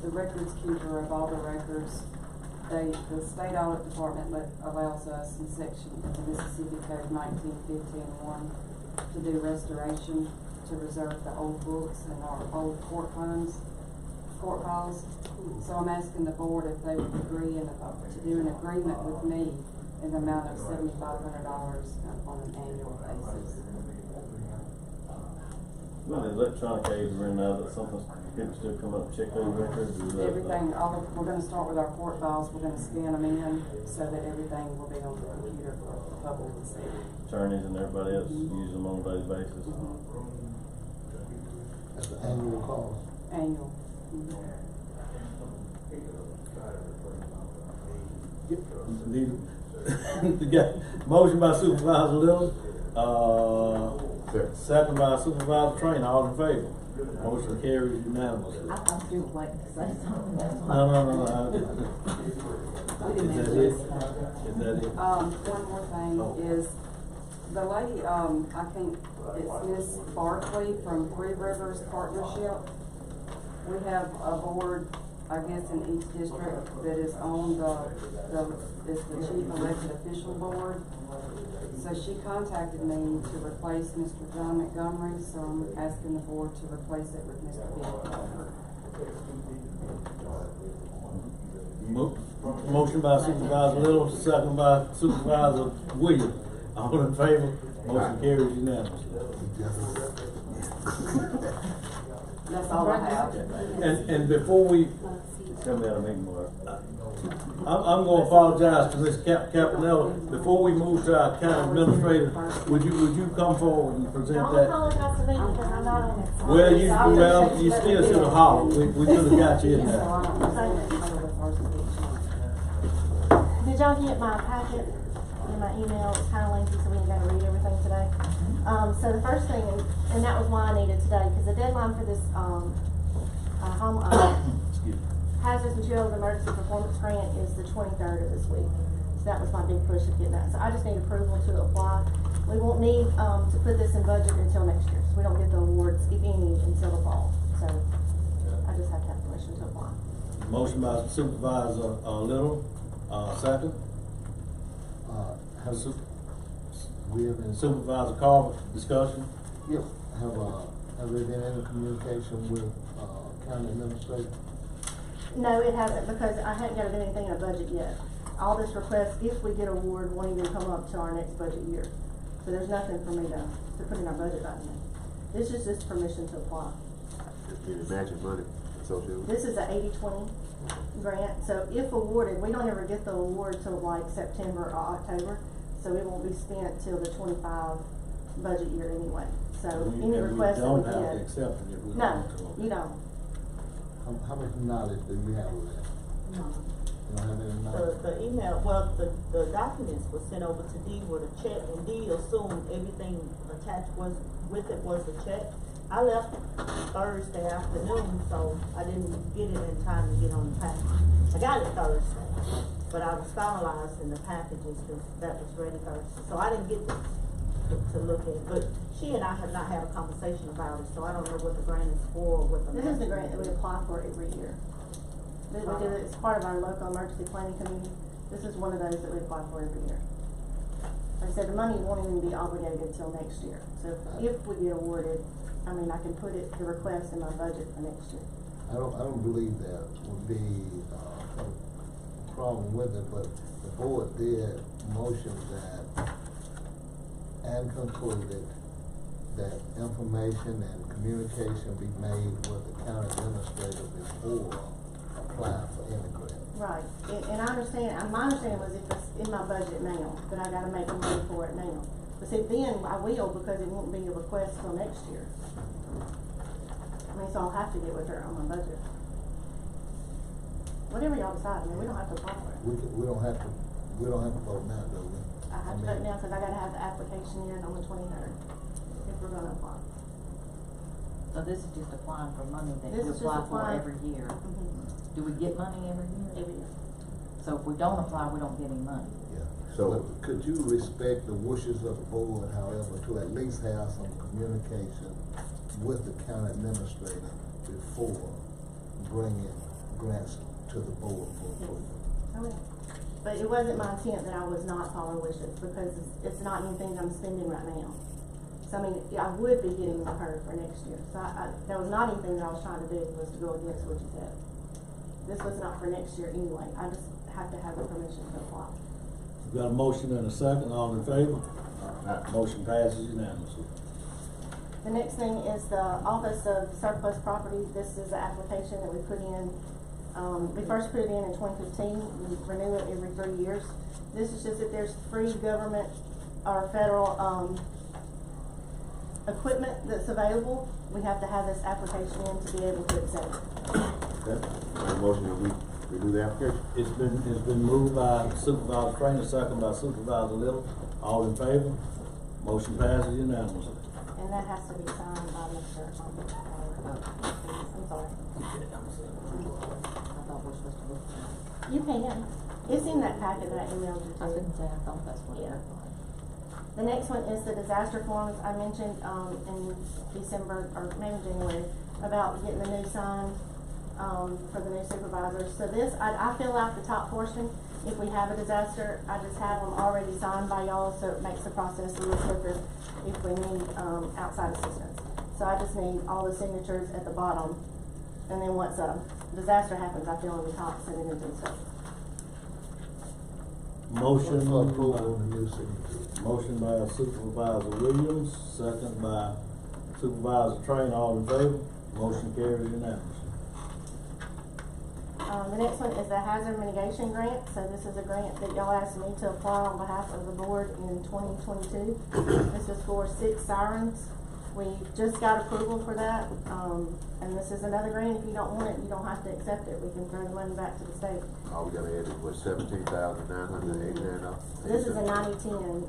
the records keeper of all the records, the state audit department allows us in section of the Mississippi Code 1915-1 to do restoration, to reserve the old books and our old court files. So I'm asking the board if they would agree to do an agreement with me in the amount of $7,500 on an annual basis. Well, the electronic age we're in now, that something, people still come up and check those records. Is that- Everything, we're gonna start with our court files, we're gonna scan them in so that everything will be on the computer for the public to see. Attorneys and everybody else use them on a daily basis. That's an annual cost. Annual. The guy, motion by Supervisor Little, second by Supervisor Train, all in favor. Motion carries unanimously. I'm still waiting to say something. No. Is that it? Is that it? One more thing is, the lady, I think it's Miss Barkley from Three Rivers Partnership. We have a board, I guess, in each district that is on is the chief elected official board. So she contacted me to replace Mr. John Montgomery, so I'm asking the board to replace it with Mr. Bill. Motion by Supervisor Little, second by Supervisor Williams. All in favor? Motion carries unanimously. That's all I have. And before we, Tell me how to make more. I'm gonna apologize to Ms. Campanella. Before we move to our county administrator, would you come forward and present Don't that? apologize to me because I'm not on it. Well, you still should have hollered. We could have got you in there. Did y'all get my packet in my email? It's kind of lengthy, so we ain't got to read everything today. So the first thing, and that was why I needed today, because the deadline for this hazardous materials emergency performance grant is the 23rd of this week. So that was my big push of getting that. So I just need approval to apply. We won't need to put this in budget until next year. So we don't get the awards, if any, until the fall. So I just have to have permission to apply. Motion by Supervisor Little, second. Supervisor Carver, discussion? Yep. Have there been any communication with county administrator? No, it hasn't, because I haven't got to do anything in a budget yet. All this request, if we get award, won't even come up till our next budget year. So there's nothing for me to put in our budget right now. This is just permission to apply. Any matching money associated with it? This is a 80-20 grant, so if awarded, we don't ever get the award till like September or October, so it won't be spent till the 25 budget year anyway. So any request that we don't have to get. accept it if we No, don't. you don't. How much knowledge do you have of that? You don't have any knowledge? The email, well, the documents were sent over to Dee with a check, and Dee assumed everything attached with it was the check. I left Thursday afternoon, so I didn't get it in time to get on the package. I got it Thursday, but I was finalizing the packages because that was ready Thursday. So I didn't get to look at it, but she and I have not had a conversation about it, so I don't know what the grant is for or what the. This is the grant that we apply for every year. We do it, it's part of our local emergency planning committee. This is one of those that we apply for every year. Like I said, the money won't even be obligated until next year. So if we get awarded, I mean, I can put the request in my budget for next year. I don't believe that would be a problem with it, but the board did motion that and concluded that information and communication be made with the county administrator before applying for any grant. Right, and I understand, my understanding was if it's in my budget now, then I gotta make the money for it now. But see, then I will, because it won't be a request till next year. I mean, so I'll have to get with her on my budget. Whatever y'all decide, I mean, we don't have to apply for it. We don't have to vote now, do we? I have to vote now, cause I gotta have the application in on the 23rd, if we're gonna apply. So this is just applying for money that This we is just apply for applying. every year. Mm-hmm. Do we get money every year? Every year. So if we don't apply, we don't get any money. Yeah. So could you respect the wishes of the board, however, to at least have some communication with the county administrator before bringing grants to the board for approval? Okay. But it wasn't my intent that I was not following wishes, because it's not anything I'm spending right now. So I mean, I would be getting with her for next year. So that was not anything that I was trying to do, was to go against what you said. This was not for next year anyway. I just have to have the permission to apply. We've got a motion and a second, all in favor? Motion passes unanimously. The next thing is the Office of Surplus Property. This is an application that we put in. We first put it in 2015. We renew it every 3 years. This is just that there's free government or federal equipment that's available. We have to have this application in to be able to accept it. Okay, make a motion that we renew the application. It's been moved by Supervisor Trainer, second by Supervisor Little. All in favor? Motion passes unanimously. And that has to be signed by Mr. I'm sorry. You can. It's in that packet that I emailed you to. I was gonna say, I thought that's what it Yeah. was. The next one is the disaster forms I mentioned, in December, or maybe January, about getting the new sign, for the new supervisors. So this, I fill out the top portion. If we have a disaster, I just have them already signed by y'all, so it makes the process a little quicker if we need, outside assistance. So I just need all the signatures at the bottom, and then once a disaster happens, I fill in the top, send it into the state. Motion For approval on the new signature. Motion by Supervisor Williams, second by Supervisor Train. All in favor? Motion carries unanimously. The next one is the hazard mitigation grant. So this is a grant that y'all asked me to apply on behalf of the board in 2022. This is for 6 sirens. We just got approval for that, and this is another grant. If you don't want it, you don't have to accept it. We can throw the money back to the state. All we gotta add is what, $17,989? This is a 90-10.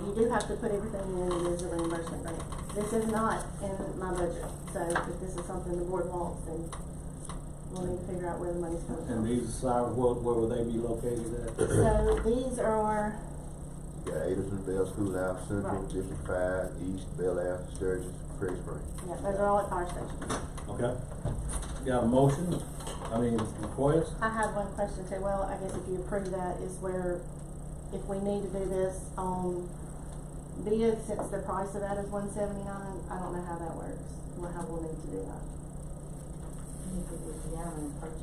You do have to put everything in. It is a reimbursement grant. This is not in my budget. So if this is something the board wants, then we'll need to figure out where the money's coming from. And these sirens, where will they be located at? So these are, You got Adelson, Bell Schoolhouse, Central, Right. District 5, East, Bel Air, Sturgis, Prairie Springs. yeah, those are all at fire stations. Okay. Got a motion? Request? I have one question too. Well, I guess if you approve that is where, if we need to do this on bid, since the price of that is $179, I don't know how that works, or how we'll need to do that. You could do it down and purchase it.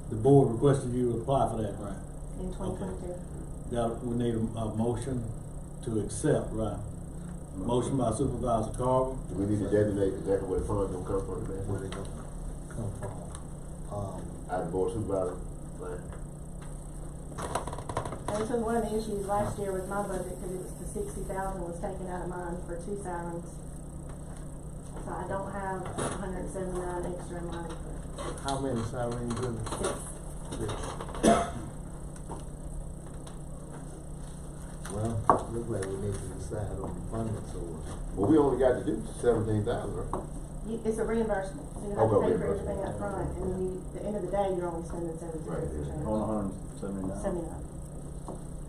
The board requested you to apply for that grant. In 2022. We need a motion to accept, right? Motion by Supervisor Carver. Do we need to designate exactly where the funds gonna come from, man? Where they come Come from, out of the board supervisor line? And this was one of the issues last year with my budget, because it was the $60,000 was taken out of mine for 2 sirens. So I don't have $179 extra in mine for how many sirens in it? 6. Well, looks like we need to decide on the funding source. Well, we only got to do 17,000, right? It's a reimbursement, so you have to pay for everything up front, and then at the end of the day, you're only spending 17. On 179. 79.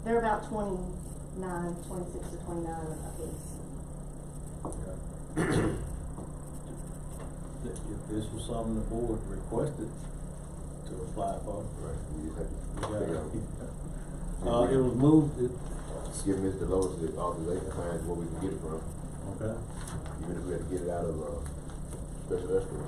They're about 26 to 29 a piece. If this was something the board requested to apply for. Right, we just have to figure out. It was moved, Give Mr. Lois the authorization to find where we can get it from, okay. even if we have to get it out of, special escrow.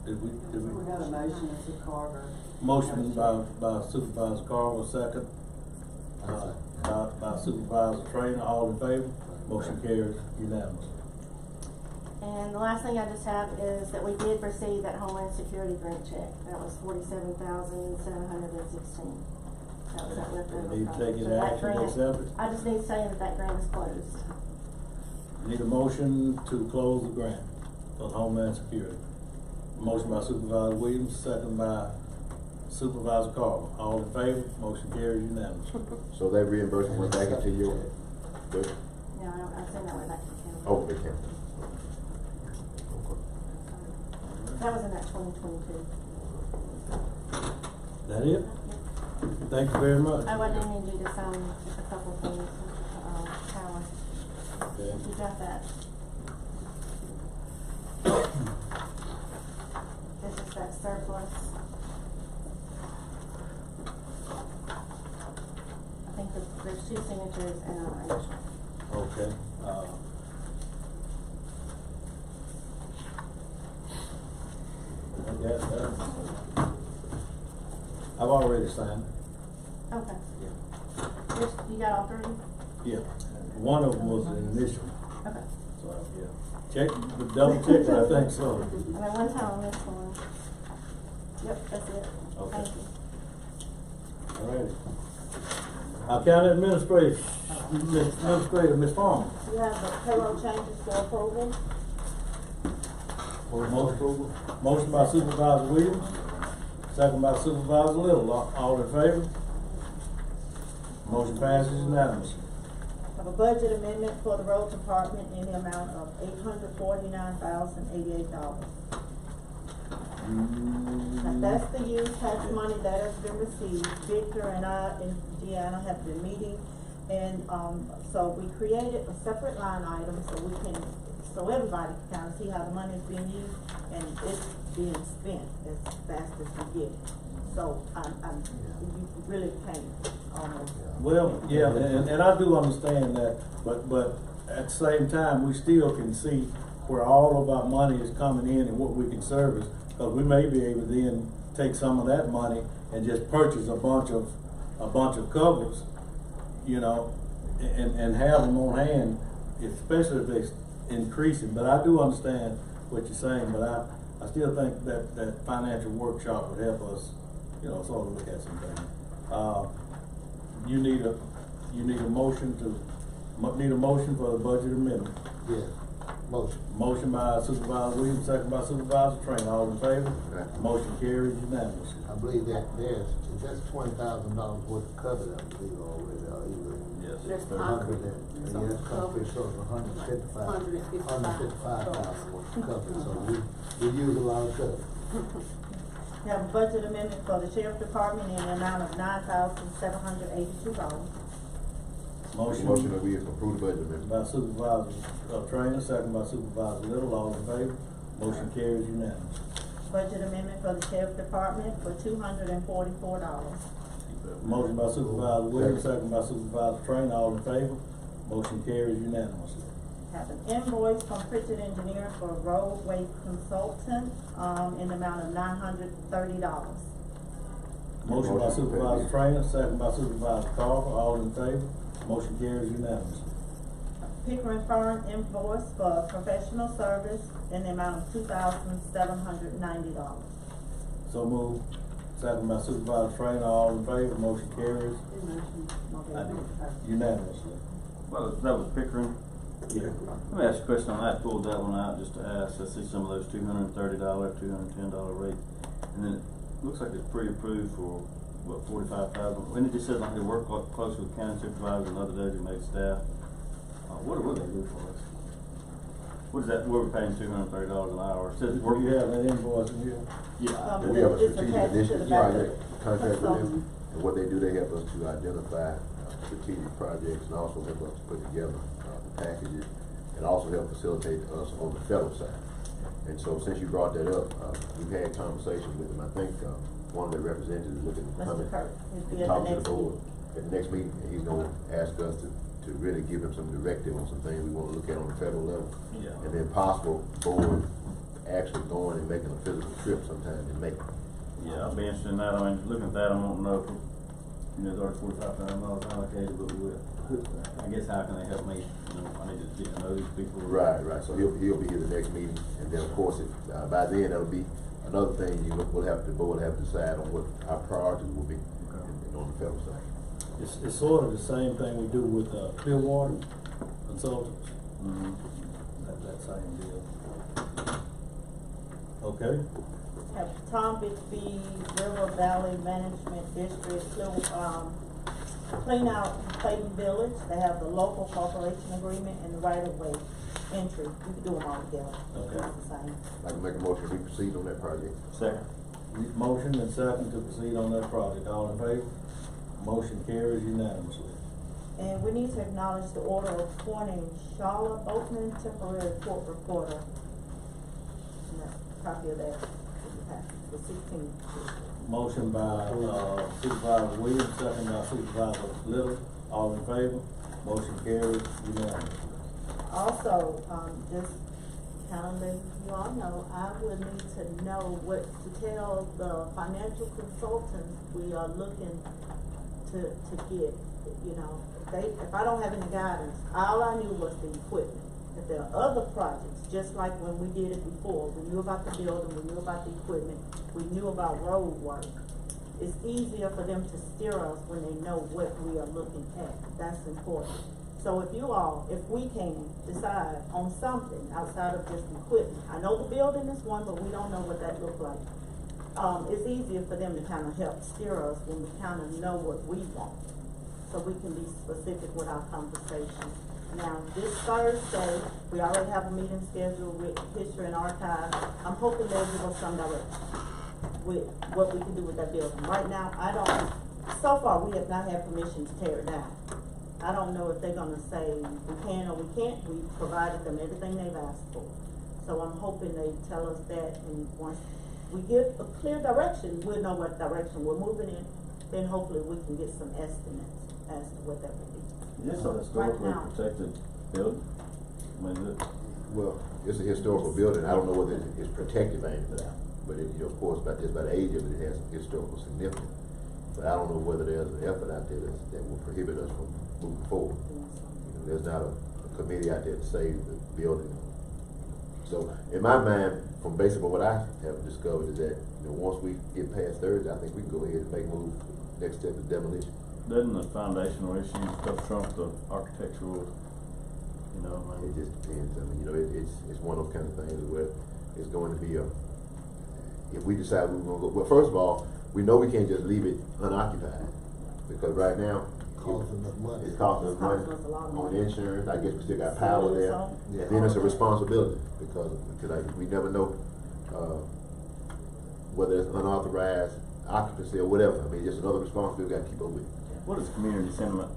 Did we? We got a motion, Mr. Carter. Motion by Supervisor Carver, second. By Supervisor Trainer. All in favor? Motion carries unanimously. And the last thing I just have is that we did receive that Homeland Security grant check. That was $47,716. That was that leftover. We need to take So it that action, grant- accept it. I just need to say that grant is closed. Need a motion to close the grant for Homeland Security. Motion by Supervisor Williams, second by Supervisor Carver. All in favor? Motion carries unanimously. So that reimbursement went back into your, budget? No, I sent that way back to the county. Oh, the county. That was in that 2022. That it? Thank you very much. Oh, I do need you to sign a couple things, Howard. Okay. You got that? This is that surplus. I think there's 2 signatures and an initial. Okay. I got that. I I've already signed it. Okay. Yeah. You got all three? Yeah. One of them was the initial. Okay. So, yeah. Check, double check, but I think so. And then one time on this one. Yep, that's it. Okay. Thank you. All righty. Our county administrator, Ms. Farmer. You have the payroll changes for approval. Motion by Supervisor Williams, second by Supervisor Little. All in favor? Motion passes unanimously. Have a budget amendment for the road department in the amount of $849,088. Now, that's the use tax money that has been received. Victor and I and Deanna have been meeting, and, so we created a separate line item so we can, so everybody can kind of see how the money is being used, and it's being spent as fast as we get it. So, you really can't, Well, yeah, and I do understand that, but at the same time, we still can see where all of our money is coming in and what we can service, because we may be able to then take some of that money and just purchase a bunch of covers, you know, and have them on hand, especially if they increase it. But I do understand what you're saying, but I still think that financial workshop would help us, you know, sort of look at some things. You need a motion for the budget amendment. Yes, motion. Motion by Supervisor Williams, second by Supervisor Train. All in favor? Motion carries unanimously. I believe that that's $20,000 worth of cover that I believe already, Yes. There's yes, concrete, so it's $155,000 worth of cover, so we use a lot of cover. We have a budget amendment for the sheriff department in the amount of $9,782. Motion that we approve the budget amendment. by Supervisor Trainer, second by Supervisor Little. All in favor? Motion carries unanimously. Budget amendment for the sheriff department for $244. Motion by Supervisor Williams, second by Supervisor Trainer. All in favor? Motion carries unanimously. Have an invoice from Pritchard Engineering for roadway consultant, in the amount of $930. Motion by Supervisor Trainer, second by Supervisor Carver. All in favor? Motion carries unanimously. Pickering Firm invoice for professional service in the amount of $2,790. So moved. Second by Supervisor Trainer. All in favor? Motion carries unanimously. Well, that was Pickering. Yeah. Let me ask you a question on that, pulled that one out just to ask. I see some of those $230, $210 rate. And then it looks like it's pre-approved for, what, $45,000? When it just says like they work close with county supervisors and other designated staff. What do they do for us? What is that, we're paying $230 an hour? It says Do you have that invoice in here? Yeah. We have a It's strategic attached to the initiative back of project it. contract with them, and what they do, they help us to identify strategic projects and also help us to put together the packages, and also help facilitate us on the federal side. And so since you brought that up, we've had conversations with them. I think one of the representatives is looking to come Mr. Kirk, he'll be and at talk the to the next board at the next meeting, and he's gonna ask us to really give him some directive on some things we wanna look at on the federal level. Yeah. And then possible board actually going and making a physical trip sometime in May. Yeah, I'll be interested in that. I mean, looking at that, I want to know if, you know, there's already $45,000 allocated, but I guess how can they help me? You know, I need to get to know these people. Right. So he'll be here the next meeting, and then of course, by then, that'll be another thing the board will have to decide on what our priorities will be on the federal side. It's sort of the same thing we do with Clearwater Consultants. Mm-hmm. That same deal. Okay. Have Tom Bixby River Valley Management District, clean out Clayton Village. They have the local corporation agreement and the right of way entry. You can do them all together. Okay. It's the same. I can make a motion to proceed on that project. Second. Motion and second to proceed on that project. All in favor? Motion carries unanimously. And we need to acknowledge the order appointing Sharla Boatman temporary court reporter. And that's a copy of that, the 16th. Motion by Supervisor Williams, second by Supervisor Little. All in favor? Motion carries unanimously. Also, just kind of let you all know, I would need to know what to tell the financial consultants we are looking to get, you know. If I don't have any guidance, all I knew was the equipment. If there are other projects, just like when we did it before, we knew about the building, we knew about the equipment, we knew about road work. It's easier for them to steer us when they know what we are looking at. That's important. So if we can decide on something outside of just equipment, I know the building is one, but we don't know what that looks like. It's easier for them to kind of help steer us when we kind of know what we want, so we can be specific with our conversation. Now, this Thursday, we already have a meeting scheduled with History and Archives. I'm hoping they'll give us some direction with what we can do with that building. Right now, so far, we have not had permission to tear it down. I don't know if they're gonna say we can or we can't. We provided them everything they've asked for. So I'm hoping they tell us that, and once we get a clear direction, we'll know what direction we're moving in. Then hopefully we can get some estimates as to what that would be. Is this a historically protected building? I mean, Well, it's a historical building. I don't know whether it's protected by anything, but it, you know, of course, by the age of it, it has historical significance. But I don't know whether there's an effort out there that will prohibit us from moving forward. You know, there's not a committee out there to save the building. So, in my mind, from basically what I have discovered is that, you know, once we get past Thursday, I think we can go ahead and make a move. Next step is demolition. doesn't the foundational issues stuff trump the architectural, you know, I mean? It just depends. I mean, you know, it's one of those kind of things where it's going to be if we decide we're going to go, well, first of all, we know we can't just leave it unoccupied, because right now, Costing us money. It's costing us money on insurance. I guess we still got power there. And then it's a responsibility, because we never know whether it's unauthorized occupancy or whatever. I mean, just another responsibility we got to keep up with. What is community sentiment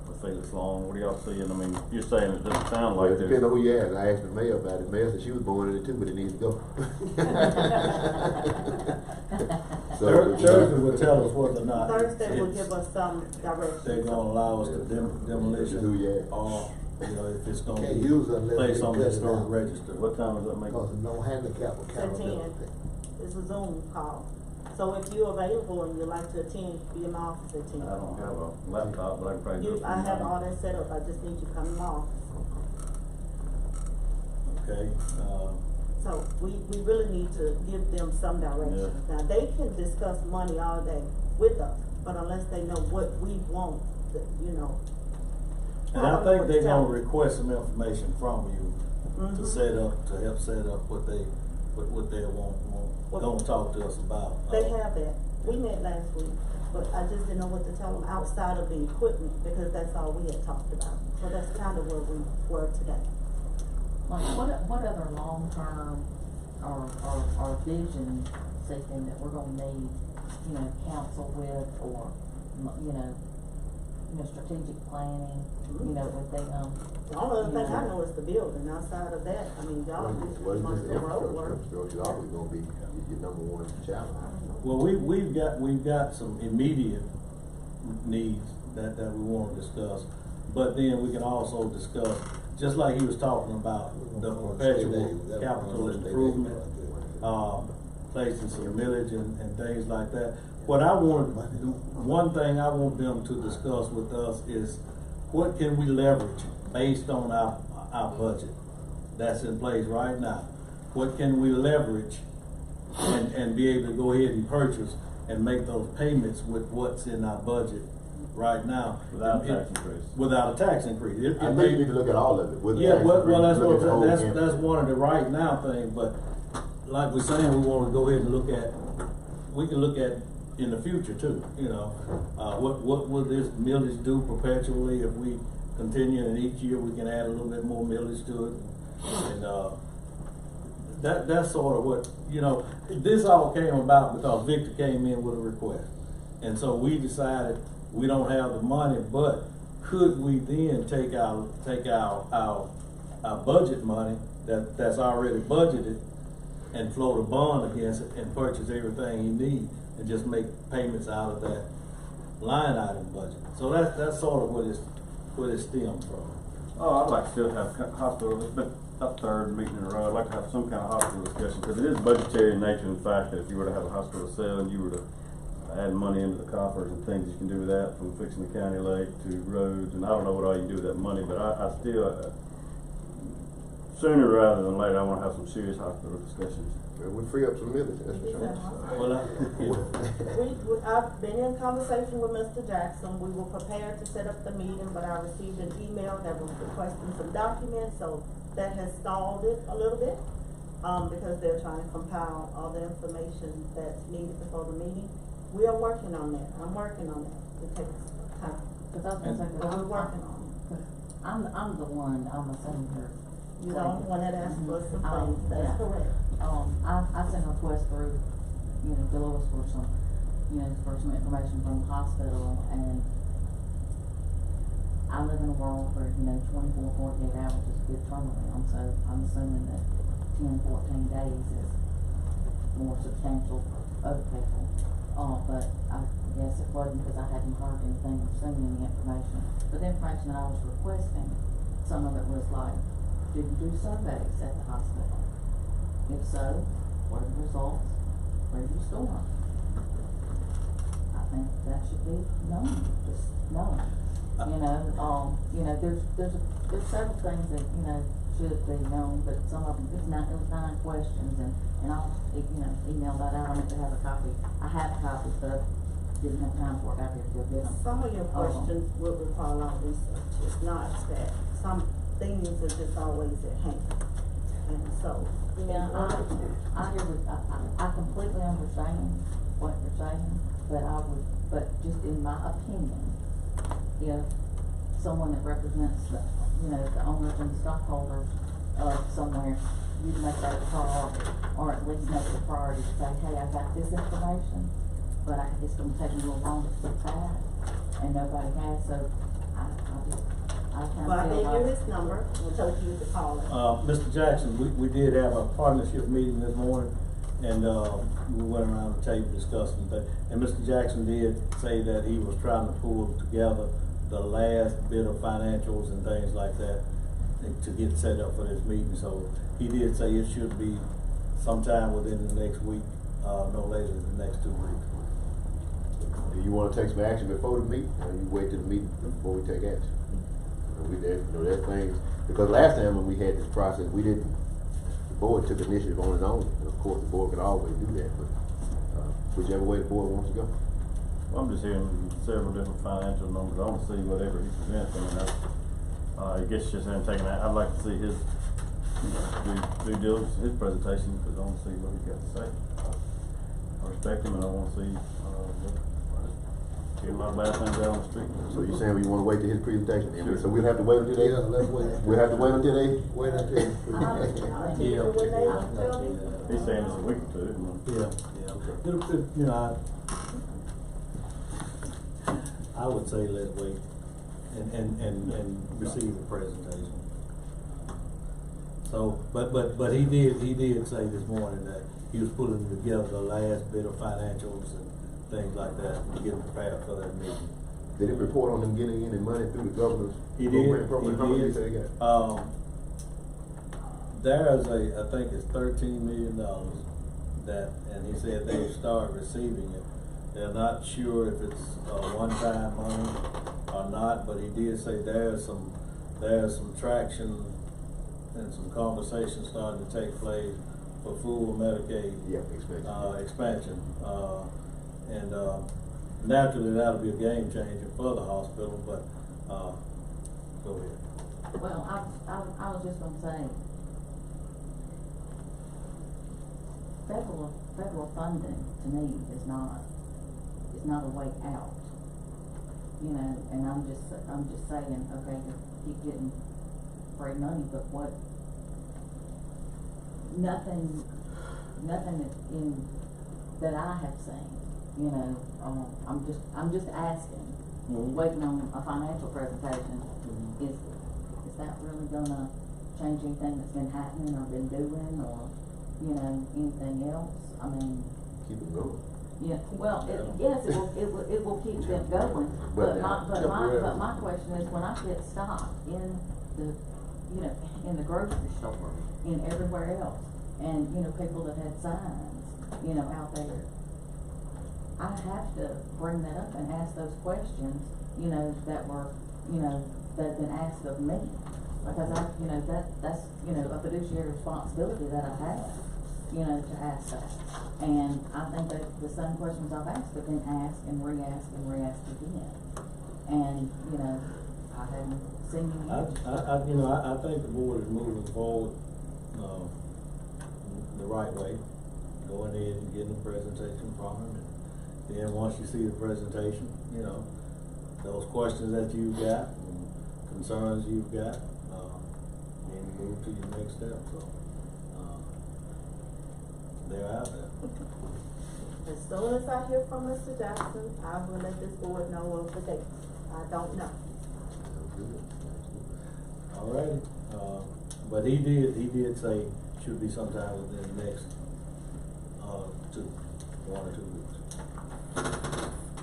with Felix Long? What are y'all seeing? I mean, you're saying it doesn't sound like It depends on who you ask. I asked the mayor about it. The mayor said she was born in it too, but it needs to go. Thursday will tell us whether or not. Thursday will give us some direction. They're gonna allow us to demolition, Who you ask? or, you know, if it's gonna Can't be use it unless placed they on the cut it historic out. register. What time does that make? Because of no handicap It's accountability. It's a Zoom call. So if you're available and you'd like to attend, be in my office at 10. I don't have a laptop, but I can probably do it. I have all that set up. I just need you to come in my office. Okay, So we really need to give them some direction. Yeah. Now, they can discuss money all day with us, but unless they know what we want, you know. and I think they're gonna request some information from you Mm-hmm. to help set up what they want, gonna talk to us about. They have that. We met last week, but I just didn't know what to tell them outside of the equipment, because that's all we had talked about. So that's kind of where we were today. Like, what other long-term or vision seeking that we're gonna need, you know, counsel with, or, you know, strategic planning, you know, with the, The only other thing I know is the building. Outside of that, I mean, y'all just want the road work. Infrastructure is always going to be your number one challenge. Well, we've got some immediate needs that we want to discuss, but then we can also discuss, just like he was talking about, the perpetual capital improvement, placing some millage and things like that. What I want, one thing I want them to discuss with us is what can we leverage based on our budget that's in place right now? What can we leverage and be able to go ahead and purchase and make those payments with what's in our budget right now? Without a tax increase. Without a tax increase. I think you need to look at all of it. Yeah, well, that's one of the right now things, but like we're saying, we wanna go ahead and we can look at in the future too, you know. What will this millage do perpetually if we continue, and each year we can add a little bit more millage to it? And, that's sort of what, you know, this all came about because Victor came in with a request. And so we decided we don't have the money, but could we then take our budget money that's already budgeted and float a bond against it and purchase everything he needs and just make payments out of that line item budget. So that's sort of what it stems from. Oh, I'd like to still have hospitals, but about third meeting in a row, I'd like to have some kind of hospital discussion, because it is budgetary in nature, in fact, that if you were to have a hospital sale and you were to add money into the coffers and things you can do with that, from fixing the county lake to roads, and I don't know what all you can do with that money, but I still, sooner rather than later, I wanna have some serious hospital discussions. We free up some minutes, that's for sure. Well, I've been in conversation with Mr. Jackson. We were prepared to set up the meeting, but I received an email that was requesting some documents, so that has stalled it a little bit, because they're trying to compile all the information that's needed before the meeting. We are working on that. I'm working on that. It takes time. Cause I was gonna say, But we're working on it. I'm the one, I'm assuming her. You're the only one that asked for some things. Yeah. That's correct. I sent a request through, Delois for some, for some information from the hospital, and I live in a world where, 24, 48 hours is a good turnaround, so I'm assuming that 10, 14 days is more substantial for other people. But I guess it wasn't because I hadn't heard anything or seen any information. But the information that I was requesting, some of it was like, did you do surveys at the hospital? If so, what are the results? Where do you store them? I think that should be known, just known. There's several things that, should be known, but some of them, it was 9 questions, and I'll, email that out. I meant to have a copy. I have copies, but I didn't have time for it out here to go get them. Some of your questions will require a lot of research. It's not that some things are just always at hand. And so, yeah, I completely understand what you're saying, but just in my opinion, if someone that represents the owners and stockholders of somewhere, you make that a priority, or at least make it a priority to say, hey, I got this information, but it's gonna take me a little longer to get that, and nobody has, so I gave you his number, and told you to call him. Mr. Jackson, we did have a partnership meeting this morning, and, we went around the table discussing that. And Mr. Jackson did say that he was trying to pull together the last bit of financials and things like that to get set up for this meeting. So he did say it should be sometime within the next week, no later than the next 2 weeks. Do you wanna take some action before the meeting, or you wait till the meeting before we take action? There's things, because last time when we had this process, the board took initiative on its own, and of course, the board could always do that, but, whichever way the board wants to go. Well, I'm just hearing several different financial numbers. I want to see whatever he presents. I mean, I guess just him taking that. I'd like to see his due diligence, his presentation, because I want to see what he's got to say. I respect him, and I want to see. Hear a lot of bad things out on the street. So you're saying we wanna wait till his presentation? Sure. So we'll have to wait until they? Yeah, let's wait. We'll have to wait until they? Wait until. He's saying it's a week or two. Yeah. I would say let's wait and receive the presentation. So, but he did say this morning that he was putting together the last bit of financials and things like that and getting prepared for that meeting. Did it report on them getting any money through the governor's program? How much did they get? There's I think it's $13 million that, and he said they start receiving it. They're not sure if it's one-time money or not, but he did say there's some traction and some conversations starting to take place for full Medicaid expansion. And naturally that'll be a game changer for the hospital, but go ahead. Well, I was just gonna say, federal funding to me is not a way out. And I'm just saying, okay, you keep getting free money, but what? Nothing in that I have seen. I'm just asking, waiting on a financial presentation. Is that really gonna change anything that's been happening or been doing, or anything else? I mean, keep it going. Yeah, well, yes, it will keep them going. But my question is, when I get stock in the you know, in the grocery store, and everywhere else, and, you know, people that had signs, you know, out there. I have to bring that up and ask those questions, you know, that were, you know, that have been asked of me. Because you know, that's, you know, a fiduciary responsibility that I have, you know, to ask that. And I think that the same questions I've asked have been asked and re-asked again. And, you know, I haven't seen any. I think the board is moving forward, the right way, going in and getting a presentation from him. And then once you see the presentation, you know, those questions that you've got, and concerns you've got, then you move to your next step. So, they're out there. As soon as I hear from Mr. Jackson, I will let this board know of the date. I don't know. All righty, but he did say should be sometime within the next, 1 or 2 weeks.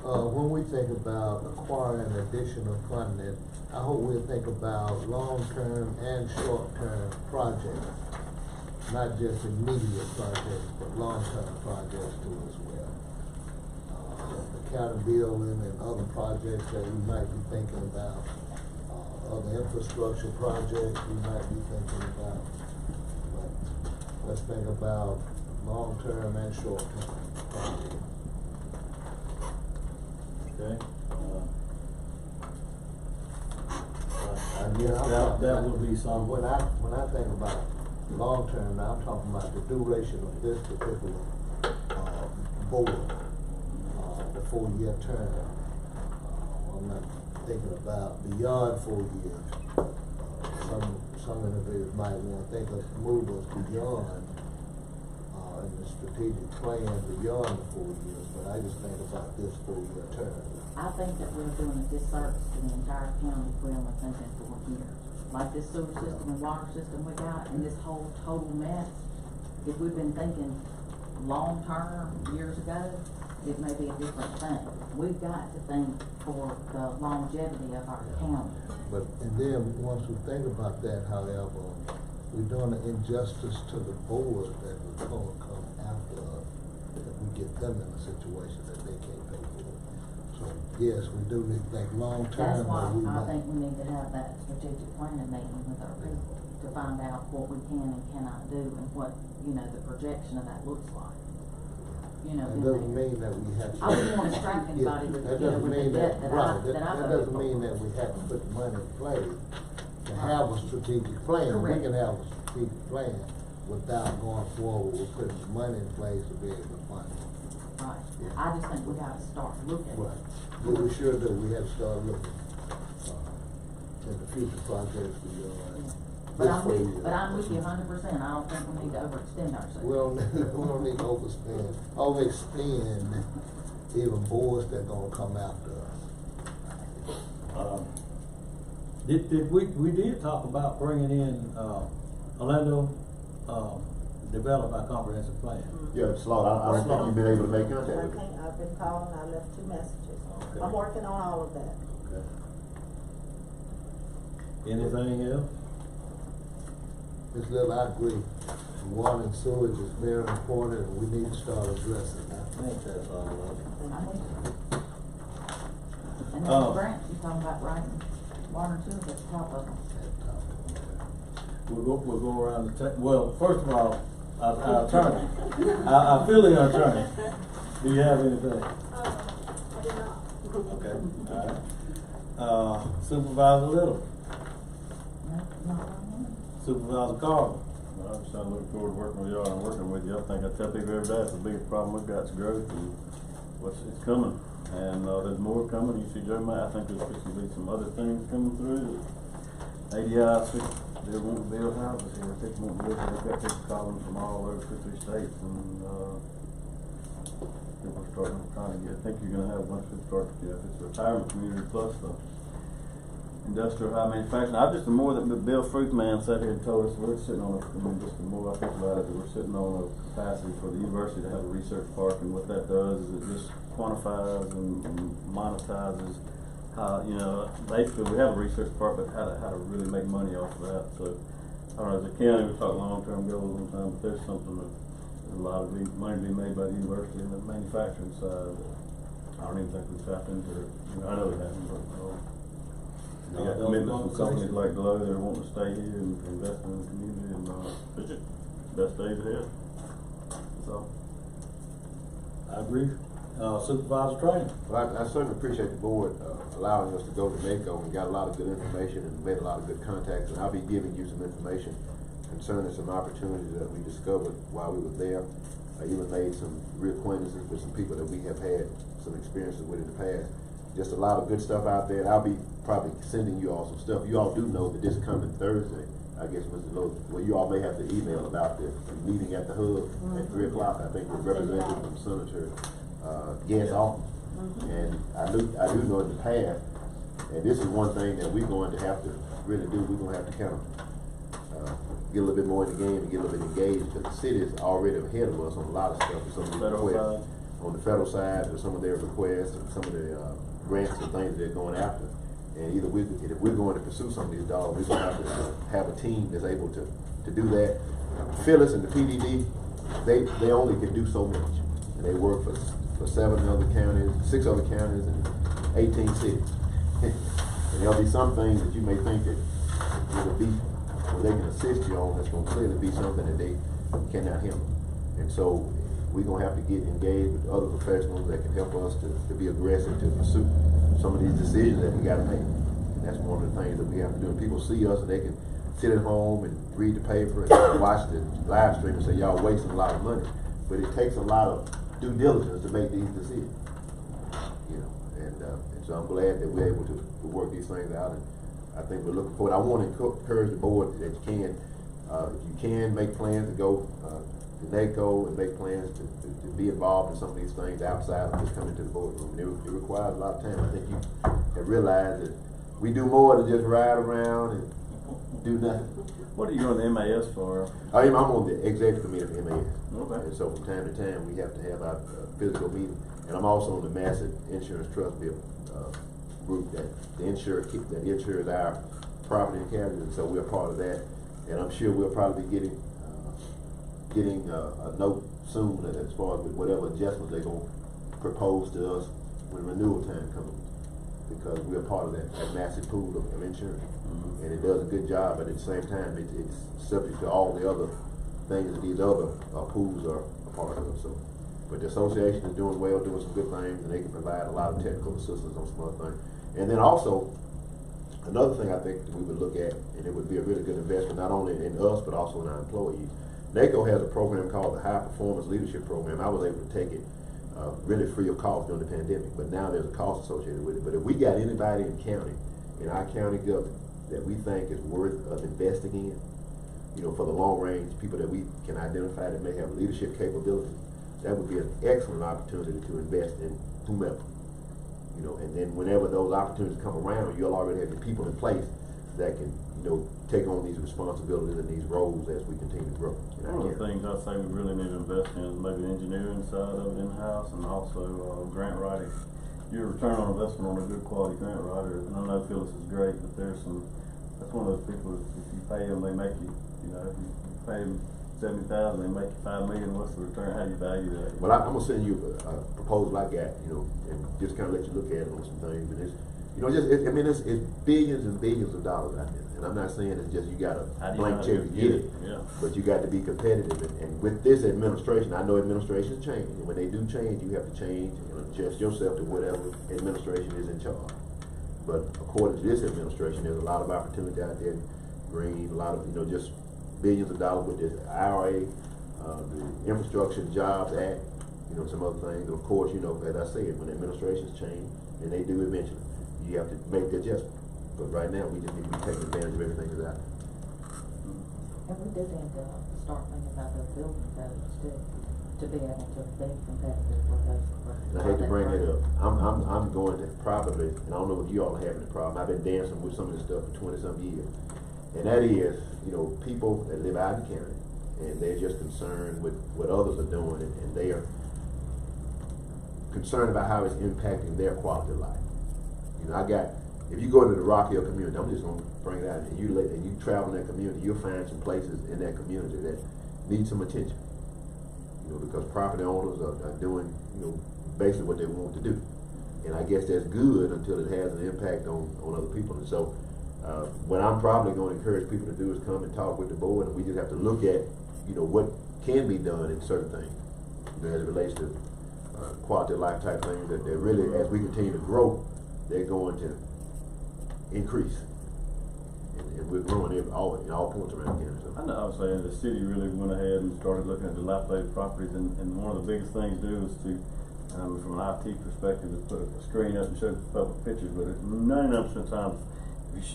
When we think about acquiring additional funding, I hope we'll think about long-term and short-term projects. Not just immediate projects, but long-term projects too as well. The county building and other projects that we might be thinking about, other infrastructure projects we might be thinking about. But let's think about long-term and short-term projects. Okay. Yeah, that would be some. When I think about long term, now I'm talking about the duration of this particular board, the 4-year term. I'm not thinking about beyond 4 years. Some individuals might want to think of move us beyond in the strategic plan beyond the 4 years, but I just think about this 4-year term. I think that we're doing a disservice to the entire county if we only think in 4 years. Like this sewer system and water system we got, and this whole total mess, if we've been thinking long-term years ago, it may be a different thing. We've got to think for the longevity of our county. But, and then, once we think about that, however, we're doing an injustice to the board that was gonna come after us, if we get them in a situation that they can't pay for. So, yes, we do need to think long-term. That's why I think we need to have that strategic planning meeting with our people to find out what we can and cannot do and what, you know, the projection of that looks like. You know, That doesn't mean that we have to. I wouldn't want to strike anybody with, you know, with the debt that I That doesn't mean that we have to put the money in place to have a strategic plan. Correct. We can have a strategic plan without going forward with putting the money in place to be able to fund it. Right. I just think we gotta start looking. Right. We sure do. We have to start looking at the future projects we But I'm with you 100%. I don't think we need to overextend ourselves. we don't need to overextend even boards that gonna come after us. We did talk about bringing in, Orlando, develop our comprehensive plan. Yeah, Slaughter, I don't think you've been able to make contact with him. I've been calling, I left 2 messages. Okay. I'm working on all of that. Okay. Anything else? Ms. Little, I agree. Water and sewage is very important, and we need to start addressing that. I think that's all of it. And then the grants, you talking about writing water and sewer at the top of them. We'll go around the well, first of all, our attorney, our affiliate attorney, do you have anything? I did not. Okay, all right. Supervisor Little, Supervisor Carter. I'm just looking forward to working with y'all and working with you. I think I tell people every day, it's the biggest problem we've got is growth, and it's coming. And there's more coming. You see Jeremiah, I think there's going to be some other things coming through. ADI, they won't build houses here. People won't live here. They've got people calling from all over 50 states, and people are trying to get. I think you're going to have a bunch of people start to get. It's a retirement community plus the industrial high manufacturing. I just the more that Bill Fruitman sat here and told us we're sitting on just the more I think about it, we're sitting on a capacity for the university to have a research park, and what that does is it just quantifies and monetizes you know, basically we have a research part, but how to really make money off of that. So, I don't know, as a county, we talk long-term goals all the time, but there's something that a lot of money to be made by the university and the manufacturing side. I don't even think we've tapped into it. You know, I know we haven't, but we got commitments from companies like Glow that are wanting to stay here and invest in the community, and it's just best days ahead. So, I agree. Supervisor Trainer. Well, I certainly appreciate the board allowing us to go to NACO and got a lot of good information and made a lot of good contacts, and I'll be giving you some information concerning some opportunities that we discovered while we were there. I even made some real acquaintances with some people that we have had some experiences with in the past. Just a lot of good stuff out there, and I'll be probably sending you all some stuff. You all do know that this coming Thursday, I guess, Mr. Lowe, well, you all may have to email about the meeting at the hub at 3 o'clock. I think we're represented from Senator Gant's office. And I do know in the past, and this is one thing that we're going to have to really do. We're going to have to kind of get a little bit more in the game and get a little bit engaged, because the city is already ahead of us on a lot of stuff. Some of the requests on the federal side, or some of their requests, and some of the grants and things that they're going after. And either if we're going to pursue some of these dollars, we're going to have to have a team that's able to do that. Phyllis and the PDD, they only can do so much, and they work for 7 other counties, 6 other counties, and 18 cities. And there'll be some things that you may think that it'll be where they can assist you on, that's going to clearly be something that they cannot handle. And so we're going to have to get engaged with other professionals that can help us to be aggressive to pursue some of these decisions that we got to make. And that's one of the things that we have to do. And people see us and they can sit at home and read the paper and watch the live stream and say, y'all wasting a lot of money. But it takes a lot of due diligence to make these decisions. You know, and so I'm glad that we're able to work these things out. And I think we're looking forward. I want to encourage the board that you can, if you can, make plans to go to NACO and make plans to be involved in some of these things outside of just coming to the boardroom. And it requires a lot of time. I think you have realized that we do more than just ride around and do nothing. what are you on the MAS for? I'm on the executive committee of MAS. Okay. And so from time to time, we have to have our physical meeting. And I'm also on the Massive Insurance Trust Bill group that insures our property and casualty, and so we're part of that. And I'm sure we'll probably be getting a note soon as far as with whatever adjustments they're going to propose to us when renewal time comes, because we're part of that massive pool of insurance. And it does a good job, but at the same time, it's subject to all the other things that these other pools are a part of. So, but the association is doing well, doing some good things, and they can provide a lot of technical assistance on some other things. And then also, another thing I think we would look at, and it would be a really good investment, not only in us, but also in our employees. NACO has a program called the High Performance Leadership Program. I was able to take it really free of cost during the pandemic, but now there's a cost associated with it. But if we got anybody in our county government, that we think is worth of investing in, you know, for the long range, people that we can identify that may have leadership capabilities, that would be an excellent opportunity to invest in whomever. You know, and then whenever those opportunities come around, you'll already have the people in place that can, you know, take on these responsibilities and these roles as we continue to grow. One of the things I say we really need to invest in is maybe the engineering side of it in-house, and also grant writing. Your return on investment on a good quality grant writer, and I know Phyllis is great, but there's that's one of those people, if you pay them, they make you, if you pay them $70,000, they make you $5 million, what's the return? How do you value that? Well, I'm gonna send you a proposal I got, and just kind of let you look at it on some things. And it's, it's billions and billions of dollars out there. And I'm not saying it's just you got a blank check to get it, but you got to be competitive. And with this administration, I know administrations change, and when they do change, you have to change and adjust yourself to whatever administration is in charge. But according to this administration, there's a lot of opportunity out there, green, a lot of, just billions of dollars with this IRA, the Infrastructure and Jobs Act, some other things. And of course, as I said, when administrations change, and they do eventually, you have to make the adjustment. But right now, we just need to be taking advantage of everything that's out there. And we do need to start thinking about those building codes too, to be able to be competitive with those. I hate to bring it up. I'm going to probably, and I don't know if you all are having a problem. I've been dancing with some of this stuff for 20-some years, and that is, people that live out in the county, and they're just concerned with what others are doing, and they are concerned about how it's impacting their quality of life. You know, if you go into the Rock Hill community, I'm just gonna bring it out, and you travel in that community, you'll find some places in that community that need some attention. You know, because property owners are doing, you know, basically what they want to do. And I guess that's good until it has an impact on other people. And so, what I'm probably going to encourage people to do is come and talk with the board, and we just have to look at, you know, what can be done in certain things, you know, as it relates to quality of life type things that really, as we continue to grow, they're going to increase. And we're growing in all points around here. So. I know, I was saying, the city really went ahead and started looking at dilapidated properties, and one of the biggest things to do is to, from an IT perspective, is put a screen up and show public pictures, but 99% of the time,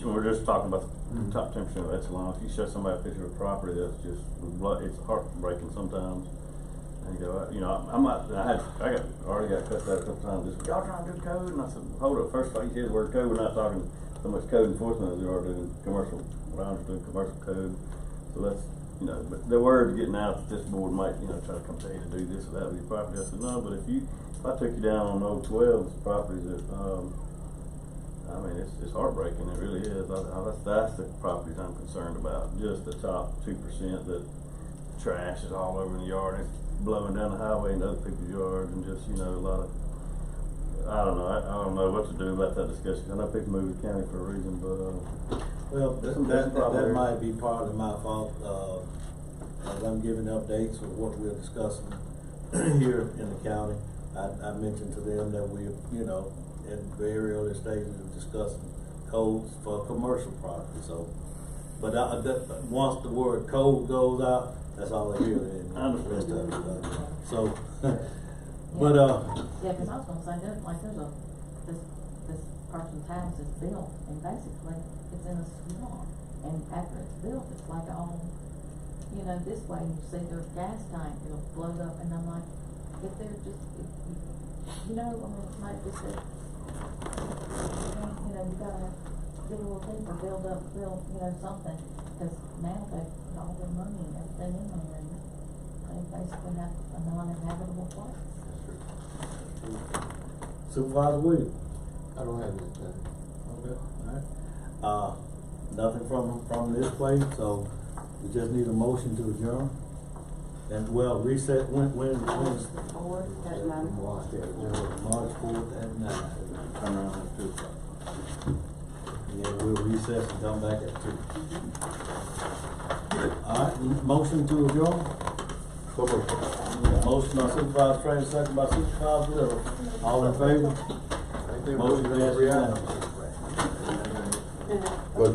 we're just talking about the top 10% of echelon. If you show somebody a picture of a property, that's just it's heartbreaking sometimes. And you go, you know, I already got cussed out a couple times. Just y'all trying to do code, and I said, hold up. First of all, you hear the word code. We're not talking so much code enforcement as we are doing commercial. What I'm doing commercial code. So that's, you know, but the word's getting out that this board might, you know, try to come to you to do this or that with your property. I said, no, but if I took you down on old 12's properties that, I mean, it's heartbreaking. It really is. That's the properties I'm concerned about. Just the top 2% that trash is all over in the yard. And it's blowing down the highway into other people's yards, and just, you know, a lot of, I don't know. I don't know what to do about that discussion. I know people move the county for a reason, but well, that might be part of my fault. As I'm giving updates of what we're discussing here in the county, I mentioned to them that we're, you know, at very early stages of discussing codes for commercial property. So, but once the word code goes out, that's all I hear. And the rest of it. So, but yeah, because I was gonna say that, like, this person's house is built, and basically it's in a swamp, and after it's built, it's like all, you know, this way you see their gas tank, it'll float up, and I'm like, if they're just, you know, I mean, it might just say, you know, you gotta get a little deeper, build, you know, something, because now they put all their money and everything in there, and they basically have a non-inhabitable place. Supervisor Williams. I don't have anything. Okay, all right. Nothing from this place, so we just need a motion to adjourn. And well, reset when Board at 9. March 4th at 9. Turn around at 2 o'clock. And then we'll recess and come back at 2. All right, motion to adjourn. Motion by Supervisor Trainer, second by Supervisor Little. All in favor? Motion passed unanimously. Well,